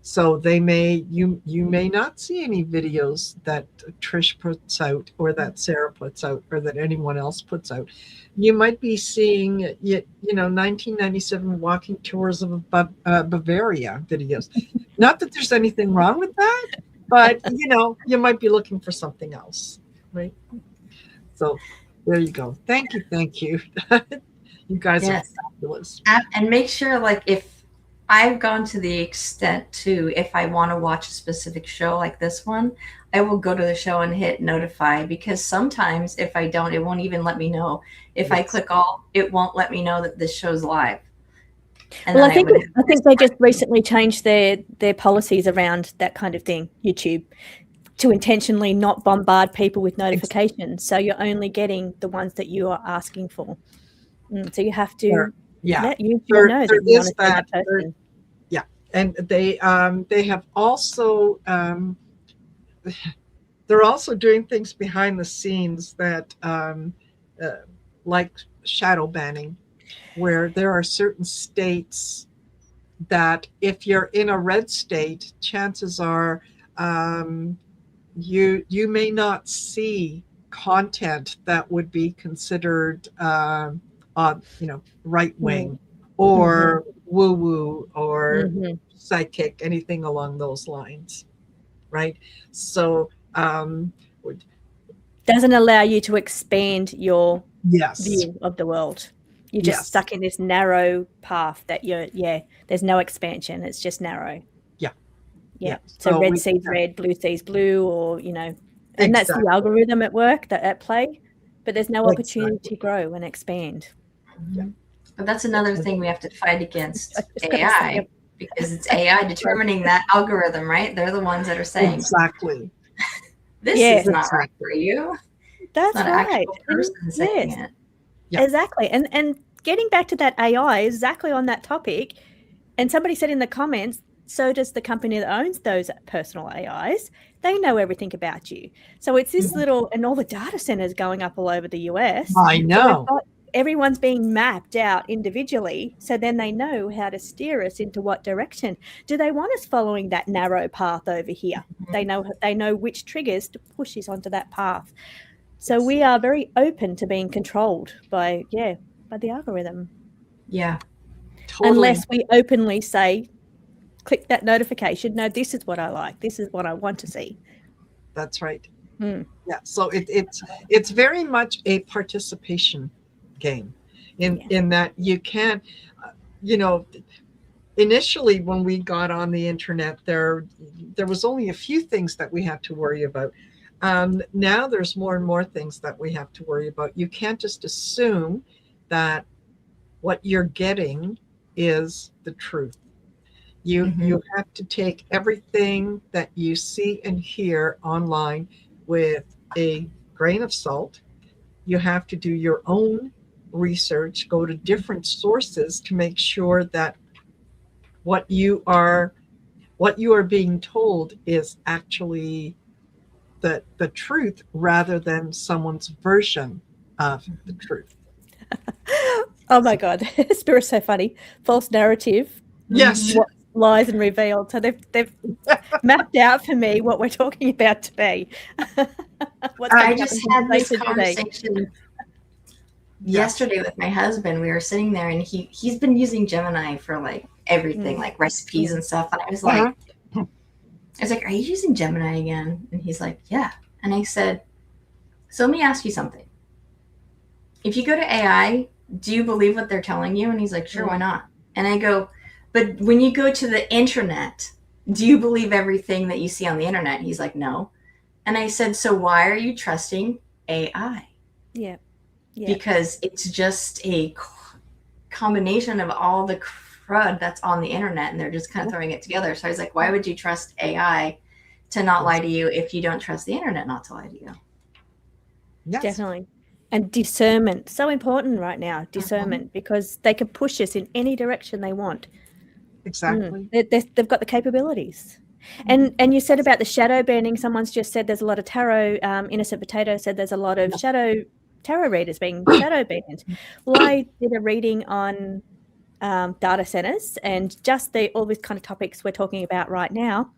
So you may not see any videos that Trish puts out, or that Sarah puts out, or that anyone else puts out. You might be seeing 1997 walking tours of Bavaria videos. Not that there's anything wrong with that, but you might be looking for something else, right? So there you go. Thank you. You guys are fabulous. And make sure, like, if I've gone to the extent to, if I want to watch a specific show like this one, I will go to the show and hit notify, because sometimes if I don't, it won't even let me know. If I click all, it won't let me know that this show's live. And well, I think they just recently changed their policies around that kind of thing, YouTube, to intentionally not bombard people with notifications. So you're only getting the ones that you are asking for. So you have to let YouTube know that you want to see that person. And they have also they're also doing things behind the scenes that like shadow banning, where there are certain states that if you're in a red state, chances are you may not see content that would be considered on, right wing or woo woo or psychic, anything along those lines, right? So doesn't allow you to expand your yes, view of the world. You're just yes, stuck in this narrow path that there's no expansion. It's just narrow. yeah. So red we- sees red, blue sees blue, or and that's the Exactly. algorithm at work at play. But there's no opportunity Exactly. to grow and expand. But that's another thing we have to fight against I was gonna AI, say- because it's AI determining that algorithm, right? They're the ones that are saying Exactly. this Yeah. is not right for you. That's Not an right. actual person saying Yes. it. Yeah. Exactly. And getting back to that AI, exactly on that topic, and somebody said in the comments, so does the company that owns those personal AIs. They know everything about you. So it's this little, and all the data centers going up all over the US. I So know. we've got, everyone's being mapped out individually. So then they know how to steer us into what direction. Do they want us following that narrow path over here? They know which triggers to push us onto that path. So we are very open to being controlled by the algorithm. Yeah. Totally. Unless we openly say, click that notification. No, this is what I like. This is what I want to see. That's right. Hmm. Yeah. So it's very much a participation game in that you can't, initially when we got on the internet, there was only a few things that we had to worry about. Now there's more and more things that we have to worry about. You can't just assume that what you're getting is the truth. You have to take everything that you see and hear online with a grain of salt. You have to do your own research, go to different sources to make sure that what you are being told is actually the truth rather than someone's version of the truth. Oh my God, Spirit's so funny. False narrative. Yes. What lies and revealed. So they've mapped out for me what we're talking about today. I just had this today. conversation yesterday with my husband. We were sitting there, and he's been using Gemini for like everything, like recipes and stuff. And I was like, "Are you using Gemini again?" And he's like, "Yeah." And I said, "So let me ask you something. If you go to AI, do you believe what they're telling you?" And he's like, "Sure, why not?" And I go, "But when you go to the internet, do you believe everything that you see on the internet?" And he's like, "No." And I said, "So why are you trusting AI?" Yeah. Because it's just a combination of all the crud that's on the internet, and they're just kind of throwing it together. So I was like, why would you trust AI to not lie to you if you don't trust the internet not to lie to you? Yes. Definitely. And discernment, so important right now, discernment, because they can push us in any direction they want. Exactly. They've got the capabilities. And you said about the shadow banning, someone's just said there's a lot of tarot, Innocent Potato said there's a lot of tarot readers being shadow banned. Well, I did a reading on data centers and just all these kind of topics we're talking about right now,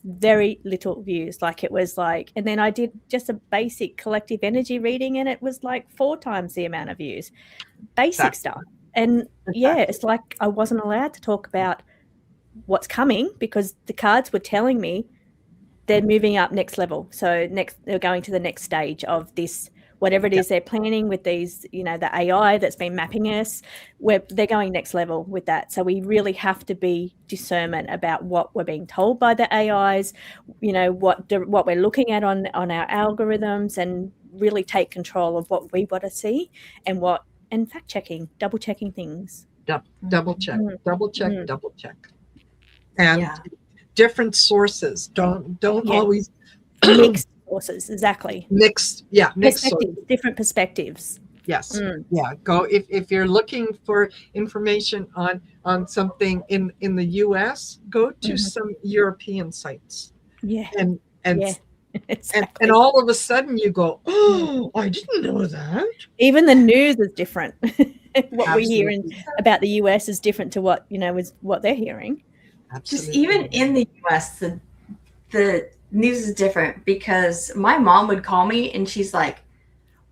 very little views. Like it was like, and then I did just a basic collective energy reading and it was like 4 times the amount of views, basic stuff. And it's like I wasn't allowed to talk about what's coming because the cards were telling me they're moving up next level. So they're going to the next stage of this, whatever it is they're planning with these, the AI that's been mapping us, they're going next level with that. So we really have to be discernment about what we're being told by the AIs, what we're looking at on our algorithms, and really take control of what we want to see and fact checking, double checking things. Double check, double check. And different sources. Don't always mixed sources. Exactly. Mixed perspectives, different perspectives. Yes. Go if you're looking for information on something in the US, go to some European sites. And exactly. and all of a sudden you go, oh, I didn't know that. Even the news is different. What we hear about the US is different to what is what they're hearing. Absolutely. Just even in the US, the news is different because my mom would call me and she's like,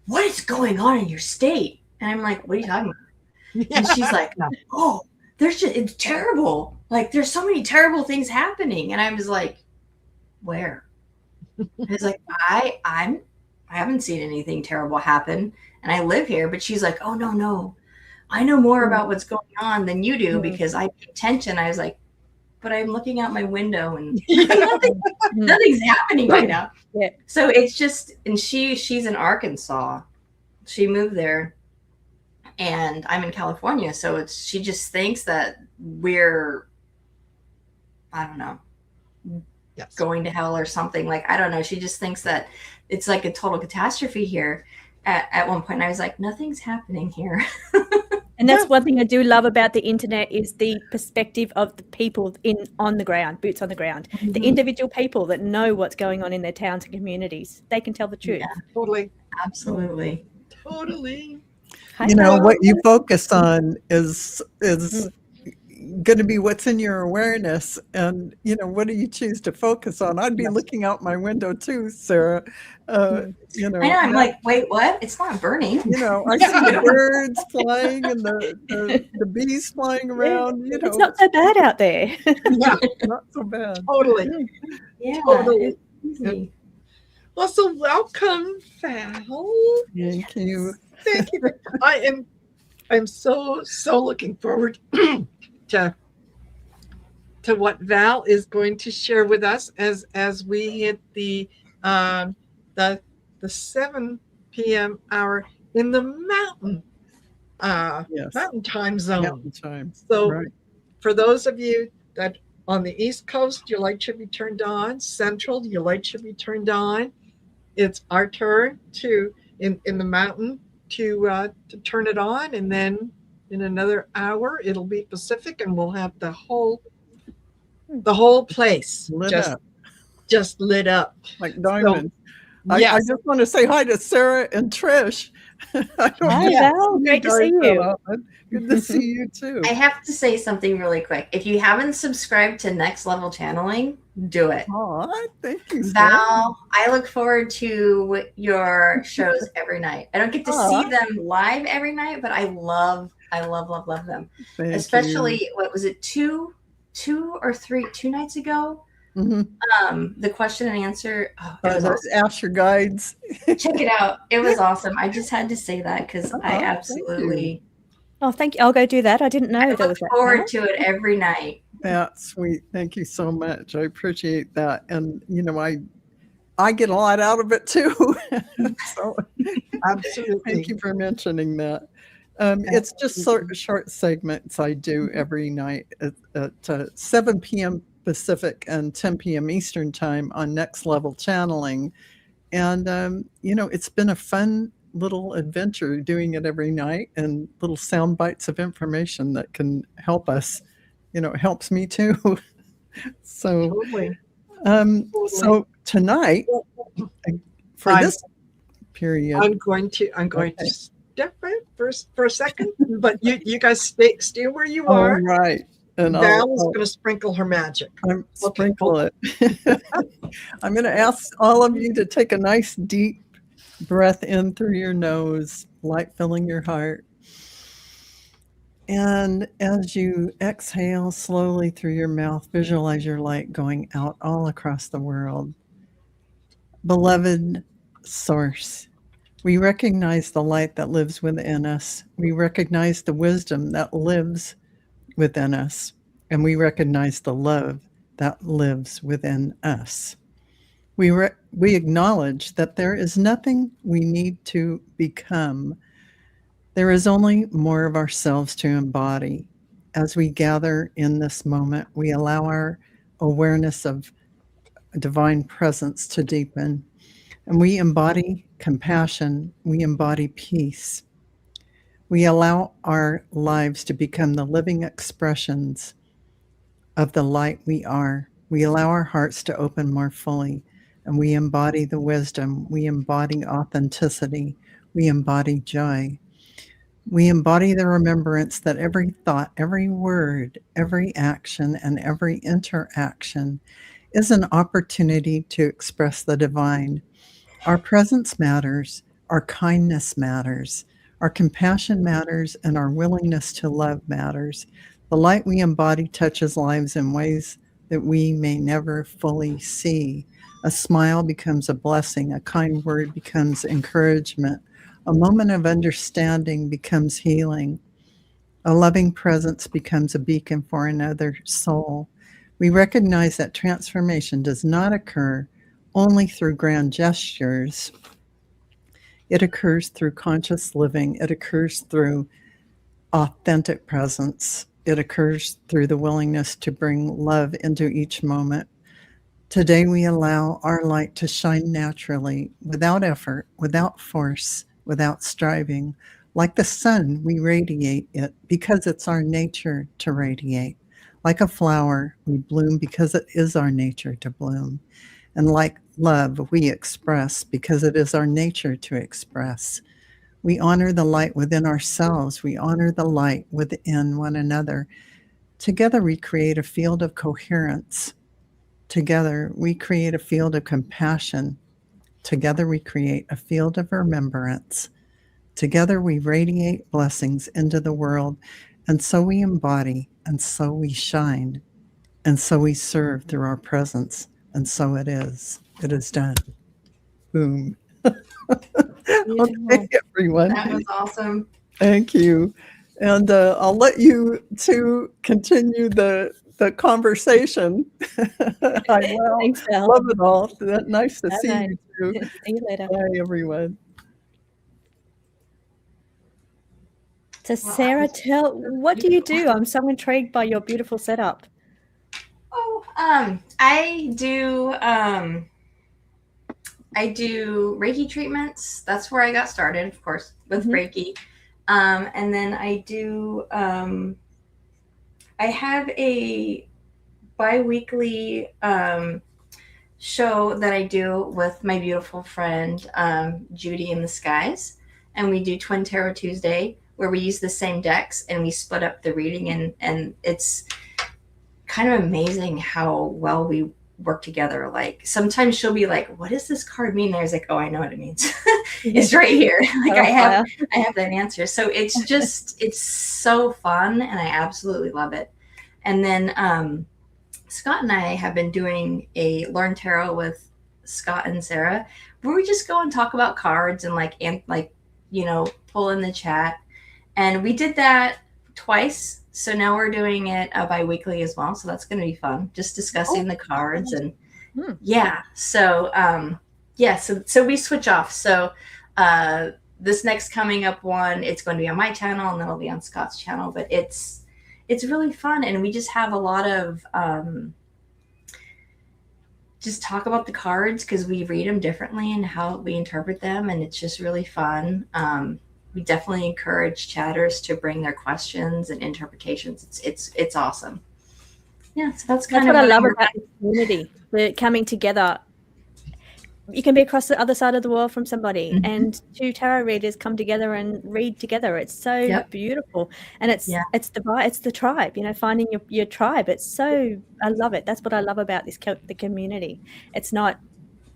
what is going on in your state? And I'm like, what are you talking about? And she's like, oh, it's terrible. Like, there's so many terrible things happening. And I was like, where? I was like, I haven't seen anything terrible happen, and I live here. But she's like, oh no, I know more about what's going on than you do because I pay attention. I was like, but I'm looking out my window and nothing's happening right now. Yeah. So it's just, and she's in Arkansas. She moved there, and I'm in California. So she just thinks that we're, I don't know, going to hell or something. Like, I don't know. She just thinks that it's like a total catastrophe here. At one point, I was like, nothing's happening here. And that's one thing I do love about the internet is the perspective of the people on the ground, boots on the ground, the individual people that know what's going on in their towns and communities. They can tell the truth. Yeah, Totally. absolutely. Totally. You know, what you focus on is going to be what's in your awareness. And, you know, what do you choose to focus on? I'd be looking out my window too, Sarah. You know, I know. I'm like, wait, what? It's not burning. You know, I see the birds flying and the bees flying around. You know, it's not so bad out there. Yeah, not so bad. totally. Yeah. Totally. Easy. Well, so welcome, Val. Thank you. Thank you. I'm so looking forward to what Val is going to share with us as we hit the 7 p.m. hour in the mountain time zone. Mountain time. So for those of you that on the East Coast, your light should be turned on. Central, your light should be turned on. It's our turn in the mountain to turn it on, and then in another hour it'll be Pacific, and we'll have the whole place just lit up like diamonds. So, yes. I just want to say hi to Sarah and Trish. Hi, Val. Great to see you. Good to see you too. I have to say something really quick. If you haven't subscribed to Next Level Channeling, do it. Oh, thank you, Val. I look forward to your shows every night. I don't get to see them live every night, but I love them. Thank Especially, you. what was it, two nights ago? The question and answer. Oh, it was awesome. Ask your guides. Check it out. It was awesome. I just had to say that because I absolutely. Oh, thank you. I'll go do that. I didn't know I there look was that. forward to it every night. That's sweet. Thank you so much. I appreciate that. And you know, I get a lot out of it too. So Absolutely. Thank you for mentioning that. It's just short segments I do every night at 7 p.m. Pacific and 10 p.m. Eastern time on Next Level Channeling. And, you know, it's been a fun little adventure doing it every night, and little sound bites of information that can help us. You know, it helps me too. So, Totally. So tonight, for this period, I'm going to step out for a second, but you guys stay where you are. All right. And Val is going to sprinkle her magic. Sprinkle it. I'm going to ask all of you to take a nice deep breath in through your nose, light filling your heart. And as you exhale slowly through your mouth, visualize your light going out all across the world. Beloved Source, we recognize the light that lives within us. We recognize the wisdom that lives within us, and we recognize the love that lives within us. We acknowledge that there is nothing we need to become. There is only more of ourselves to embody. As we gather in this moment, we allow our awareness of divine presence to deepen, and we embody compassion. We embody peace. We allow our lives to become the living expressions of the light we are. We allow our hearts to open more fully, and we embody the wisdom. We embody authenticity. We embody joy. We embody the remembrance that every thought, every word, every action, and every interaction is an opportunity to express the divine. Our presence matters. Our kindness matters. Our compassion matters, and our willingness to love matters. The light we embody touches lives in ways that we may never fully see. A smile becomes a blessing. A kind word becomes encouragement. A moment of understanding becomes healing. A loving presence becomes a beacon for another soul. We recognize that transformation does not occur only through grand gestures. It occurs through conscious living. It occurs through authentic presence. It occurs through the willingness to bring love into each moment. Today, we allow our light to shine naturally, without effort, without force, without striving. Like the sun, we radiate it because it's our nature to radiate. Like a flower, we bloom because it is our nature to bloom. And like love, we express because it is our nature to express. We honor the light within ourselves. We honor the light within one another. Together, we create a field of coherence. Together, we create a field of compassion. Together, we create a field of remembrance. Together, we radiate blessings into the world. And so we embody, and so we shine, and so we serve through our presence. And so it is. It is done. Boom. Okay, everyone. That was awesome. Thank you. And I'll let you two continue the conversation. I will. Thanks, Val. Love it all. Nice to see Bye-bye. you too. See you later. Bye, everyone. So, Sarah, what do you do? I'm so intrigued by your beautiful setup. Oh, I do Reiki treatments. That's where I got started, of course, with Reiki. And then I do I have a bi-weekly show that I do with my beautiful friend Judy in the Skies, and we do Twin Tarot Tuesday, where we use the same decks and we split up the reading, and it's kind of amazing how well we work together. Like sometimes she'll be like, what does this card mean? And I was like, oh, I know what it means. It's right here. Like I have that answer. So it's just, it's so fun and I absolutely love it. And then Scott and I have been doing a Learn Tarot with Scott and Sarah, where we just go and talk about cards and pull in the chat. And we did that twice. So now we're doing it bi-weekly as well. So that's going to be fun. Just discussing the cards and yeah. So, so we switch off. So this next coming up one, it's going to be on my channel and then it'll be on Scott's channel, but it's really fun. And we just have a lot of, just talk about the cards because we read them differently and how we interpret them. And it's just really fun. We definitely encourage chatters to bring their questions and interpretations. It's awesome. Yeah, so that's kind of what I love about the community. The coming together. You can be across the other side of the world from somebody, and two tarot readers come together and read together. It's so beautiful, and it's the tribe. Finding your tribe. It's so I love it. That's what I love about the community. It's not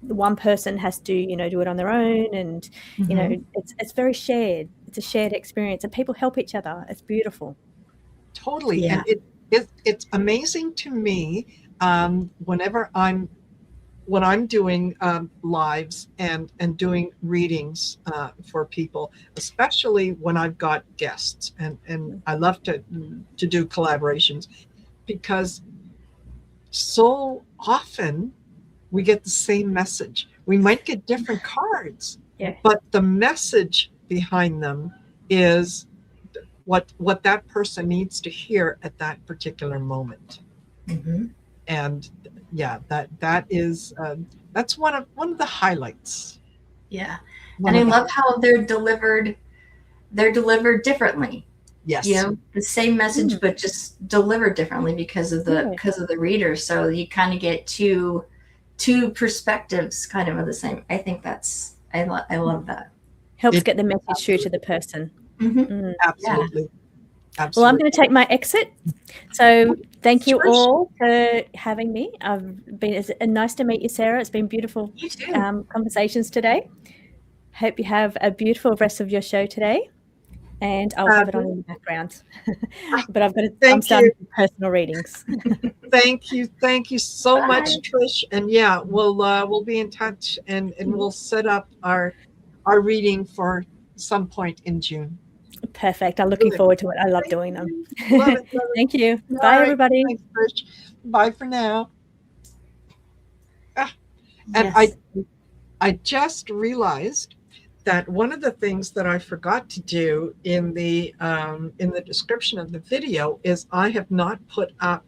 one person has to do it on their own, and it's very shared. It's a shared experience, and people help each other. It's beautiful. Totally. And it's amazing to me whenever when I'm doing lives and doing readings for people, especially when I've got guests, and I love to do collaborations, because so often we get the same message. We might get different cards, but the message behind them is what that person needs to hear at that particular moment. And that is that's one of the highlights. And I love how they're delivered differently. Yes. The same message but just delivered differently because of the reader. So you kind of get two perspectives kind of the same. I think I love that. Helps get the message through to the person. Absolutely. Well, I'm going to take my exit. So thank you all for having me. It's nice to meet you, Sarah. It's been beautiful conversations today. Hope you have a beautiful rest of your show today. And I'll have it on in the background. But I'm starting personal readings. Thank you so Bye. much, Trish. And yeah, we'll be in touch, and we'll set up our reading for some point in June. Perfect. I'm looking Good. forward to it. I love Thank doing them. you. Love it. Thank you. All Bye, right. everybody. Thanks, Trish. Bye for now. And Yes. I just realized that one of the things that I forgot to do in the description of the video is I have not put up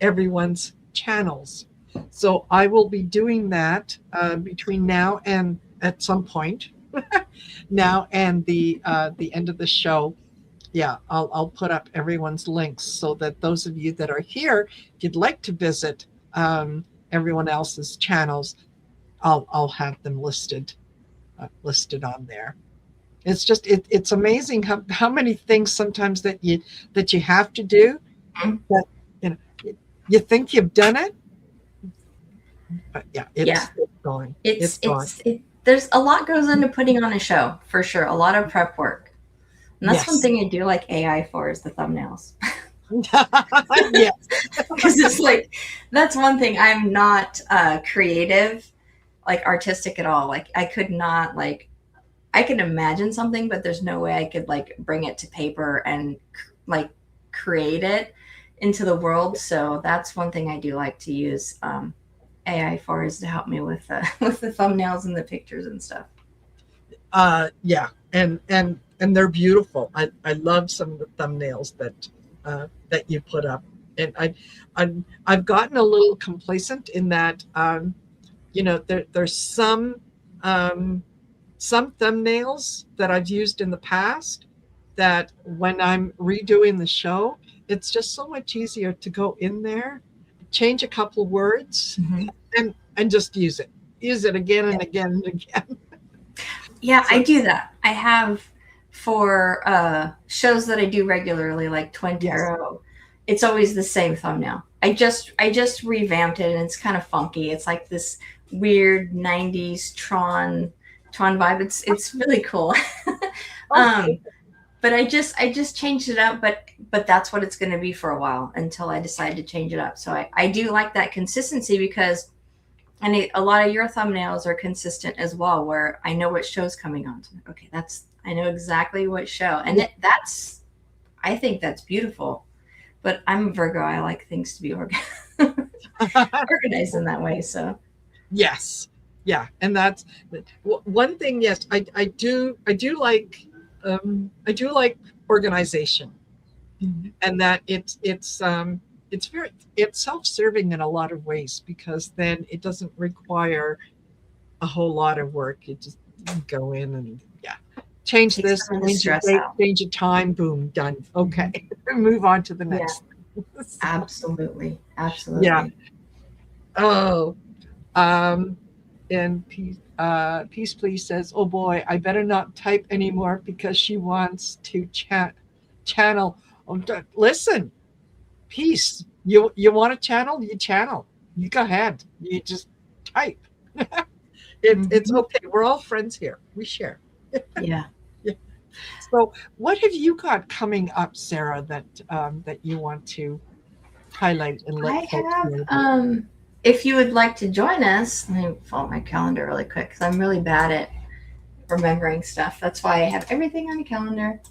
everyone's channels. So I will be doing that between now and at some point now and the end of the show. Yeah, I'll put up everyone's links so that those of you that are here, if you'd like to visit everyone else's channels, I'll have them listed on there. It's just it's amazing how many things sometimes that you have to do, that you think you've done it, but yeah, it's gone. It's gone. There's a lot goes into putting on a show, for sure. A lot of prep work. And that's one thing I do like AI for, is the thumbnails. Yes. Because it's like, that's one thing. I'm not creative, like artistic at all. Like I could not, like, I can imagine something, but there's no way I could like bring it to paper and like create it into the world. So that's one thing I do like to use AI for, is to help me with the thumbnails and the pictures and stuff. Yeah, and they're beautiful. I love some of the thumbnails that you put up, and I've gotten a little complacent in that there's some thumbnails that I've used in the past that when I'm redoing the show, it's just so much easier to go in there, change a couple words, and just use it again and again and again. Yeah, I do that. I have for shows that I do regularly, like Twin Tarot. It's always the same thumbnail. I just revamped it, and it's kind of funky. It's like this weird 90s Tron vibe. It's really cool. But I just changed it up, but that's what it's going to be for a while, until I decide to change it up. So I do like that consistency, because a lot of your thumbnails are consistent as well, where I know what show's coming on. So, okay, I know exactly what show, and I think that's beautiful. But I'm a Virgo. I like things to be organized in that way. So yes, yeah, and that's one thing. Yes, I do like organization, and that it's self-serving in a lot of ways, because then it doesn't require a whole lot of work. You just go in and change this, change your date, change your time, boom, done. Okay, move on to the next. Absolutely. Yeah. Oh, and Peace Please says, "Oh boy, I better not type anymore because she wants to channel." Listen, Peace, you want to channel? You channel. You go ahead. You just type. It's okay. We're all friends here. We share. Yeah. So, what have you got coming up, Sarah, that you want to highlight and let folks know? If you would like to join us, let me follow my calendar really quick, because I'm really bad at remembering stuff. That's why I have everything on a calendar.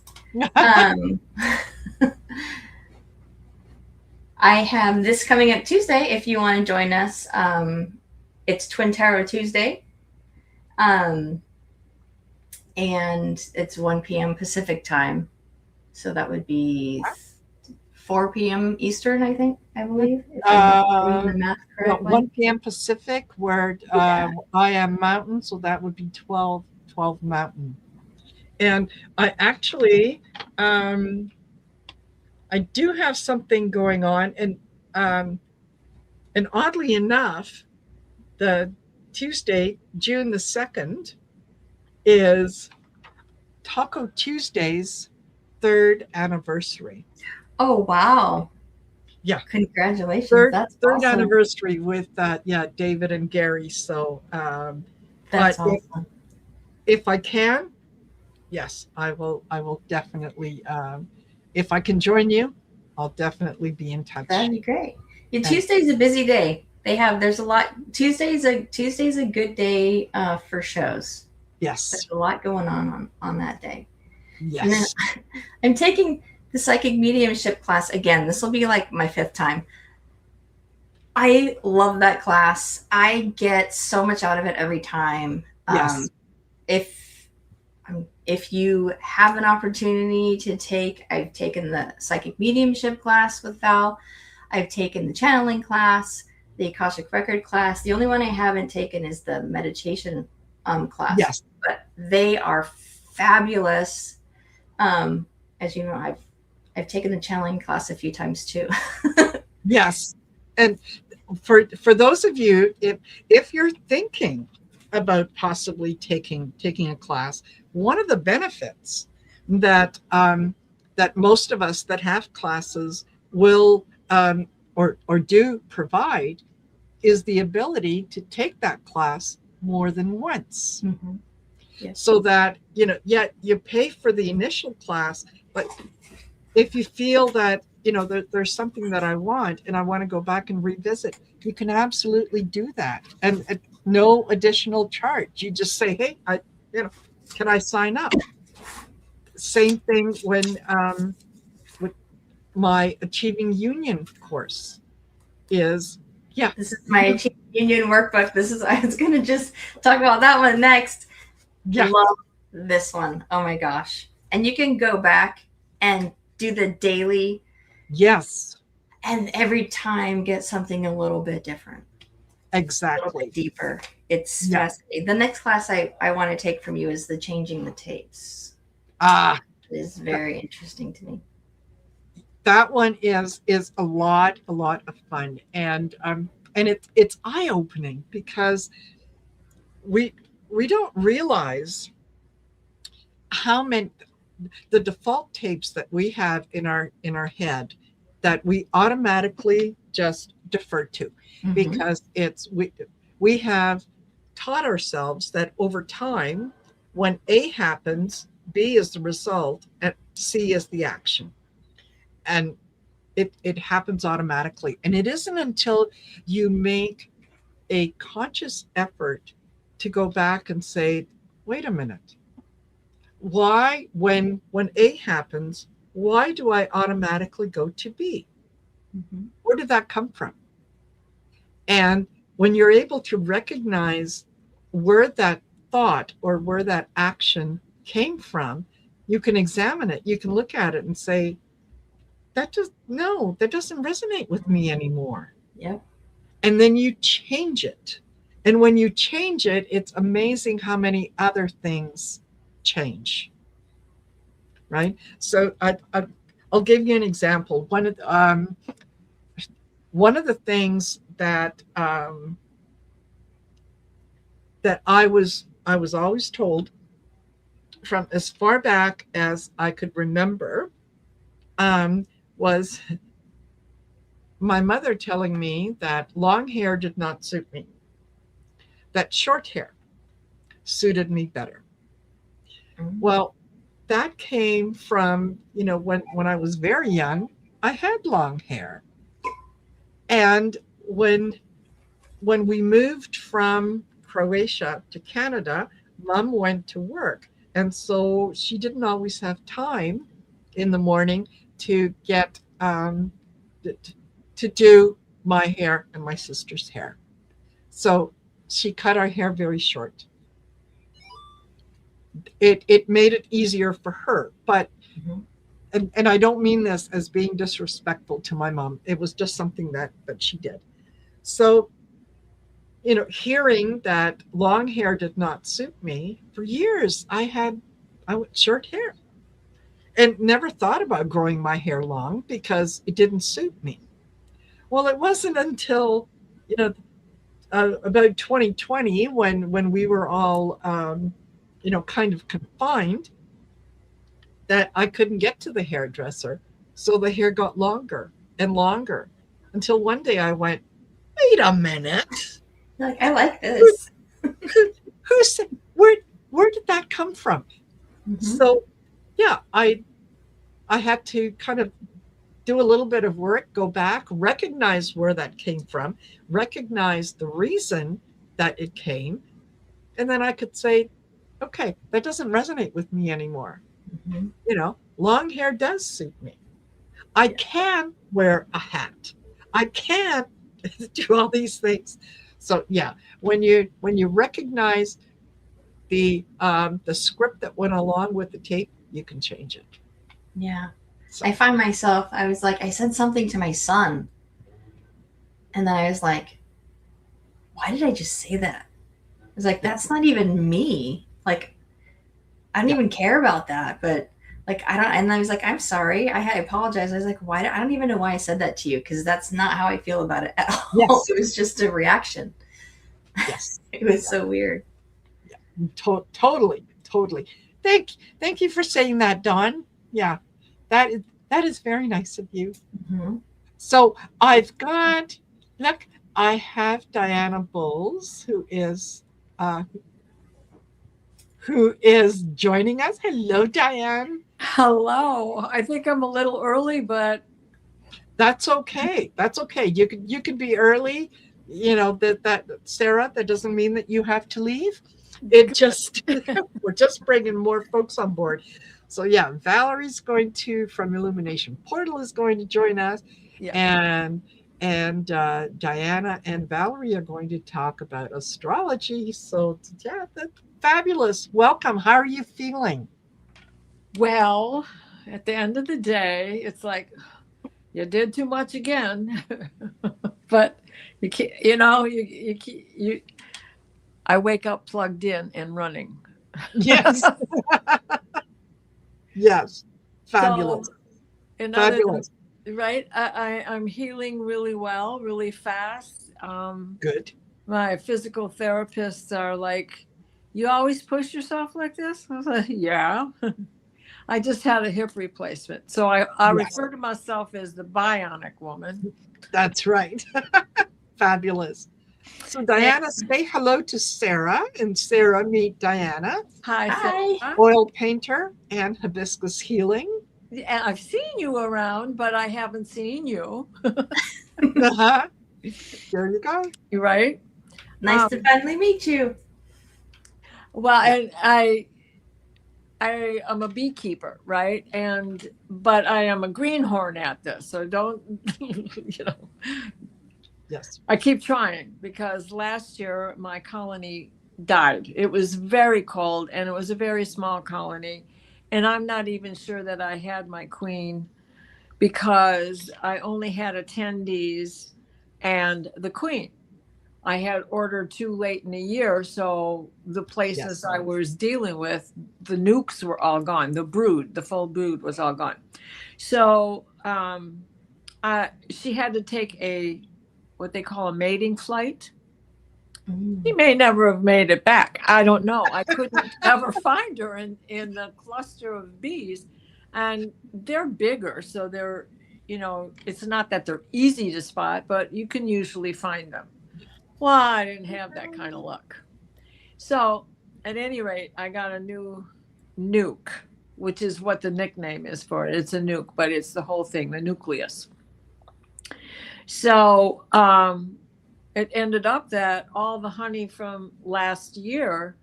I have this coming up Tuesday. If you want to join us, it's Twin Tarot Tuesday. And it's 1 p.m. Pacific time. So that would be 4 p.m. Eastern, I believe. If I'm doing the math correctly. 1 p.m. Pacific, where I am Mountain, so that would be 12 Mountain. And I actually, I do have something going on, and oddly enough, the Tuesday, June the 2nd, is Taco Tuesday's 3rd anniversary. Oh, wow. Yeah. Congratulations. That's third awesome. anniversary with David and Gary. So that's awesome. if I can, yes, I will definitely. If I can join you, I'll definitely be in touch. That'd be great. Yeah, And- Tuesday's a busy day. There's a lot. Tuesday's a good day for shows. Yes, There's a lot going on that day. yes. And then I'm taking the psychic mediumship class again. This will be like my 5th time. I love that class. I get so much out of it every time. Yes. If you have an opportunity to take, I've taken the psychic mediumship class with Val. I've taken the channeling class, the Akashic record class. The only one I haven't taken is the meditation class. Yes. But they are fabulous. As you know, I've taken the channeling class a few times too. Yes. And for those of you, if you're thinking about possibly taking a class, one of the benefits that that most of us that have classes will or do provide is the ability to take that class more than once. Mm-hmm. Yes. So that, yet you pay for the initial class, but if you feel that, there's something that I want and I want to go back and revisit, you can absolutely do that. And at no additional charge. You just say, hey, can I sign up? Same thing when with my Achieving Union course is, This is my Achieving Union workbook. I was going to just talk about that one next. Yeah. Love this one. Oh my gosh. And you can go back and do the daily. Yes. And every time get something a little bit different. Exactly. A little bit deeper. It's fascinating. The next class I want to take from you is the Changing the Tapes. It is very interesting to me. That one is a lot of fun, and it's eye-opening because we don't realize how many the default tapes that we have in our head that we automatically just defer to. Mm-hmm. Because we have taught ourselves that over time, when A happens, B is the result, and C is the action. And it happens automatically. And it isn't until you make a conscious effort to go back and say, wait a minute, why, when A happens, why do I automatically go to B? Mm-hmm. Where did that come from? And when you're able to recognize where that thought or where that action came from, you can examine it. You can look at it and say, that doesn't resonate with me anymore. Yep. And then you change it. And when you change it, it's amazing how many other things change. Right? So I'll give you an example. One of the things that that I was always told from as far back as I could remember was my mother telling me that long hair did not suit me, that short hair suited me better. Mm-hmm. Well, that came from, when I was very young, I had long hair. And when we moved from Croatia to Canada, Mom went to work. And so she didn't always have time in the morning to get to do my hair and my sister's hair. So she cut our hair very short. It made it easier for her, but mm-hmm. and I don't mean this as being disrespectful to my mom. It was just something that she did. So, hearing that long hair did not suit me, for years I had short hair and never thought about growing my hair long because it didn't suit me. Well, it wasn't until, about 2020 when we were all, kind of confined, that I couldn't get to the hairdresser. So the hair got longer and longer until one day I went, wait a minute. Like, I like this. Who said, where did that come from? Mhm. So yeah, I had to kind of do a little bit of work, go back, recognize where that came from, recognize the reason that it came, and then I could say, okay, that doesn't resonate with me anymore. Mhm. Long hair does suit me. I Yeah. can wear a hat. I can do all these things. So yeah, when you recognize the script that went along with the tape, you can change it. Yeah. So I find myself, I was like, I said something to my son, and then I was like, why did I just say that? I was like, that's not even me. Like, I don't Yeah. even care about that. But like, I don't. And I was like, I'm sorry. I apologize. I was like, why? I don't even know why I said that to you, because that's not how I feel about it at all. Yes. It was just a reaction. yes, It was so weird. totally. Thank you for saying that, Dawn. Yeah, that is very nice of you. Mm-hmm. So I've got, look, I have Diana Bowles, uh, who is joining us. Hello, Diane. Hello. I think I'm a little early, but That's okay. That's okay. You can be early. That Sarah. That doesn't mean that you have to leave. It just we're just bringing more folks on board. So yeah, Valerie's going to from Illumination Portal is going to join us, yeah. and Diana and Valerie are going to talk about astrology. So yeah, that's fabulous. Welcome. How are you feeling? Well, at the end of the day, it's like you did too much again. But you can't, you I wake up plugged in and running. Yes. Yes. Fabulous. So, in other Fabulous. right, I'm healing really well, really fast. Good. My physical therapists are like, you always push yourself like this? I was like, yeah. I just had a hip replacement. So I Yes. refer to myself as the bionic woman. That's right. Fabulous. So Diana, say hello to Sarah, and Sarah meet Diana. Hi, Hi. Sarah. Oil painter and hibiscus healing. And I've seen you around, but I haven't seen you. Uh-huh. There you go. You right? Nice to finally meet you. Well, and I am a beekeeper, right? But I am a greenhorn at this. So don't, Yes. I keep trying, because last year my colony died. It was very cold and it was a very small colony. And I'm not even sure that I had my queen, because I only had attendees and the queen. I had ordered too late in the year, so the places Yes. I was dealing with, the nukes were all gone. The full brood was all gone. So she had to take what they call a mating flight. He may never have made it back. I don't know. I couldn't ever find her in the cluster of bees, and they're bigger, so they're, it's not that they're easy to spot, but you can usually find them. Well, I didn't have that kind of luck. So at any rate, I got a new nuke, which is what the nickname is for it. It's a nuke, but it's the whole thing, the nucleus. So it ended up that all the honey from last year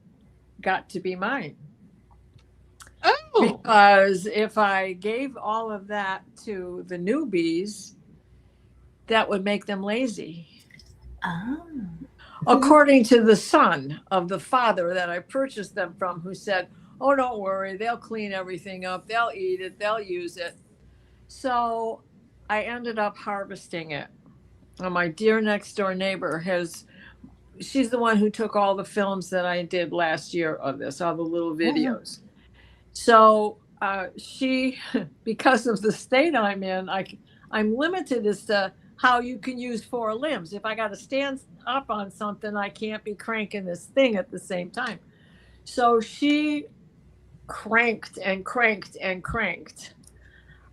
got to be mine. Oh. Because if I gave all of that to the newbies, that would make them lazy. Oh. According to the son of the father that I purchased them from, who said, oh, don't worry, they'll clean everything up, they'll eat it, they'll use it. So I ended up harvesting it. And my dear next door neighbor she's the one who took all the films that I did last year of this, all the little videos. So she, because of the state I'm in, I'm limited as to how you can use 4 limbs. If I got to stand up on something, I can't be cranking this thing at the same time. So she cranked and cranked and cranked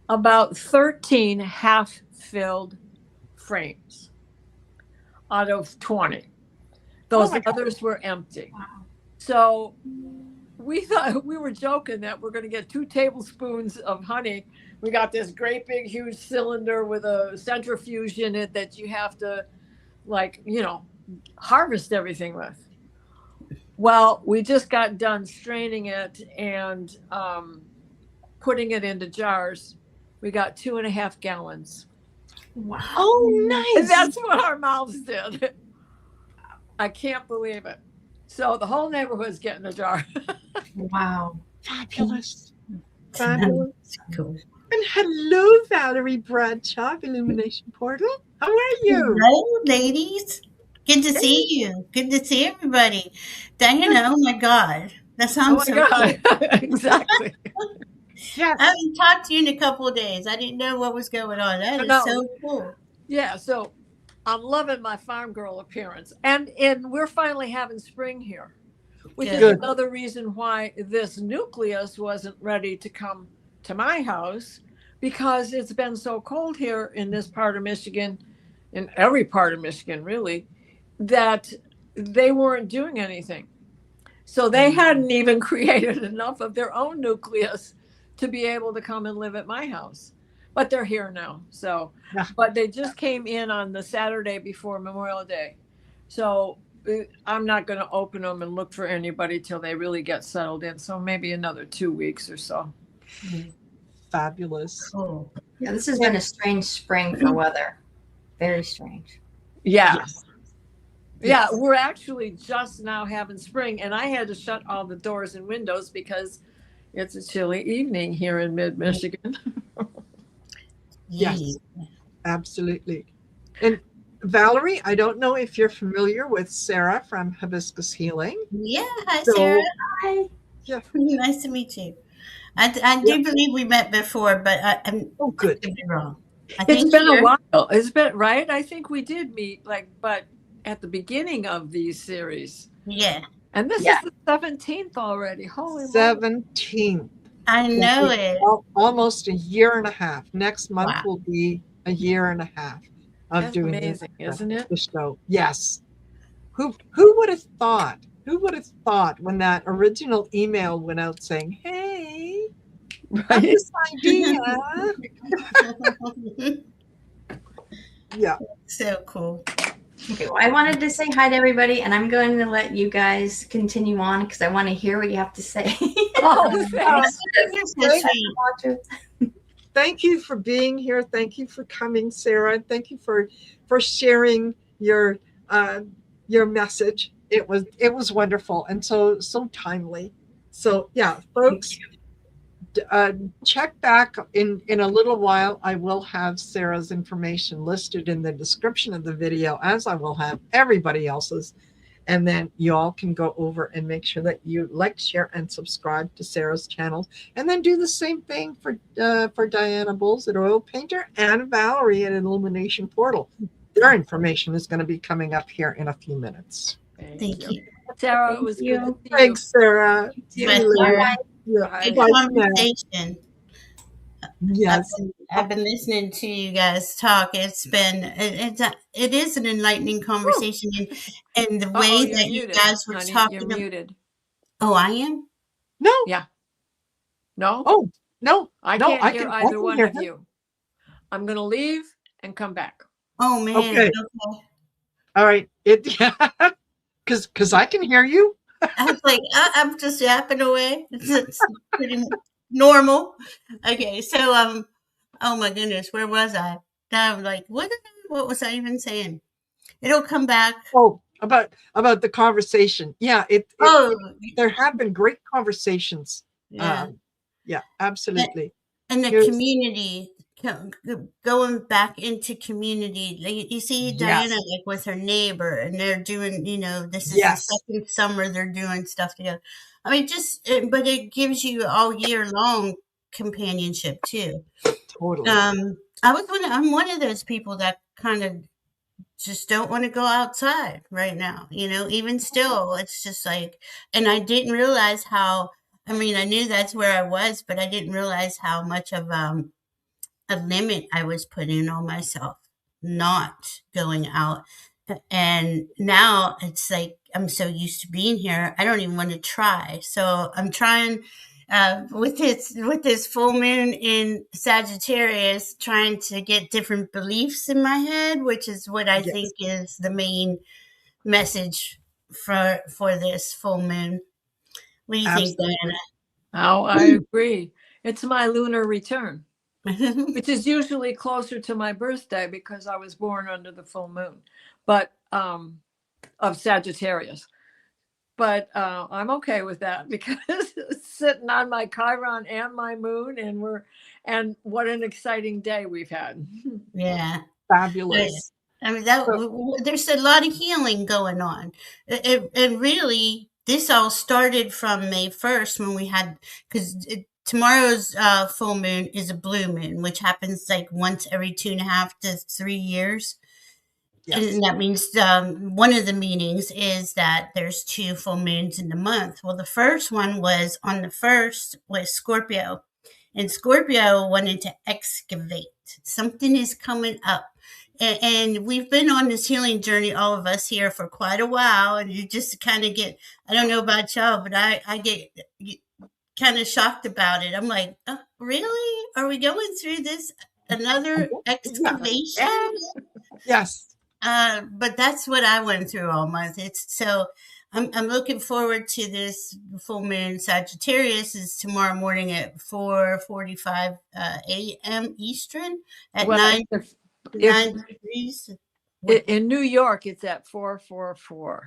about 13 half-filled frames out of 20. Those others were empty. Wow. So we thought we were joking that we're going to get 2 tablespoons of honey. We got this great big huge cylinder with a centrifuge in it that you have to, like, harvest everything with. Well, we just got done straining it and putting it into jars. We got 2.5 gallons. Wow. Oh, And nice. that's what our mouths did. I can't believe it. So the whole neighborhood's getting a jar. Wow. Fabulous. Fabulous. Cool. And hello, Valerie Bradshaw of Illumination Portal. How are you? Hello, ladies. Good to see you. Good to see everybody. Diana, oh my God. That Oh sounds my so God. cool. Exactly. Yes. I haven't talked to you in a couple of days. I didn't know what was going on. That is No. so cool. Yeah, so I'm loving my farm girl appearance. And we're finally having spring here, which is Good. another reason why this nucleus wasn't ready to come to my house, because it's been so cold here in this part of Michigan, in every part of Michigan, really, that they weren't doing anything. So they hadn't even created enough of their own nucleus to be able to come and live at my house. But they're here now. So, Yeah. but they just came in on the Saturday before Memorial Day. So I'm not going to open them and look for anybody till they really get settled in. So maybe another 2 weeks or so. Fabulous. Cool. Yeah, this has been a strange spring for weather. Very strange. Yeah. Yes. Yeah, we're actually just now having spring, and I had to shut all the doors and windows because it's a chilly evening here in mid-Michigan. Yes. Yay. Absolutely. And Valerie, I don't know if you're familiar with Sarah from Hibiscus Healing. Yeah. Hi, So- Sarah. Hi. Yeah. Nice to meet you. I do believe we met before, but I'm Oh, good. could be wrong. I It's think been a you're- while. It's been, right? I think we did meet, but at the beginning of these series. Yeah, And this Yeah. is the 17th already. Holy moly. 17th. I know it. Almost a year and a half. Next month Wow. will be a year and a half of That's doing amazing, isn't it? the show. Yes. Who would have thought? Who would have thought when that original email went out saying, "Hey, I have Right? this idea." Yeah. So cool. Okay, well, I wanted to say hi to everybody, and I'm going to let you guys continue on because I want to hear what you have to say. Oh, thanks. You're so sweet. Thank you for being here. Thank you for coming, Sarah. Thank you for sharing your message. It was wonderful and so timely. So yeah, folks, check back in a little while. I will have Sarah's information listed in the description of the video, as I will have everybody else's. And then you all can go over and make sure that you like, share, and subscribe to Sarah's channel. And then do the same thing for Diana Bowles at Oil Painter and Valerie at Illumination Portal. Their information is going to be coming up here in a few minutes. Thank you. Sarah, Thank it was you. good to see you. Thanks, Sarah. Bye, See you later. Sarah. Yeah. Good Bye for now. conversation. Yes. I've been listening to you guys talk. It is an enlightening conversation, and the way you're that you muted, guys were honey. talking. You're muted. Oh, I am. No. Yeah. No? Oh, no. I no, can't hear either can one hear of her. you. I'm going to leave and come back. Oh man. Okay. Okay. All right. Because I can hear you. I was like, I'm just yapping away. It's pretty normal. Okay, so oh my goodness, where was I? Now I'm like, what was I even saying? It'll come back. Oh, about the conversation. Yeah, there have been great conversations. Yeah. Yeah, absolutely. And the Here's- community, going back into community. Like, you see Yes. Diana like with her neighbor, and they're doing, this is Yes. the second summer they're doing stuff together. I mean, but it gives you all year long companionship too. Totally. I'm one of those people that kind of just don't want to go outside right now. Even still, it's just like, and I didn't realize how. I mean, I knew that's where I was, but I didn't realize how much of a limit I was putting on myself, not going out And now it's like I'm so used to being here, I don't even want to try. So I'm trying with this full moon in Sagittarius, trying to get different beliefs in my head, which is what I Yes. think is the main message for this full moon. What do you think, Absolutely. Oh, I agree. It's my lunar return, Diana? which is usually closer to my birthday because I was born under the full moon, but of Sagittarius. But I'm okay with that because it's sitting on my Chiron and my moon, and what an exciting day we've had. Yeah. Fabulous. I mean, So, there's a lot of healing going on. It really, this all started from May 1st when we had, because tomorrow's full moon is a blue moon, which happens like once every 2.5 to 3 years. yes. And that means one of the meanings is that there's 2 full moons in the month. Well, the first one was on the 1st was Scorpio. And Scorpio wanted to excavate. Something is coming up. And we've been on this healing journey, all of us here, for quite a while. And you just kind of get, I don't know about y'all, but I get kind of shocked about it. I'm like, oh, really? Are we going through this? Another Yeah. excavation? Yes. But that's what I went through all month. It's so I'm looking forward to this full moon. Sagittarius is tomorrow morning at 4:45 a.m. Eastern at Well, 9 degrees. in New York, it's at 4:44.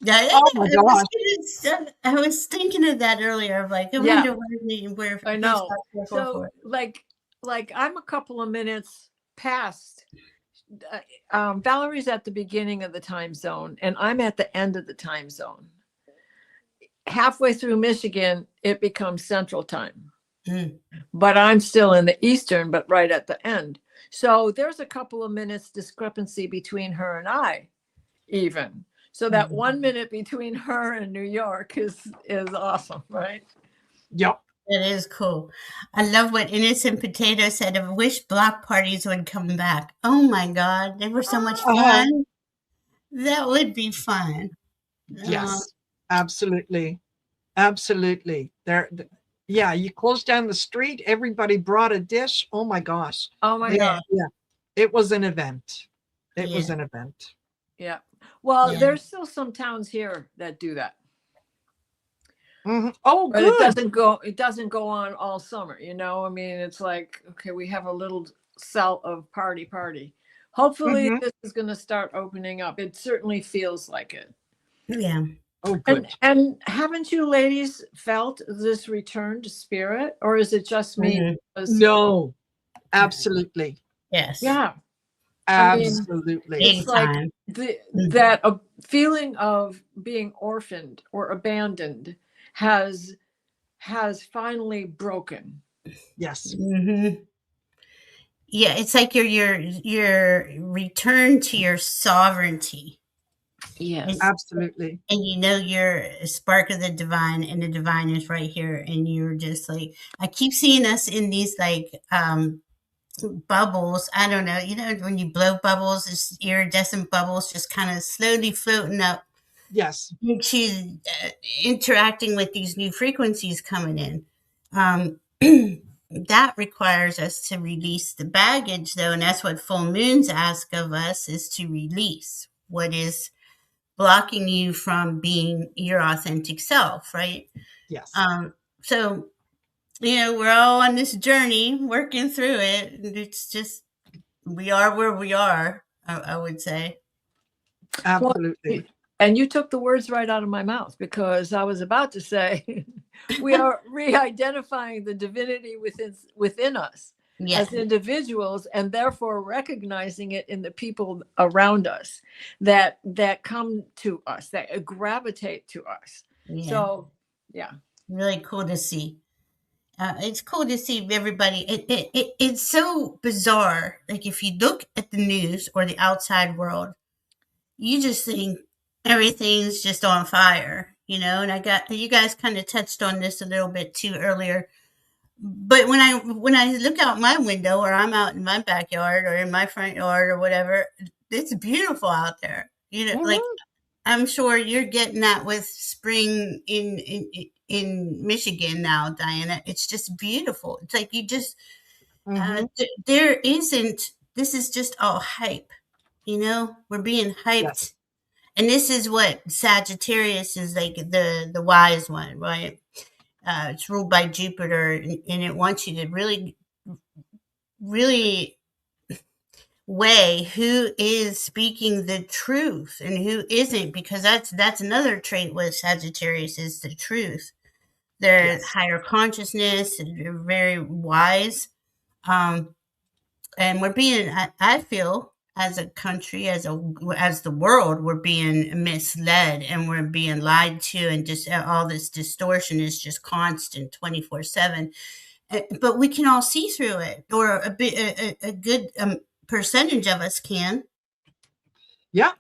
Yeah, Oh my gosh. I was thinking of that earlier. I'm like, I Yeah. wonder where I he's know. got So 444. like I'm a couple of minutes past. Valerie's at the beginning of the time zone, and I'm at the end of the time zone. Halfway through Michigan, it becomes Central Time, but I'm still in the Eastern, but right at the end. So there's a couple of minutes discrepancy between her and I, even. So that 1 minute between her and New York is awesome, right? Yep. It is cool. I love what Innocent Potato said. I wish block parties would come back. Oh my God, they were so much fun. That would be fun. Yes. Absolutely. Absolutely. Yeah, you close down the street, everybody brought a dish. Oh my gosh. Oh my Yeah. God. Yeah. It was an event. It was Yeah. an event. Yeah. Well, Yeah. there's still some towns here that do that. Mhm. Oh, But it good. doesn't go on all summer, you know? I mean, it's like, okay, we have a little cell of party. Hopefully Mhm. this is going to start opening up. It certainly feels like it. Yeah. Oh, good. And haven't you ladies felt this return to spirit, or is it just me? Mhm. Because- No, absolutely. Yes. Yeah. I mean, Absolutely. Big it's like time. that feeling of being orphaned or abandoned has finally broken. Yes. Mm-hmm. Yeah, it's like your return to your sovereignty. Yes. Absolutely. And you know you're a spark of the divine, and the divine is right here, and you're just like, I keep seeing us in these like bubbles. I don't know, you know, when you blow bubbles, it's iridescent bubbles just kind of slowly floating up. Yes. She's interacting with these new frequencies coming in. That requires us to release the baggage, though, and that's what full moons ask of us, is to release what is blocking you from being your authentic self, right? Yes. So, you know, we're all on this journey working through it. And it's just, we are where we are, I would say. Absolutely. And you took the words right out of my mouth, because I was about to say we are re-identifying the divinity within us as individuals, and therefore recognizing it in the people around us that come to us, that gravitate to us. Yeah. So, yeah. Really cool to see. It's cool to see everybody. It's so bizarre. Like if you look at the news or the outside world, you just think everything's just on fire, you know. And you guys kind of touched on this a little bit too earlier. but when I look out my window, or I'm out in my backyard or in my front yard or whatever, it's beautiful out there. Like I'm sure you're getting that with spring in Michigan now, Diana. It's just beautiful. It's like you just there isn't. This is just all hype. We're being hyped. Yes. And this is what Sagittarius is like, the wise one, right? It's ruled by Jupiter, and it wants you to really, really weigh who is speaking the truth and who isn't, because that's another trait with Sagittarius is the truth. They're Yes. higher consciousness, and they're very wise. And we're being, I feel, as a country, as the world, we're being misled and we're being lied to, and just all this distortion is just constant 24/7. But we can all see through it, or a good percentage of us can. Yeah.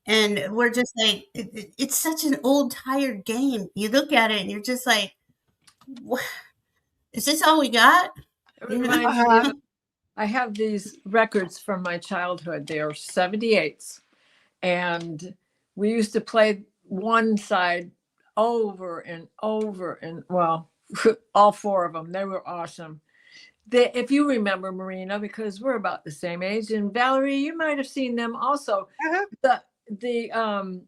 And we're just like, it's such an old, tired game. You look at it and you're just like, what? Is this all we got? It reminds me of, I have these records from my childhood. They are 78s. And we used to play one side over and over, and well, all four of them. They were awesome. If you remember, Marina, because we're about the same age, and Valerie, you might have seen them also. The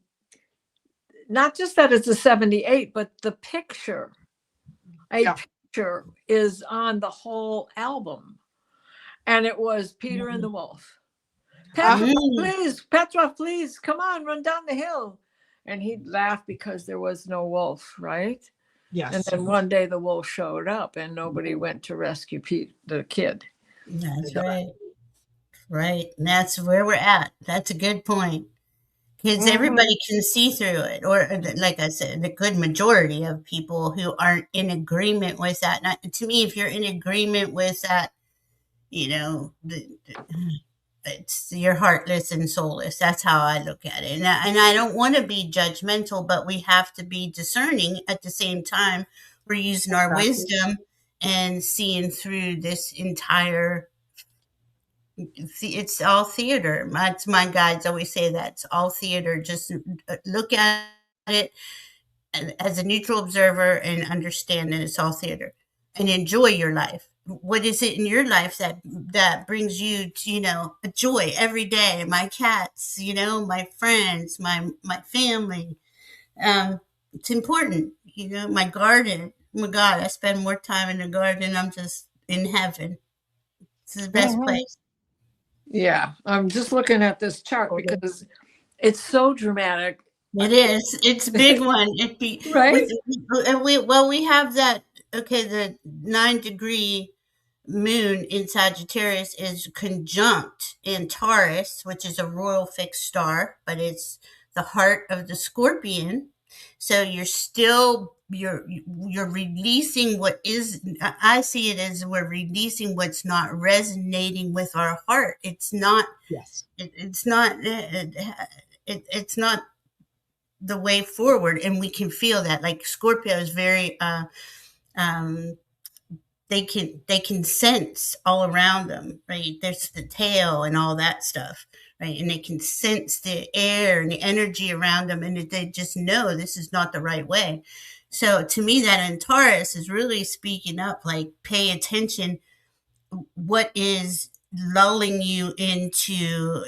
not just that it's a 78, but the picture, picture is on the whole album. And it was Peter and the Wolf. Petra, please, come on, run down the hill. And he'd laugh because there was no wolf, right? Yes. And then one day the wolf showed up and nobody went to rescue the kid. That's right. Right. And that's where we're at. That's a good point. Because everybody can see through it. Or, like I said, the good majority of people who aren't in agreement with that. Now, to me, if you're in agreement with that, you're heartless and soulless. That's how I look at it. And I don't want to be judgmental, but we have to be discerning at the same time. We're using our wisdom and seeing through this entire, it's all theater. My guides always say that it's all theater. Just look at it as a neutral observer and understand that it's all theater, and enjoy your life. What is it in your life that brings you to, a joy every day? My cats, my friends, my family. It's important, my garden. Oh my God, I spend more time in the garden. I'm just in heaven. It's the best place. Yeah, I'm just looking at this chart because it's so dramatic. It is. It's a big one. Right? We have that. Okay, the 9-degree moon in Sagittarius is conjunct in Taurus, which is a royal fixed star, but it's the heart of the Scorpion. So you're releasing what is, I see it as we're releasing what's not resonating with our heart. It's not, it's not the way forward. And we can feel that, like Scorpio is very, they can sense all around them, right? There's the tail and all that stuff, right? And they can sense the air and the energy around them, and they just know this is not the right way. So to me, that in Taurus is really speaking up, like, pay attention. What is lulling you into,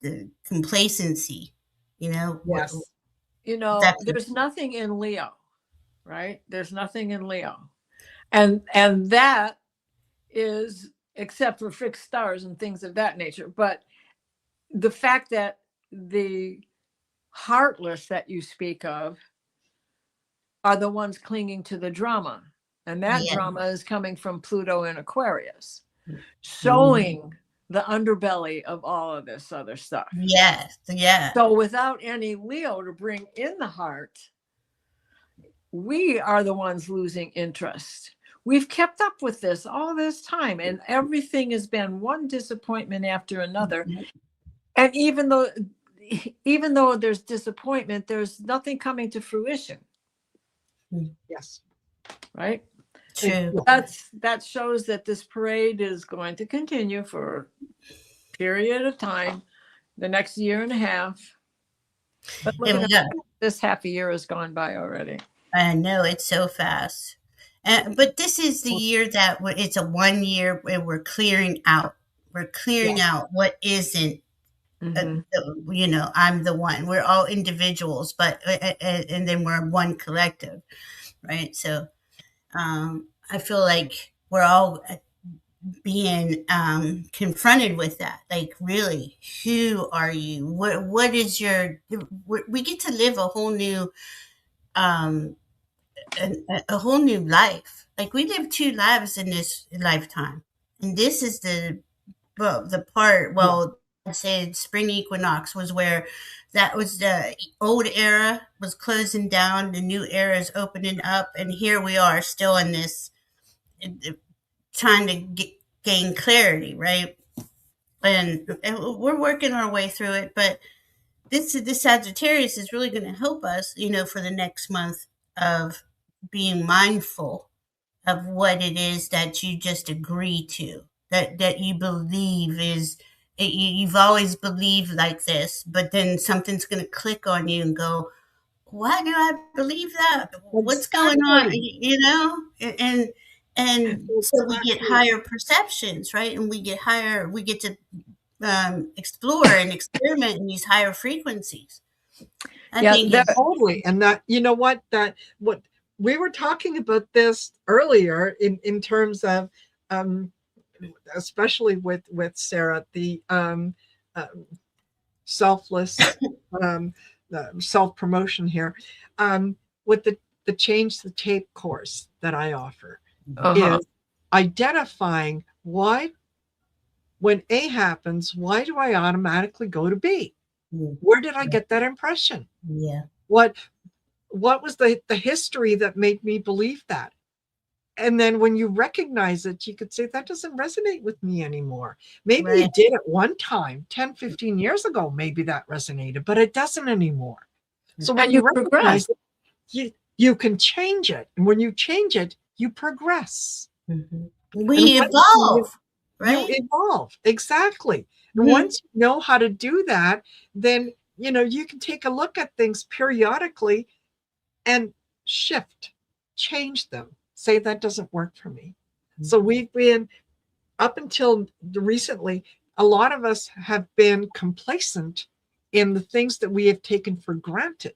the complacency, Yes. There's nothing in Leo, right? There's nothing in Leo. And that is, except for fixed stars and things of that nature. But the fact that the heartless that you speak of are the ones clinging to the drama. And that drama is coming from Pluto in Aquarius, showing the underbelly of all of this other stuff. Yes. Yeah. So without any Leo to bring in the heart, we are the ones losing interest. We've kept up with this all this time, and everything has been one disappointment after another. And even though there's disappointment, there's nothing coming to fruition. Yes. Right? True. That shows that this parade is going to continue for a period of time, the next year and a half. But look And at we got, this half a year has gone by already. I know it's so fast. But this is the year that it's a 1 year where we're clearing out. We're clearing out what isn't. I'm the one. We're all individuals, but and then we're one collective, right? So I feel like we're all being confronted with that. Like, really, who are you? What is your? We get to live a whole new um, a whole new life. Like, we live 2 lives in this lifetime, and this is the part. Well, I said spring equinox was where that was the old era was closing down, the new era is opening up, and here we are still in this trying to gain clarity, right? And we're working our way through it, but this Sagittarius is really going to help us, for the next month of being mindful of what it is that you just agree to, that you believe is, you've always believed like this, but then something's going to click on you and go, why do I believe that? What's going on? And so we get higher perceptions, right? And we get to explore and experiment in these higher frequencies. I think totally. And that, what we were talking about this earlier in terms of, especially with Sarah, the selfless self-promotion here, with the Change the Tape course that I offer, is identifying why, when A happens, why do I automatically go to B? Where did I get that impression? Yeah. What was the history that made me believe that? And then when you recognize it, you could say, that doesn't resonate with me anymore. Maybe it did at one time, 10, 15 years ago, maybe that resonated, but it doesn't anymore. So when you recognize it, you can change it. And when you change it, you progress. We evolve, right? You evolve, exactly. And once you know how to do that, then, you can take a look at things periodically and shift, change them. Say, that doesn't work for me. So we've been, up until recently, a lot of us have been complacent in the things that we have taken for granted.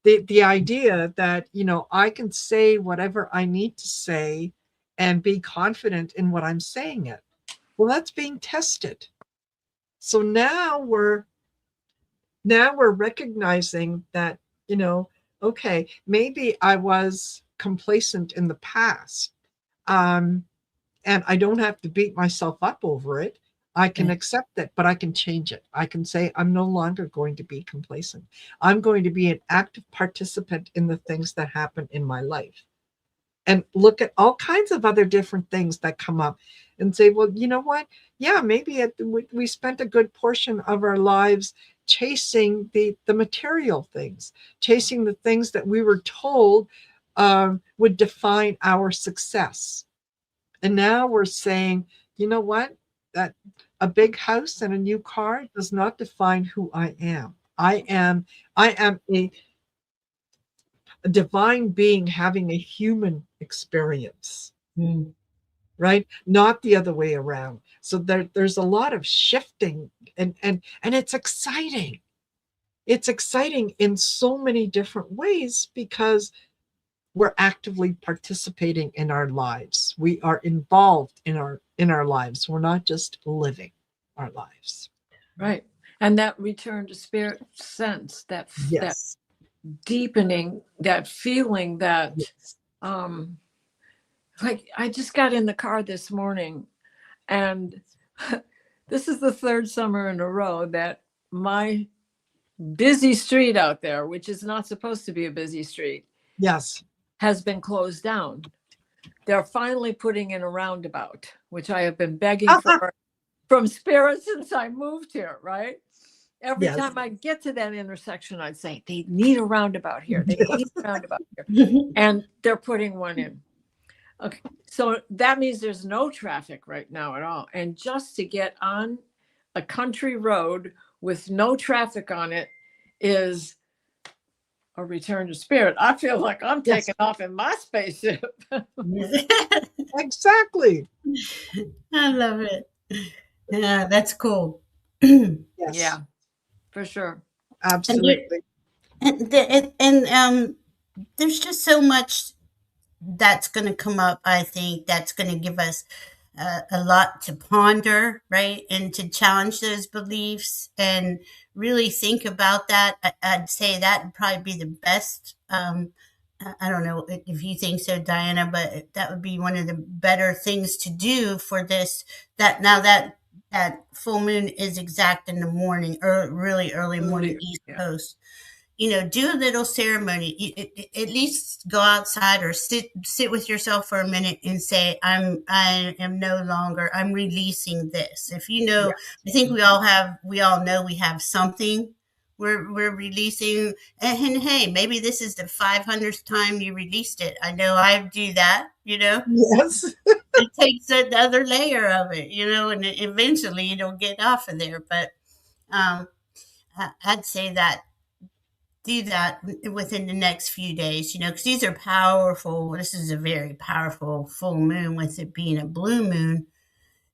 The idea that, I can say whatever I need to say and be confident in what I'm saying it. Well, that's being tested. So now we're recognizing that, okay, maybe I was complacent in the past, and I don't have to beat myself up over it. I can accept it, but I can change it. I can say, I'm no longer going to be complacent. I'm going to be an active participant in the things that happen in my life, and look at all kinds of other different things that come up and say, well, you know what? Yeah, maybe we spent a good portion of our lives chasing the material things, chasing the things that we were told would define our success. And now we're saying, you know what? That a big house and a new car does not define who I am. I am a divine being having a human experience, right? Not the other way around. So there's a lot of shifting, and it's exciting. It's exciting in so many different ways because we're actively participating in our lives. We are involved in our lives. We're not just living our lives. Right. And that return to spirit sense, that deepening, that feeling, that like, I just got in the car this morning, and this is the 3rd summer in a row that my busy street out there, which is not supposed to be a busy street, has been closed down. They're finally putting in a roundabout, which I have been begging for from spirit since I moved here, right? Every time I get to that intersection, I'd say, they need a roundabout here. They need a roundabout here. And they're putting one in. Okay, so that means there's no traffic right now at all. And just to get on a country road with no traffic on it is a return to spirit. I feel like I'm Yes. taking off in my spaceship. Exactly. I love it. Yeah, that's cool. Yes. Yeah, for sure. Absolutely. And there's just so much that's going to come up. I think that's going to give us a lot to ponder, right, and to challenge those beliefs and really think about that. I'd say that would probably be the best. I don't know if you think so, Diana, but that would be one of the better things to do for this. That now that full moon is exact in the morning, or really early morning East Yeah. Coast. Do a little ceremony. At least go outside or sit with yourself for a minute and say, I am no longer, I'm releasing this. If Yeah. I think we all know we have something we're releasing. And hey, maybe this is the 500th time you released it. I know I do that, Yes. it takes another layer of it, and eventually you'll get off of there. But I'd say that do that within the next few days, because these are powerful. This is a very powerful full moon with it being a blue moon.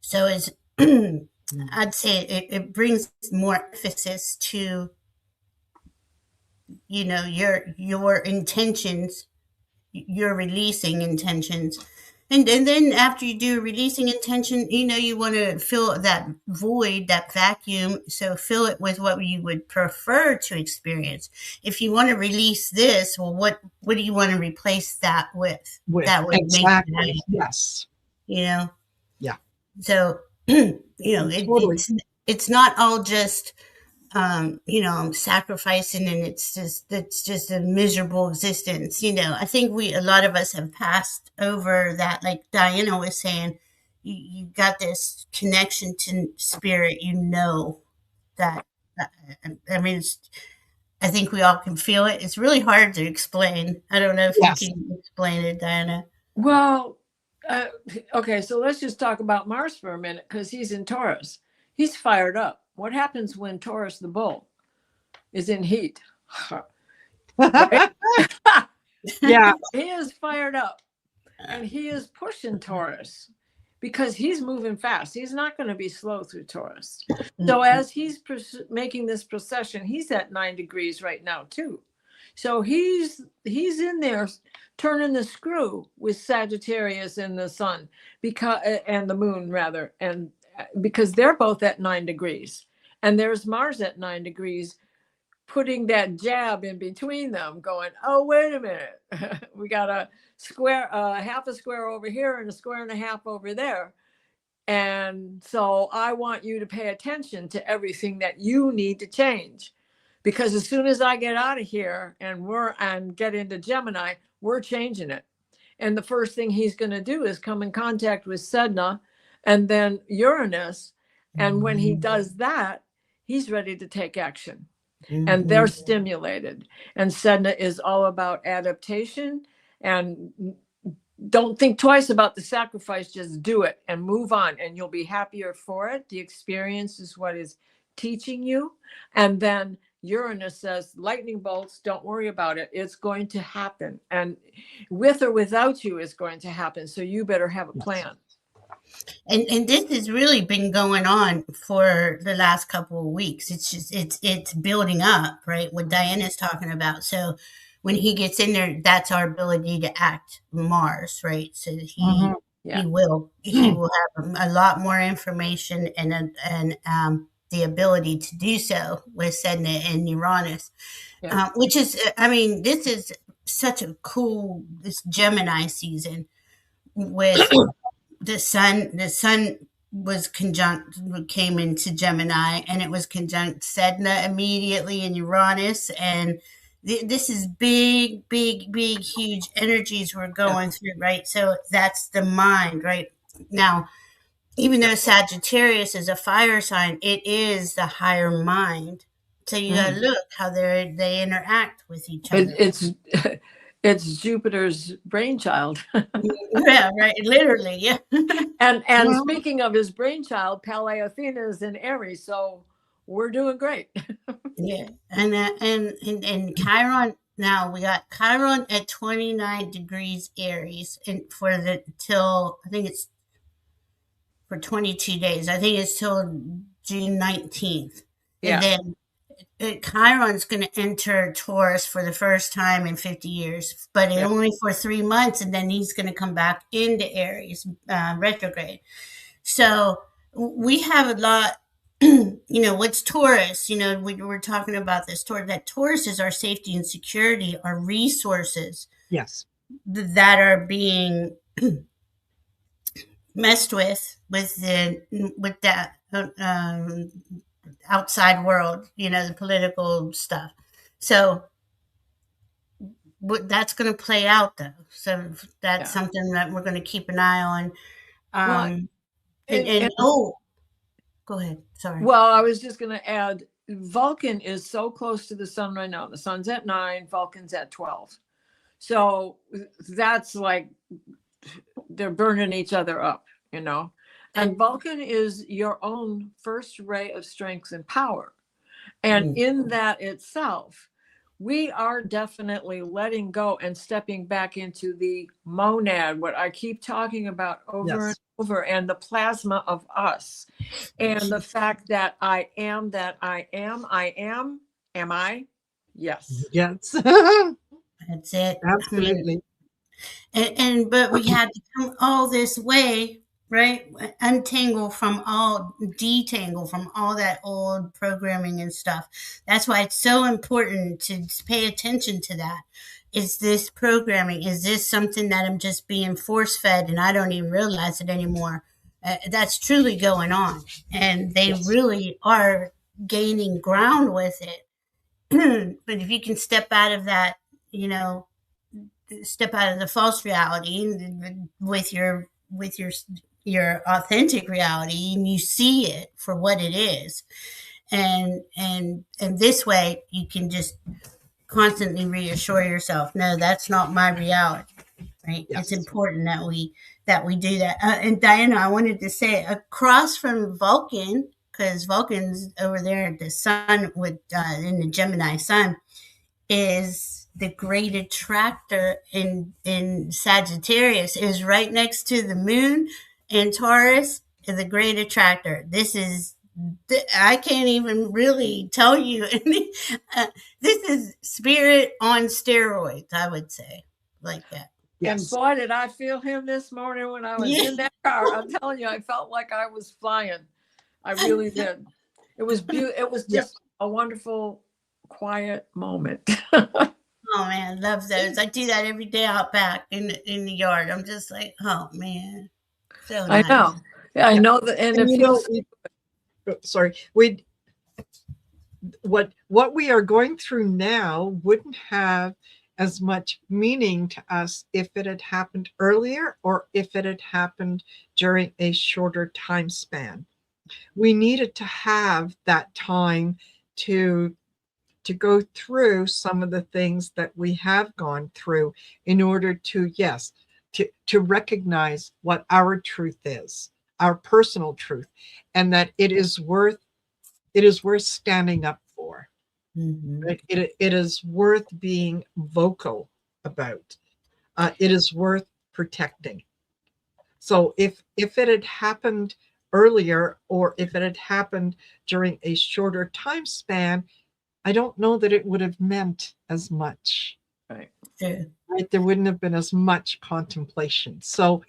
So it's, I'd say it brings more emphasis to, your intentions, your releasing intentions. And then after you do releasing intention, you want to fill that void, that vacuum. So fill it with what you would prefer to experience. If you want to release this, well, what do you want to replace that with? That would exactly. make it Yes. Yeah. So, Totally. it's not all just, sacrificing, and it's just a miserable existence. I think a lot of us have passed over that. Like Diana was saying, you got this connection to spirit, that, I mean, I think we all can feel it. It's really hard to explain. I don't know if Yes. you can explain it, Diana. Well, okay, so let's just talk about Mars for a minute, because he's in Taurus. He's fired up. What happens when Taurus the bull is in heat? Yeah. He is fired up, and he is pushing Taurus because he's moving fast. He's not going to be slow through Taurus. So as he's making this procession, he's at 9 degrees right now too. So he's in there turning the screw with Sagittarius and the sun, and the moon rather, and because they're both at 9 degrees, and there's Mars at 9 degrees, putting that jab in between them, going, oh, wait a minute, we got a square, half a square over here and a square and a half over there. And so I want you to pay attention to everything that you need to change. Because as soon as I get out of here and get into Gemini, we're changing it. And the first thing he's going to do is come in contact with Sedna and then Uranus. And when he does that, he's ready to take action. And they're stimulated. And Sedna is all about adaptation. And don't think twice about the sacrifice. Just do it and move on. And you'll be happier for it. The experience is what is teaching you. And then Uranus says, lightning bolts, don't worry about it. It's going to happen. And with or without you, it's going to happen. So you better have a plan. And this has really been going on for the last couple of weeks. It's just it's building up, right? What Diana's talking about. So when he gets in there, that's our ability to act Mars, right? So he will have a lot more information and the ability to do so with Sedna and Uranus, which is, I mean, this is such a cool, this Gemini season with the sun was came into Gemini, and it was conjunct Sedna immediately in Uranus. And this is big, huge energies we're going through, right? So that's the mind, right? Now, even though Sagittarius is a fire sign, it is the higher mind. So you gotta look how they interact with each other. It's Jupiter's brainchild. Yeah, right. Literally, yeah. And Well, speaking of his brainchild, Pele Athena is in Aries, so we're doing great. Yeah, and Chiron. Now we got Chiron at 29 degrees Aries, and for the till I think it's for 22 days. I think it's till June 19th, and Yeah, then Chiron's going to enter Taurus for the first time in 50 years, but yeah, only for 3 months, and then he's going to come back into Aries retrograde. So we have a lot. What's Taurus? We're talking about this. That Taurus is our safety and security, our resources yes. that are being messed with that outside world. The political stuff. So that's going to play out, though. So that's yeah. something that we're going to keep an eye on. Well, And and go ahead. Sorry. well, I was just going to add, Vulcan is so close to the sun right now. The sun's at 9, Vulcan's at 12. So that's like they're burning each other up, And Vulcan is your own first ray of strength and power. And in that itself, we are definitely letting go and stepping back into the monad, what I keep talking about over and over, and the plasma of us. And the fact that I am that I am, am I? Yes. Yes. That's it. Absolutely. But we had to come all this way, right? Detangle from all that old programming and stuff. That's why it's so important to pay attention to that. Is this programming? Is this something that I'm just being force fed and I don't even realize it anymore? That's truly going on, and they really are gaining ground with it. But if you can step out of that, step out of the false reality with your authentic reality, and you see it for what it is, and this way you can just constantly reassure yourself, no, that's not my reality, right? Yes. It's important that we do that. And Diana, I wanted to say, across from Vulcan, because Vulcan's over there at the sun with in the Gemini sun, is the great attractor in Sagittarius, is right next to the moon in Taurus, is the great attractor. I can't even really tell you. This is spirit on steroids, I would say, like that. Yes. And boy, did I feel him this morning when I was in that car. I'm telling you, I felt like I was flying. I really did. It was beautiful. It was just a wonderful, quiet moment. Oh man, love those. I do that every day out back in the yard. I'm just like, oh man, so nice. I know. Yeah, I know that, and it feels. Sorry, what we are going through now wouldn't have as much meaning to us if it had happened earlier or if it had happened during a shorter time span. We needed to have that time to go through some of the things that we have gone through in order to, to recognize what our truth is, our personal truth, and that it is worth standing up for. Mm-hmm. It is worth being vocal about. It is worth protecting. So if it had happened earlier or if it had happened during a shorter time span, I don't know that it would have meant as much. Right. Right? There wouldn't have been as much contemplation. So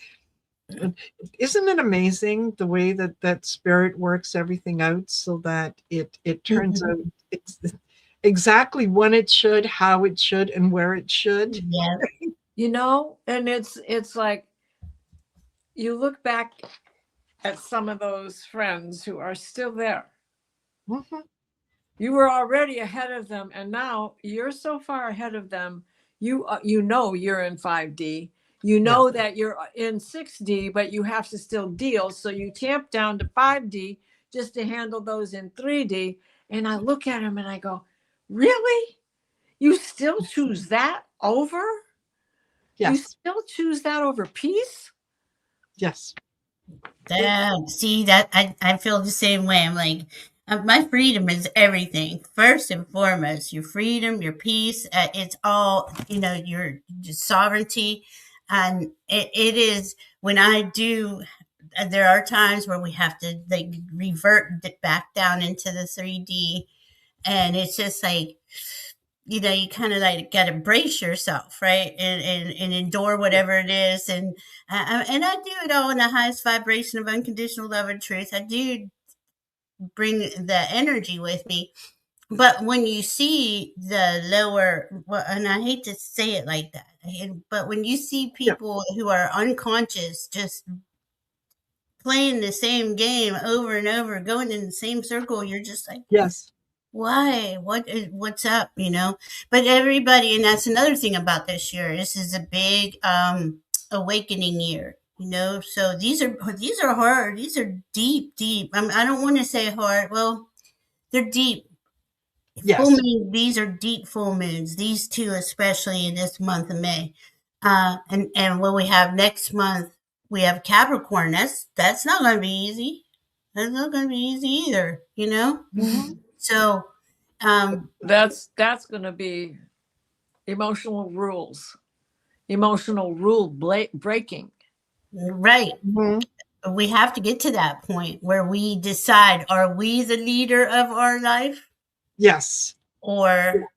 isn't it amazing the way that spirit works everything out so that it turns out it's exactly when it should, how it should, and where it should? Yeah. And it's like you look back at some of those friends who are still there. Mm-hmm. You were already ahead of them, and now you're so far ahead of them. You're in 5D. That you're in 6D, but you have to still deal. So you tamp down to 5D just to handle those in 3D. And I look at them and I go, really? You still choose that over? You Yes. still choose that over peace? Yes. See that I feel the same way. I'm like, my freedom is everything. First and foremost, your freedom, your peace. It's all, your sovereignty, and it is when I do. There are times where we have to like revert back down into the 3D, and it's just like, you kind of like got to brace yourself, right, and endure whatever it is, and I do it all in the highest vibration of unconditional love and truth. I do bring the energy with me, but when you see the lower, well, and I hate to say it like that, but when you see people who are unconscious, just playing the same game over and over, going in the same circle, you're just like, Yes. why? What's up? But everybody, and that's another thing about this year. This is a big awakening year. So these are hard. These are deep, deep. I don't want to say hard. Well, they're deep. Yes. Full moon. These are deep full moons. These two, especially in this month of May, and what we have next month, we have Capricorn. That's not going to be easy. That's not going to be easy either. Mhm. So That's going to be emotional rule breaking. right. Mhm. We have to get to that point where we decide, are we the leader of our life, Yes. or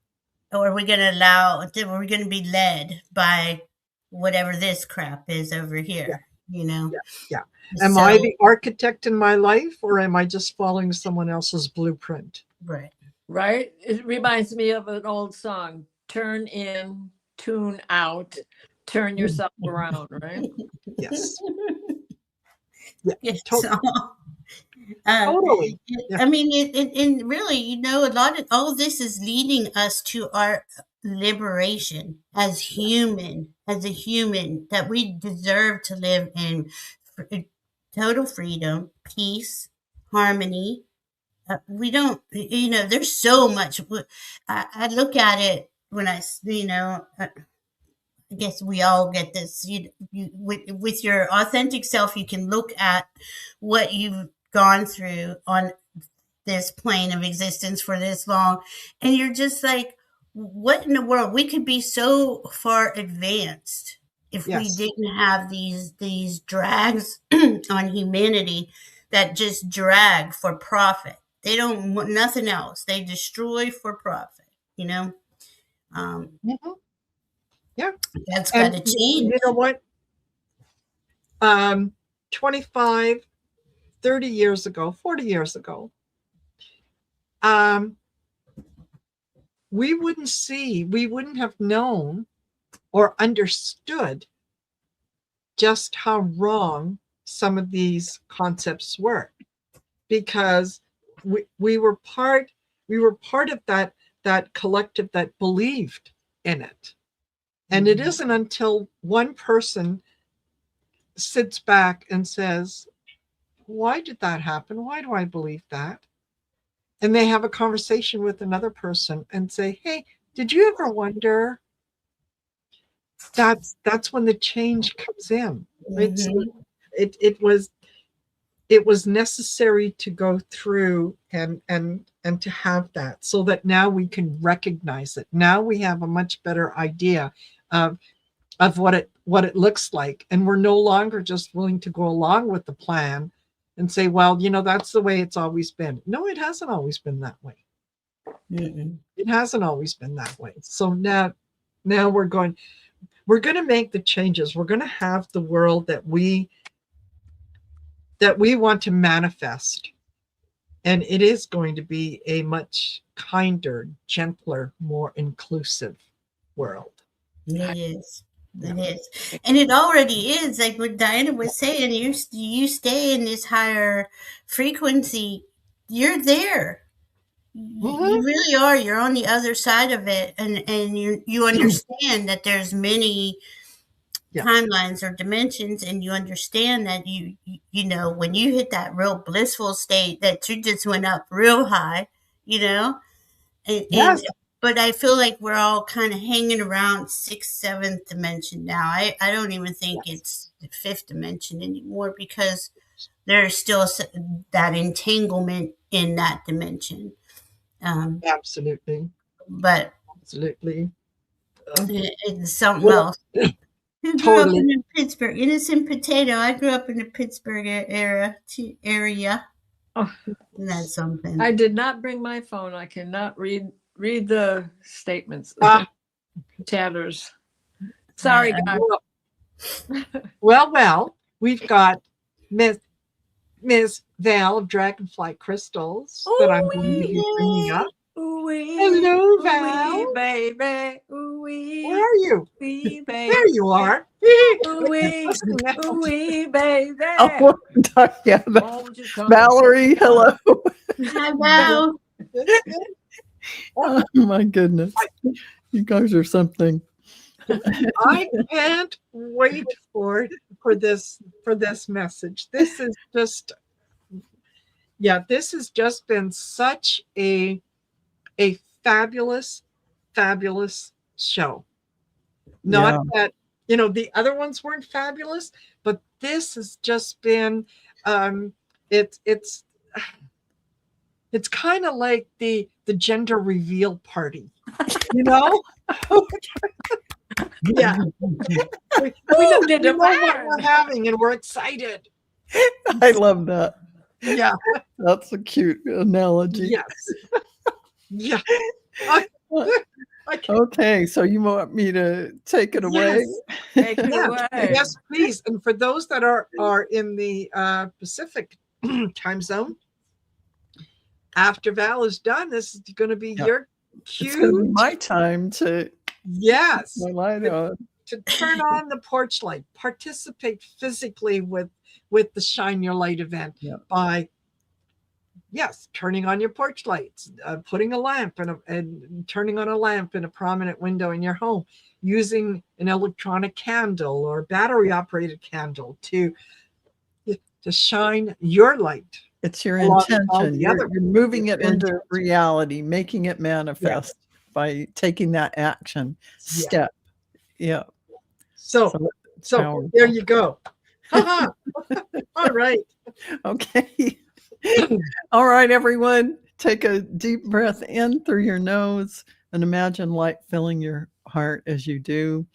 are we going to be led by whatever this crap is over here? Yeah. Am I the architect in my life, or am I just following someone else's blueprint? Right. It reminds me of an old song: turn in, tune out, turn yourself around. Right. Yes. Yeah. Yes. Totally. I mean, it really, a lot of all this is leading us to our liberation as a human, that we deserve to live in total freedom, peace, harmony. We don't, there's so much. I look at it when I guess we all get this. With your authentic self, you can look at what you've gone through on this plane of existence for this long, and you're just like, what in the world? We could be so far advanced if we Yes. didn't have these drags on humanity that just drag for profit. They don't want nothing else. They destroy for profit. Mhm. Yeah. That's got to change. You know what? 25, 30 years ago, 40 years ago, we wouldn't have known or understood just how wrong some of these concepts were, because we were part of that collective that believed in it. And it isn't until one person sits back and says, why did that happen? Why do I believe that? And they have a conversation with another person and say, hey, did you ever wonder? That's when the change comes in. Right? So it was necessary to go through and to have that, so that now we can recognize it. Now we have a much better idea of what it looks like, and we're no longer just willing to go along with the plan and say, well, that's the way it's always been. No, it hasn't always been that way. It hasn't always been that way. So now we're going to make the changes. We're going to have the world that we want to manifest, and it is going to be a much kinder, gentler, more inclusive world. It is. It is. And it already is. Like what Diana was saying, you stay in this higher frequency, you're there. You really are. You're on the other side of it, and you understand that there's many timelines or dimensions, and you understand that you when you hit that real blissful state, that you just went up real high, and Yes. but I feel like we're all kind of hanging around 6th, 7th dimension now. I don't even think it's the 5th dimension anymore, because there's still that entanglement in that dimension. Absolutely. But Absolutely. it's something Well, else. Who grew up totally. in Pittsburgh? Innocent Potato. I grew up in the Pittsburgh area. Oh, Isn't that something? I did not bring my phone. I cannot read the statements. Chatters. Sorry, Yeah. guys. Well, we've got Miss Val of Dragonfly Crystals that I'm going to be bringing up. Ooh-wee, Hello, ooh-wee, Val. baby. Ooh-wee, Where are you? ooh-wee, baby. There you are. Ooh-wee, Listen now. ooh-wee, baby. Oh, yeah, Won't you come Valerie, hello. Hi, Val. Oh my goodness. You guys are something. I can't wait for this message. This is just, yeah, this has just been such a fabulous show. Not that, the other ones weren't fabulous, but this has just been it's kind of like the gender reveal party, Yeah. We know what we're having and we're excited. I love that. Yeah. That's a cute analogy. Yes. Yeah. Okay, so you want me to take it away? Take it away. Yes, please. And for those that are in the Pacific time zone, after Val is done, this is going to be your cue. It's going to be my time to my light on. To turn on the porch light, participate physically with the Shine Your Light event by turning on your porch lights, putting a lamp and turning on a lamp in a prominent window in your home, using an electronic candle or battery operated candle to shine your light. It's your intention. You're moving it into reality, making it manifest by taking that action step. Yeah. So there you go. All right. Okay. All right, everyone. Take a deep breath in through your nose and imagine light filling your heart as you do.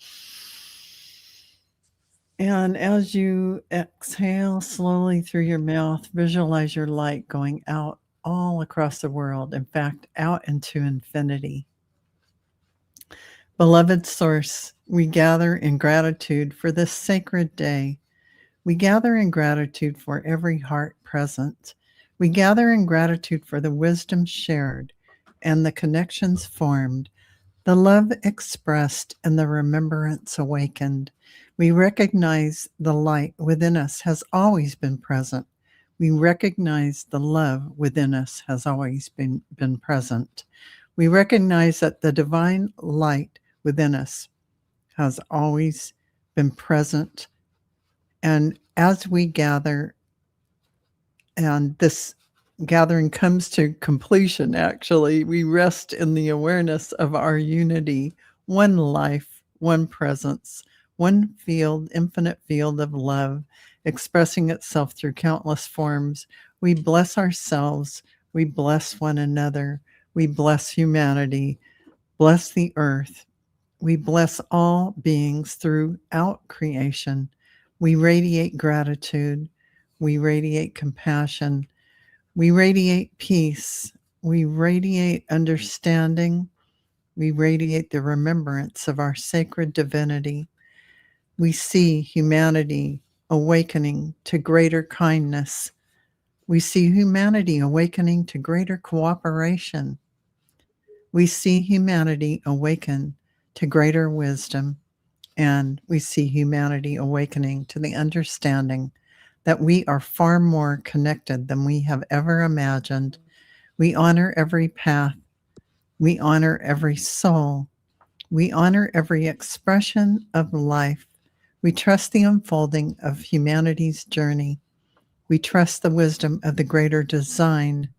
And as you exhale slowly through your mouth, visualize your light going out all across the world, in fact, out into infinity. Beloved Source, we gather in gratitude for this sacred day. We gather in gratitude for every heart present. We gather in gratitude for the wisdom shared and the connections formed, the love expressed and the remembrance awakened. We recognize the light within us has always been present. We recognize the love within us has always been present. We recognize that the divine light within us has always been present. And as we gather, and this gathering comes to completion, actually, we rest in the awareness of our unity, one life, one presence, one field, infinite field of love, expressing itself through countless forms. We bless ourselves. We bless one another. We bless humanity. Bless the earth. We bless all beings throughout creation. We radiate gratitude. We radiate compassion. We radiate peace. We radiate understanding. We radiate the remembrance of our sacred divinity. We see humanity awakening to greater kindness. We see humanity awakening to greater cooperation. We see humanity awaken to greater wisdom. And we see humanity awakening to the understanding that we are far more connected than we have ever imagined. We honor every path. We honor every soul. We honor every expression of life. We trust the unfolding of humanity's journey. We trust the wisdom of the greater design.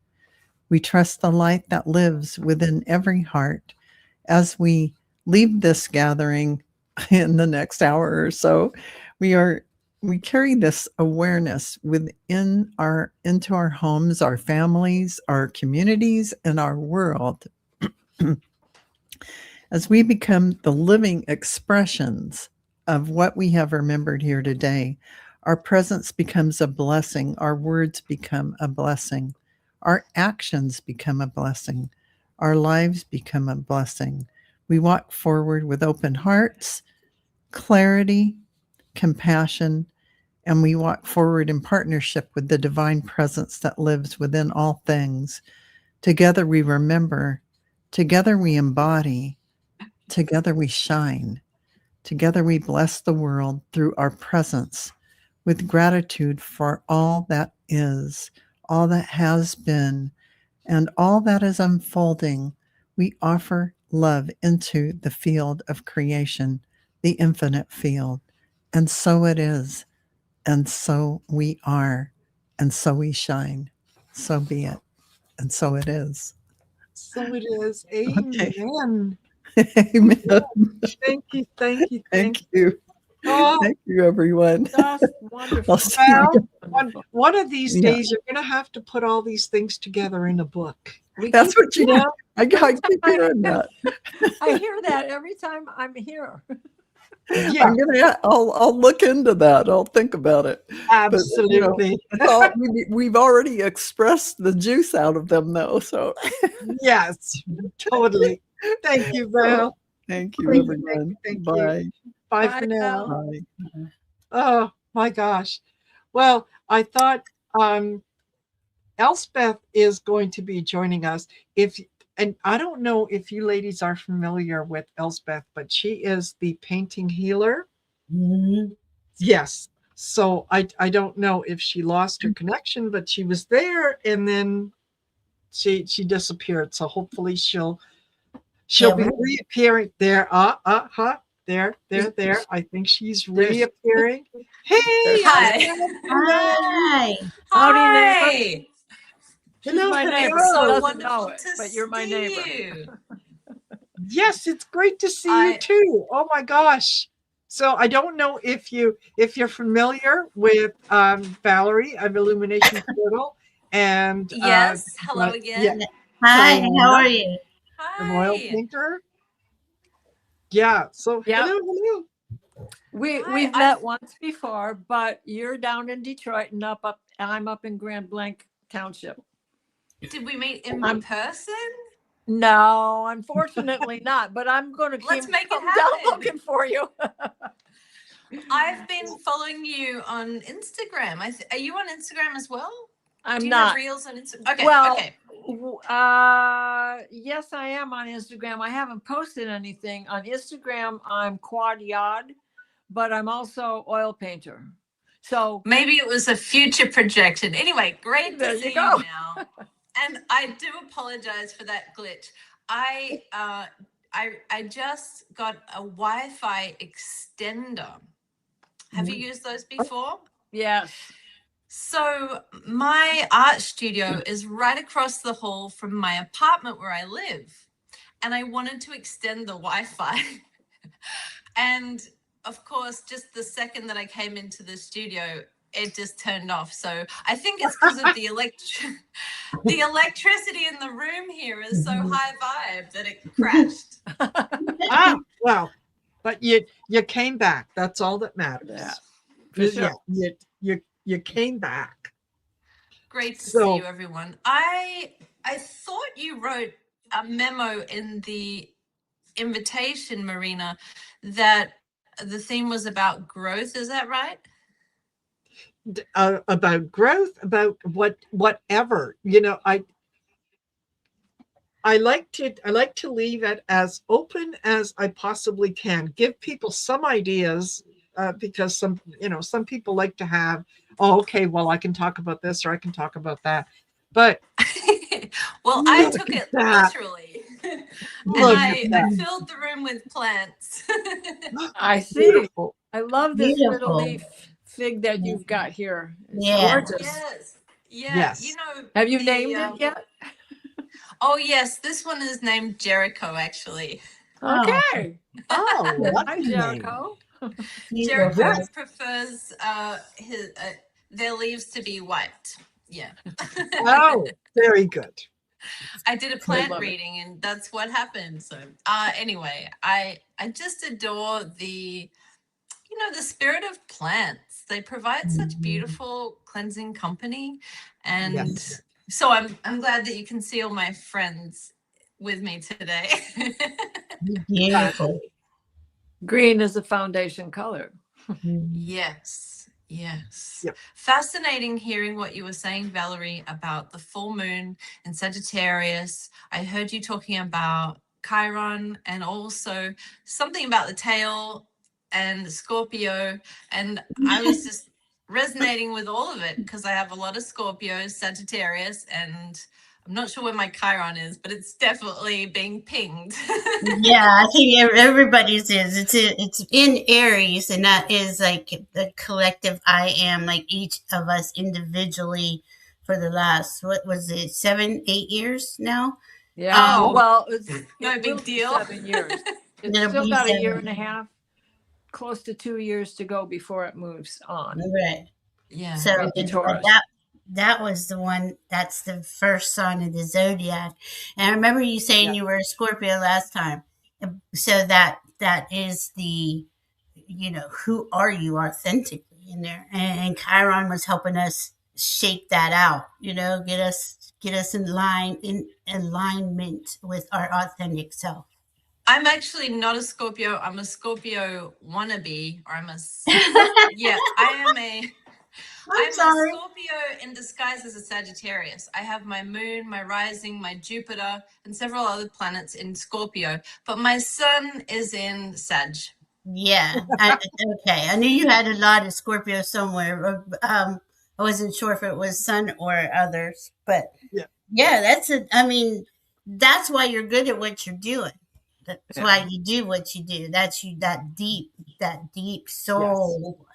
We trust the light that lives within every heart. as we leave this gathering in the next hour or so, we carry this awareness into our homes, our families, our communities, and our world. As we become the living expressions of what we have remembered here today, our presence becomes a blessing, our words become a blessing, our actions become a blessing, our lives become a blessing. We walk forward with open hearts, clarity, compassion, and we walk forward in partnership with the divine presence that lives within all things. Together we remember, together we embody, together we shine. Together we bless the world through our presence with gratitude for all that is, all that has been, and all that is unfolding. We offer love into the field of creation, the infinite field. And so it is, and so we are, and so we shine. So be it, and so it is. So it is. Okay. Amen. Amen. Thank you. Thank you. Thank you. Oh, Thank you, everyone. That's wonderful. I'll see well, you. one of these Yeah. days, you're going to have to put all these things together in a book. That's what you Yeah. do. I keep hearing that. I hear that every time I'm here. Yeah, I'll look into that. I'll think about it. absolutely. But, we've already expressed the juice out of them, though. So Yes, totally. Thank you, Val. thank you, Thank you, everyone. thank you. Bye. Bye Bye, for now. Val. Bye. Oh my gosh. Well, I thought Elspeth is going to be joining us. And I don't know if you ladies are familiar with Elspeth, but she is the painting healer. Mhm. Yes. So I don't know if she lost her connection, but she was there and then she disappeared. So hopefully she'll be reappearing there. There. I think she's reappearing. Hey, Hi. Hi. Howdy, Hi. neighbor. She's hello, my neighbor. hello. She So doesn't wonderful know it, to but you're my see neighbor. you. Yes, it's great to see you too. Oh my gosh. So I don't know if you're familiar with Valerie of Illumination Portal and Yes. Hello but, again. Hi. Diana, How are you? the royal Hi. painter. Yeah. So Yep. hello. We've Hi, met once before, but you're down in Detroit and I'm up in Grand Blanc Township. Did we meet in I'm- person? No, unfortunately not. But I'm going to Let's make it come happen. down looking for you. I've been following you on Instagram. Are you on Instagram as well? I'm Do you not. have reels on Instagram? Okay. Well, okay. Yes, I am on Instagram. I haven't posted anything on Instagram. I'm quad yard, but I'm also oil painter. So Maybe it was a future projection. Anyway, great There to you see go. you now. And I do apologize for that glitch. I just got a Wi-Fi extender. Have you used those before? yes. So my art studio is right across the hall from my apartment where I live. And I wanted to extend the Wi-Fi. And of course, just the second that I came into the studio, it just turned off. So I think it's because of the electricity in the room here is so high vibe that it crashed. Well, but you came back. That's all that matters. Yeah. For sure. Yeah, you came back. Great to So- see you, everyone. I thought you wrote a memo in the invitation, Marina, that the theme was about growth. Is that right? About growth, about whatever. I like to leave it as open as I possibly can. Give people some ideas because some people like to have, oh, okay, well, I can talk about this or I can talk about that. But well, I look took at it that. literally. And Look I at that. filled the room with plants. I see. Beautiful. I love this Beautiful. fiddle leaf fig that you've got here. It's Yeah. gorgeous. Yes. Yeah. Yes. You know, Have you named it yet? Oh, yes. This one is named Jericho, actually. Okay. Oh, what Hi, a name. Jericho. Jericho Beautiful. prefers their leaves to be white. Yeah. Oh, very good. I did a I plant love it. reading and that's what happened. So anyway, I just adore the the spirit of plants. They provide such beautiful cleansing company. And Yes. so I'm glad that you can see all my friends with me today. Beautiful. Green is the foundation color. Yes, yes. Yep. Fascinating hearing what you were saying, Valerie, about the full moon in Sagittarius. I heard you talking about Chiron and also something about the tail and Scorpio. And I was just resonating with all of it because I have a lot of Scorpios, Sagittarius, and I'm not sure where my Chiron is, but it's definitely being pinged. Yeah, I think everybody's is. It's in Aries, and that is like the collective I am, like each of us individually for the last, what was it, 7, 8 years now? Yeah. Oh, Well, no it big will be deal. 7 years. It's It'll still be got a year 7. and a half, close to 2 years to go before it moves on Right. Yeah. So into it's Taurus. that was the one. That's the first sign of the zodiac. And I remember you saying you were a Scorpio last time. So that is the, who are you authentically in there? And Chiron was helping us shake that out. Get us in alignment with our authentic self. I'm actually not a Scorpio. I'm a Scorpio wannabe, or yeah, I'm a sorry. Scorpio in disguise as a Sagittarius. I have my moon, my rising, my Jupiter, and several other planets in Scorpio, but my sun is in Sag. Yeah. Okay. I knew you had a lot of Scorpio somewhere. I wasn't sure if it was Sun or others, but Yeah. yeah, that's why you're good at what you're doing. That's why you do what you do. That's you, that deep soul,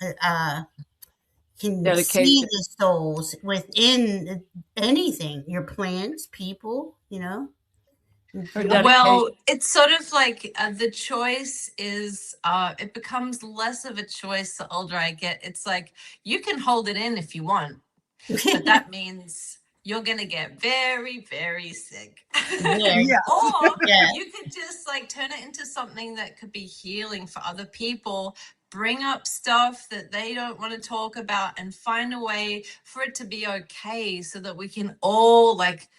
can see Dedication. the souls within anything, your plants, people, Her dedication. Well, it's sort of like the choice is, it becomes less of a choice the older I get. It's like you can hold it in if you want, but that means you're going to get very, very sick. Yeah. Or Yeah. you could just like turn it into something that could be healing for other people, bring up stuff that they don't want to talk about and find a way for it to be okay so that we can all like,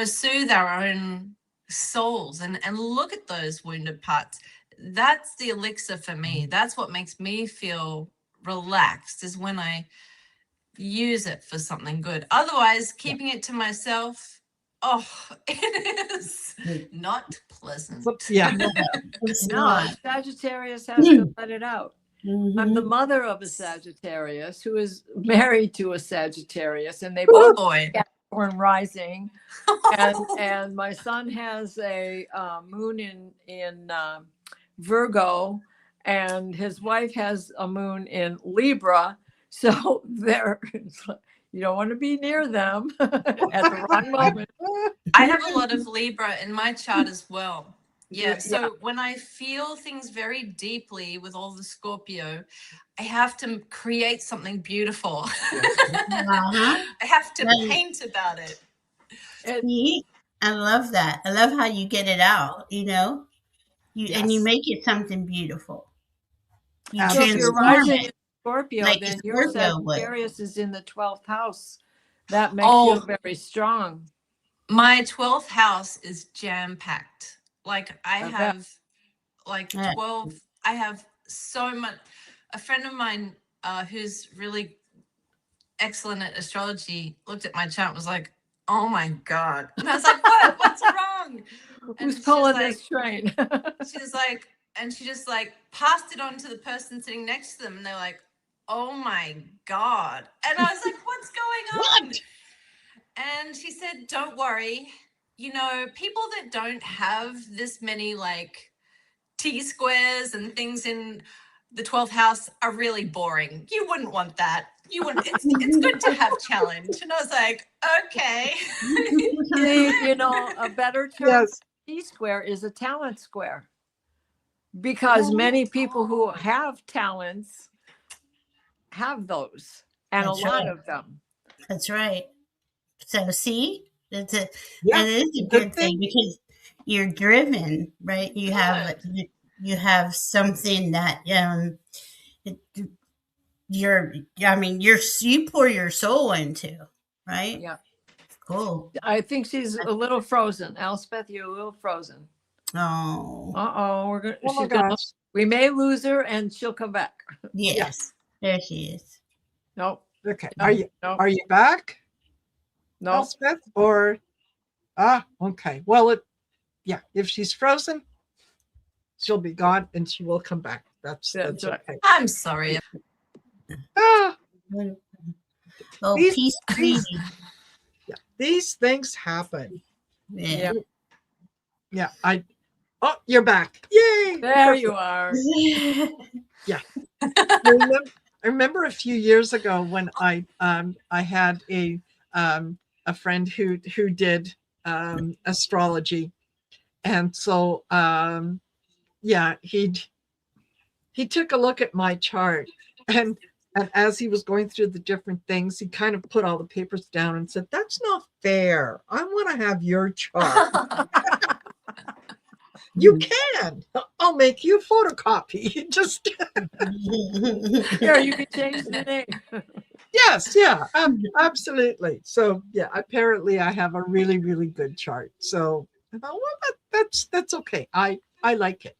soothe our own souls and look at those wounded parts. That's the elixir for me. That's what makes me feel relaxed, is when I use it for something good. Otherwise, keeping it to myself, it is not pleasant. Yeah. It's No, not. Sagittarius has to let it out. I'm the Mhm. mother of a Sagittarius who is married to a Sagittarius, and they Oh both boy. Capricorn rising. And my son has a moon in Virgo, and his wife has a moon in Libra. So you don't want to be near them at the wrong moment. I have a lot of Libra in my chart as well. Yeah. Yeah. So when I feel things very deeply with all the Scorpio, I have to create something beautiful. Uh-huh. I have to Right. paint about it. See? I love that. I love how you get it out, and you Yes. make it something beautiful. You So if you're transform rising in it Scorpio, like a then your Scorpio would. Sagittarius is in the 12th house. That makes you very strong. My 12th house is jam packed. Like I bet. have like Yeah. 12, I have so much. A friend of mine who's really excellent at astrology looked at my chart and was like, oh my God. And I was like, what? What's wrong? And Who's pulling like, this train? she's like, and she just like passed it on to the person sitting next to them. And they're like, oh my God. And I was like, what's going on? And she said, don't worry. People that don't have this many like T-squares and things in the 12th house are really boring. You wouldn't want that. It's good to have challenge. And I was like, okay. A better term Yes. T-square is a talent square, because many people who have talents have those, and That's a lot right. of them. That's right. So see, and it is a good good thing because you're driven, right? You have something that you pour your soul into, right? Yeah. Cool. I think she's a little frozen. Elspeth, you're a little frozen. Oh, We're Oh my gonna. gosh. We may lose her, and she'll come back. yes. There she is. Nope. Okay. Nope. Are you back, Nope. Elspeth? Or okay. Well, if she's frozen, she'll be gone and she will come back. That's right. okay. I'm sorry. Ah, Oh, These- peace, these- sweetie. these things happen. Yeah. Yeah. Oh, you're back. Yay! There you are. I remember a few years ago when I had a friend who did astrology, and so he took a look at my chart, and as he was going through the different things, he kind of put all the papers down and said, "That's not fair. I want to have your chart." You can. I'll make you a photocopy. Just Here, you can change the name. yes, yeah, absolutely. So yeah, apparently I have a really, really good chart. So I thought, well, that's okay. I like it.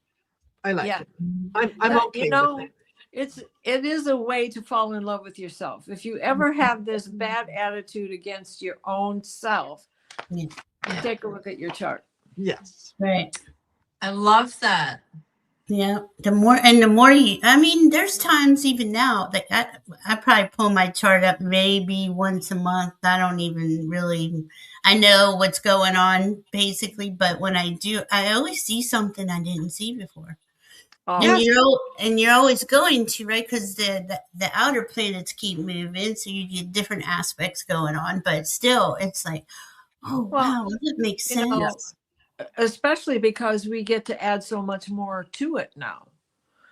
I like it. I'm okay with it. It is a way to fall in love with yourself. If you ever have this bad attitude against your own self, take a look at your chart. Yes. Right. I love that. Yeah. The more there's times even now that I probably pull my chart up maybe once a month. I don't even really, I know what's going on basically, but when I do, I always see something I didn't see before. Oh, And you're always going to, right? Because the outer planets keep moving, so you get different aspects going on. But still, it's like, oh wow, that makes sense. Especially because we get to add so much more to it now,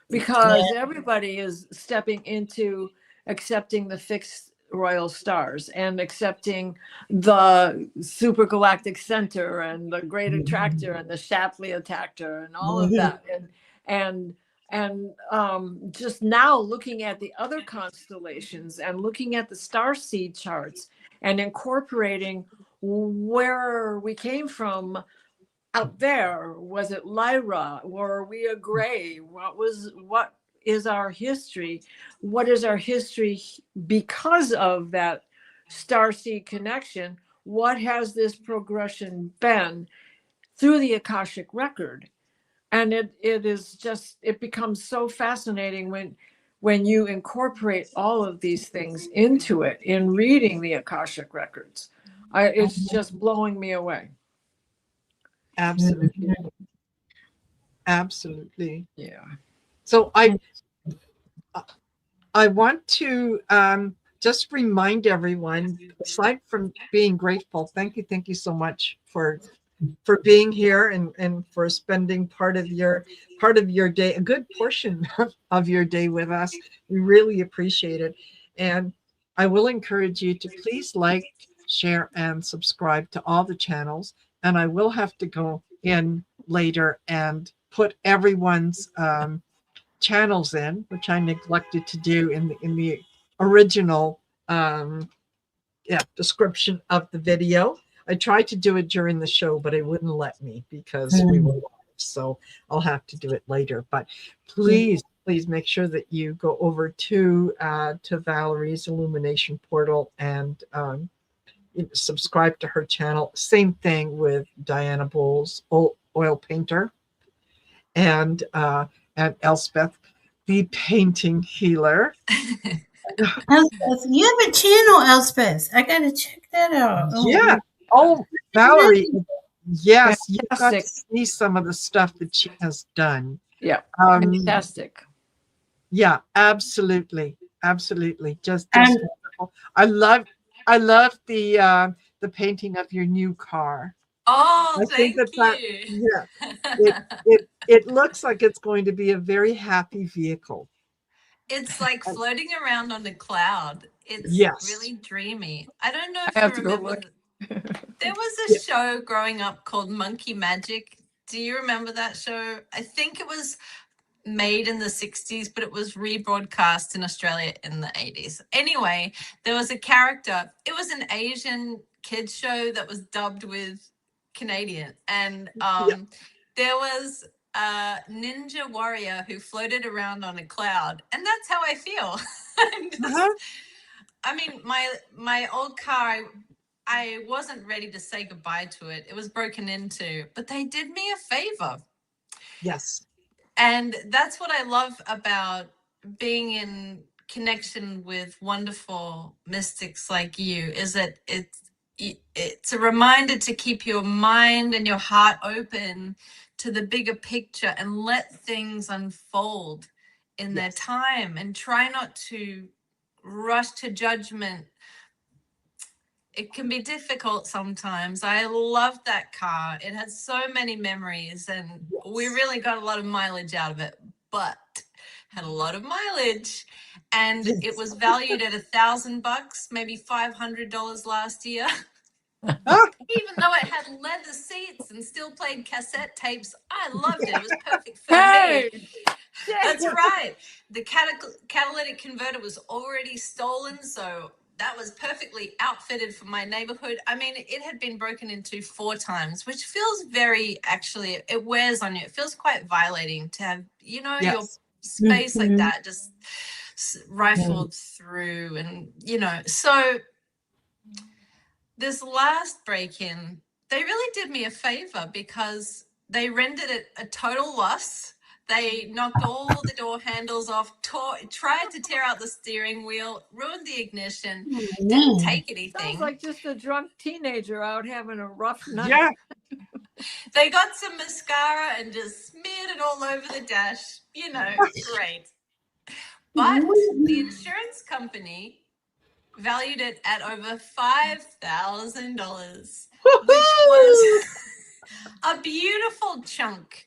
because everybody is stepping into accepting the fixed royal stars and accepting the supergalactic center and the great attractor and the Shapley attractor and all of that, and just now looking at the other constellations and looking at the star seed charts and incorporating where we came from out there. Was it Lyra? Were we a gray? What is our history? What is our history because of that starseed connection? What has this progression been through the Akashic record? And it becomes so fascinating when you incorporate all of these things into it in reading the Akashic records. It's just blowing me away. Absolutely. Absolutely. Yeah. So I want to just remind everyone, aside from being grateful, thank you so much for being here and for spending part of your day, a good portion of your day with us. We really appreciate it. And I will encourage you to please like, share, and subscribe to all the channels. And I will have to go in later and put everyone's channels in, which I neglected to do in the original description of the video. I tried to do it during the show, but it wouldn't let me because we were live. So I'll have to do it later. But please make sure that you go over to Valerie's Illumination Portal and subscribe to her channel. Same thing with Diana Bowles, oil painter, and Elspeth, the painting healer. Elspeth, you have a channel, Elspeth. I gotta check that out. Yeah. Oh, Valerie. Yes, you've got to see some of the stuff that she has done. Yeah. Fantastic. Yeah, absolutely. Absolutely. Just And wonderful. I love the painting of your new car. Oh, I think thank that you. yeah, it looks like it's going to be a very happy vehicle. It's like floating around on a cloud. It's Yes. really dreamy. I don't know I if you have to go remember. look. There was Yeah. a show growing up called Monkey Magic. Do you remember that show? I think it was made in the 60s, but it was rebroadcast in Australia in the 80s. Anyway, there was a character. It was an Asian kids show that was dubbed with Canadian. And Yeah. there was a ninja warrior who floated around on a cloud. And that's how I feel. I'm just, Uh-huh. I mean, my old car, I wasn't ready to say goodbye to it. It was broken into, but they did me a favor. Yes. And that's what I love about being in connection with wonderful mystics like you, is that it's a reminder to keep your mind and your heart open to the bigger picture and let things unfold in their Yes. time, and try not to rush to judgment. It can be difficult sometimes. I love that car. It has so many memories, and we Yes. really got a lot of mileage out of it, but had a lot of mileage, and it Yes. was valued at $1,000, maybe $500 last year. Ah, Even though it had leather seats and still played cassette tapes, I loved it. It was perfect for Hey! me. That's right. The catalytic converter was already stolen, so that was perfectly outfitted for my neighborhood. I mean, it had been broken into 4 times, which feels very, actually, it wears on you. It feels quite violating to have, your yes. space like Mhm. that just rifled through. And, so this last break-in, they really did me a favor because they rendered it a total loss. They knocked all the door handles off, tried to tear out the steering wheel, ruined the ignition, didn't take anything. Sounds like just a drunk teenager out having a rough night. Yeah. They got some mascara and just smeared it all over the dash. Great. But the insurance company valued it at over $5,000, which was a beautiful chunk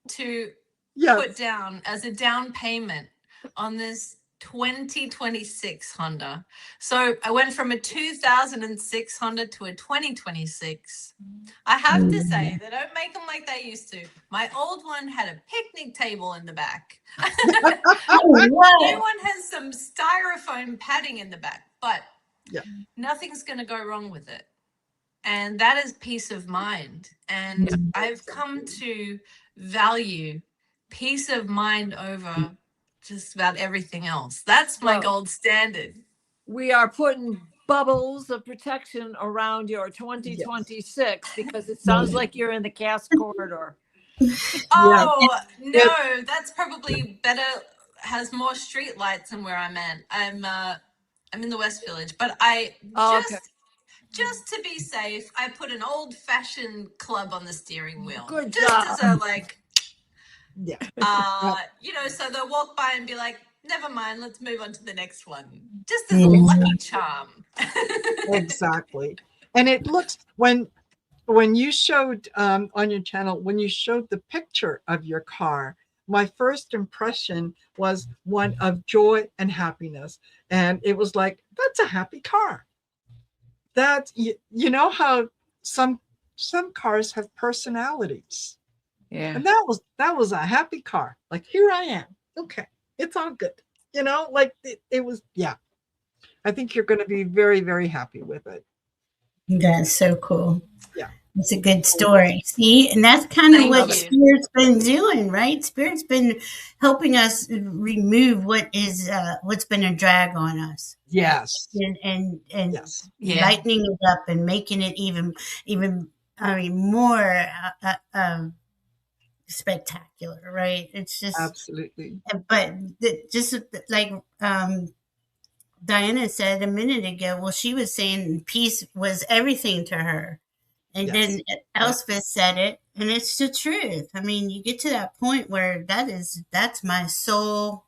to Yes. put down as a down payment on this 2026 Honda. So I went from a 2006 Honda to a 2026. I have to say, they don't make them like they used to. My old one had a picnic table in the back. The new one has some styrofoam padding in the back, but Yeah. nothing's going to go wrong with it. And that is peace of mind. And I've come to value peace of mind over just about everything else. That's my Well, gold standard. We are putting bubbles of protection around your 2026 because it sounds like you're in the cast corridor. Oh, no, that's probably better, has more street lights than where I'm at. I'm in the West Village, but just to be safe, I put an old-fashioned club on the steering wheel. Good just job. as a like, Yeah. So they'll walk by and be like, never mind, let's move on to the next one. Just as a lucky charm. Exactly. And it looks, when you showed on your channel, when you showed the picture of your car, my first impression was one of joy and happiness. And it was like, that's a happy car. That, you know how some cars have personalities. Yeah. And that was a happy car. Like, here I am. Okay, it's all good. Like it was, yeah. I think you're going to be very, very happy with it. That's so cool. Yeah. It's a good story. See, and that's kind of Thank what you. Spirit's been doing, right? Spirit's been helping us remove what's been a drag on us. Yes. And Yes. Yeah. lightening it up and making it even more spectacular, right? It's just Absolutely. but just like Diana said a minute ago, well, she was saying peace was everything to her. And Yes. then Elspeth said it, and it's the truth. I mean, you get to that point where that's my soul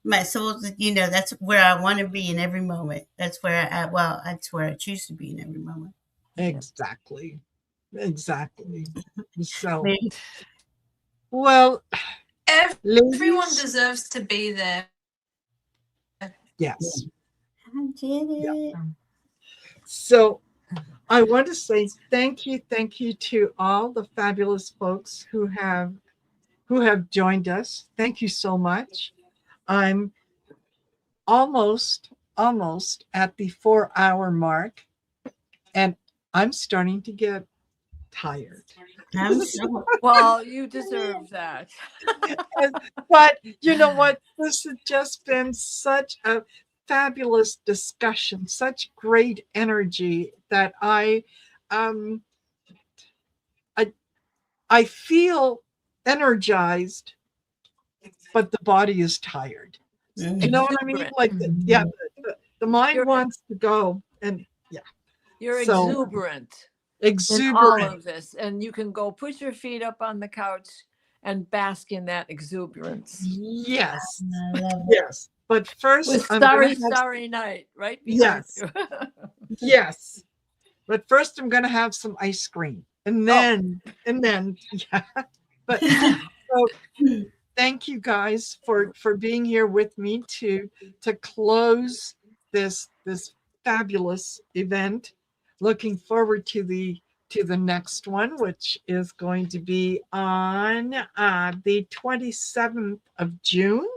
my soul, that's where I want to be in every moment. That's where that's where I choose to be in every moment. Exactly. So, Maybe. well, Everyone ladies, deserves to be there. yes. I did it. Yeah. So I want to say thank you to all the fabulous folks who have joined us. Thank you so much. I'm almost at the 4-hour mark, and I'm starting to get tired. I'm so Well, you deserve that. But you know what? This has just been such a fabulous discussion, such great energy that um I feel energized, but the body is tired. You know what I mean? Exuberant. Like, the mind You're- wants to go, and yeah. You're So exuberant in all exuberant. of this, and you can go put your feet up on the couch and bask in that exuberance. Yes, I love it. yes. But first, With I'm going to Starry Night right behind Yes. you. Yes. But first, I'm going to have some ice cream, and then, yeah. But so, thank you guys for being here with me to close this fabulous event. Looking forward to the next one, which is going to be on the 27th of June.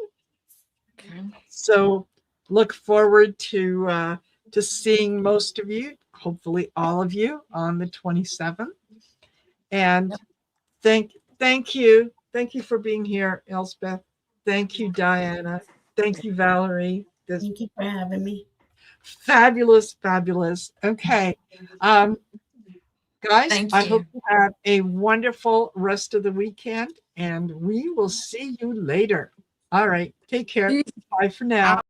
Okay. So look forward to seeing most of you, hopefully all of you, on the 27th. And thank you for being here, Elspeth. Thank you, Diana. Thank you, Valerie. This Thank you for having me. fabulous. Okay, guys, Thank I you. hope you have a wonderful rest of the weekend, and we will see you later. All right, take care. Bye for now.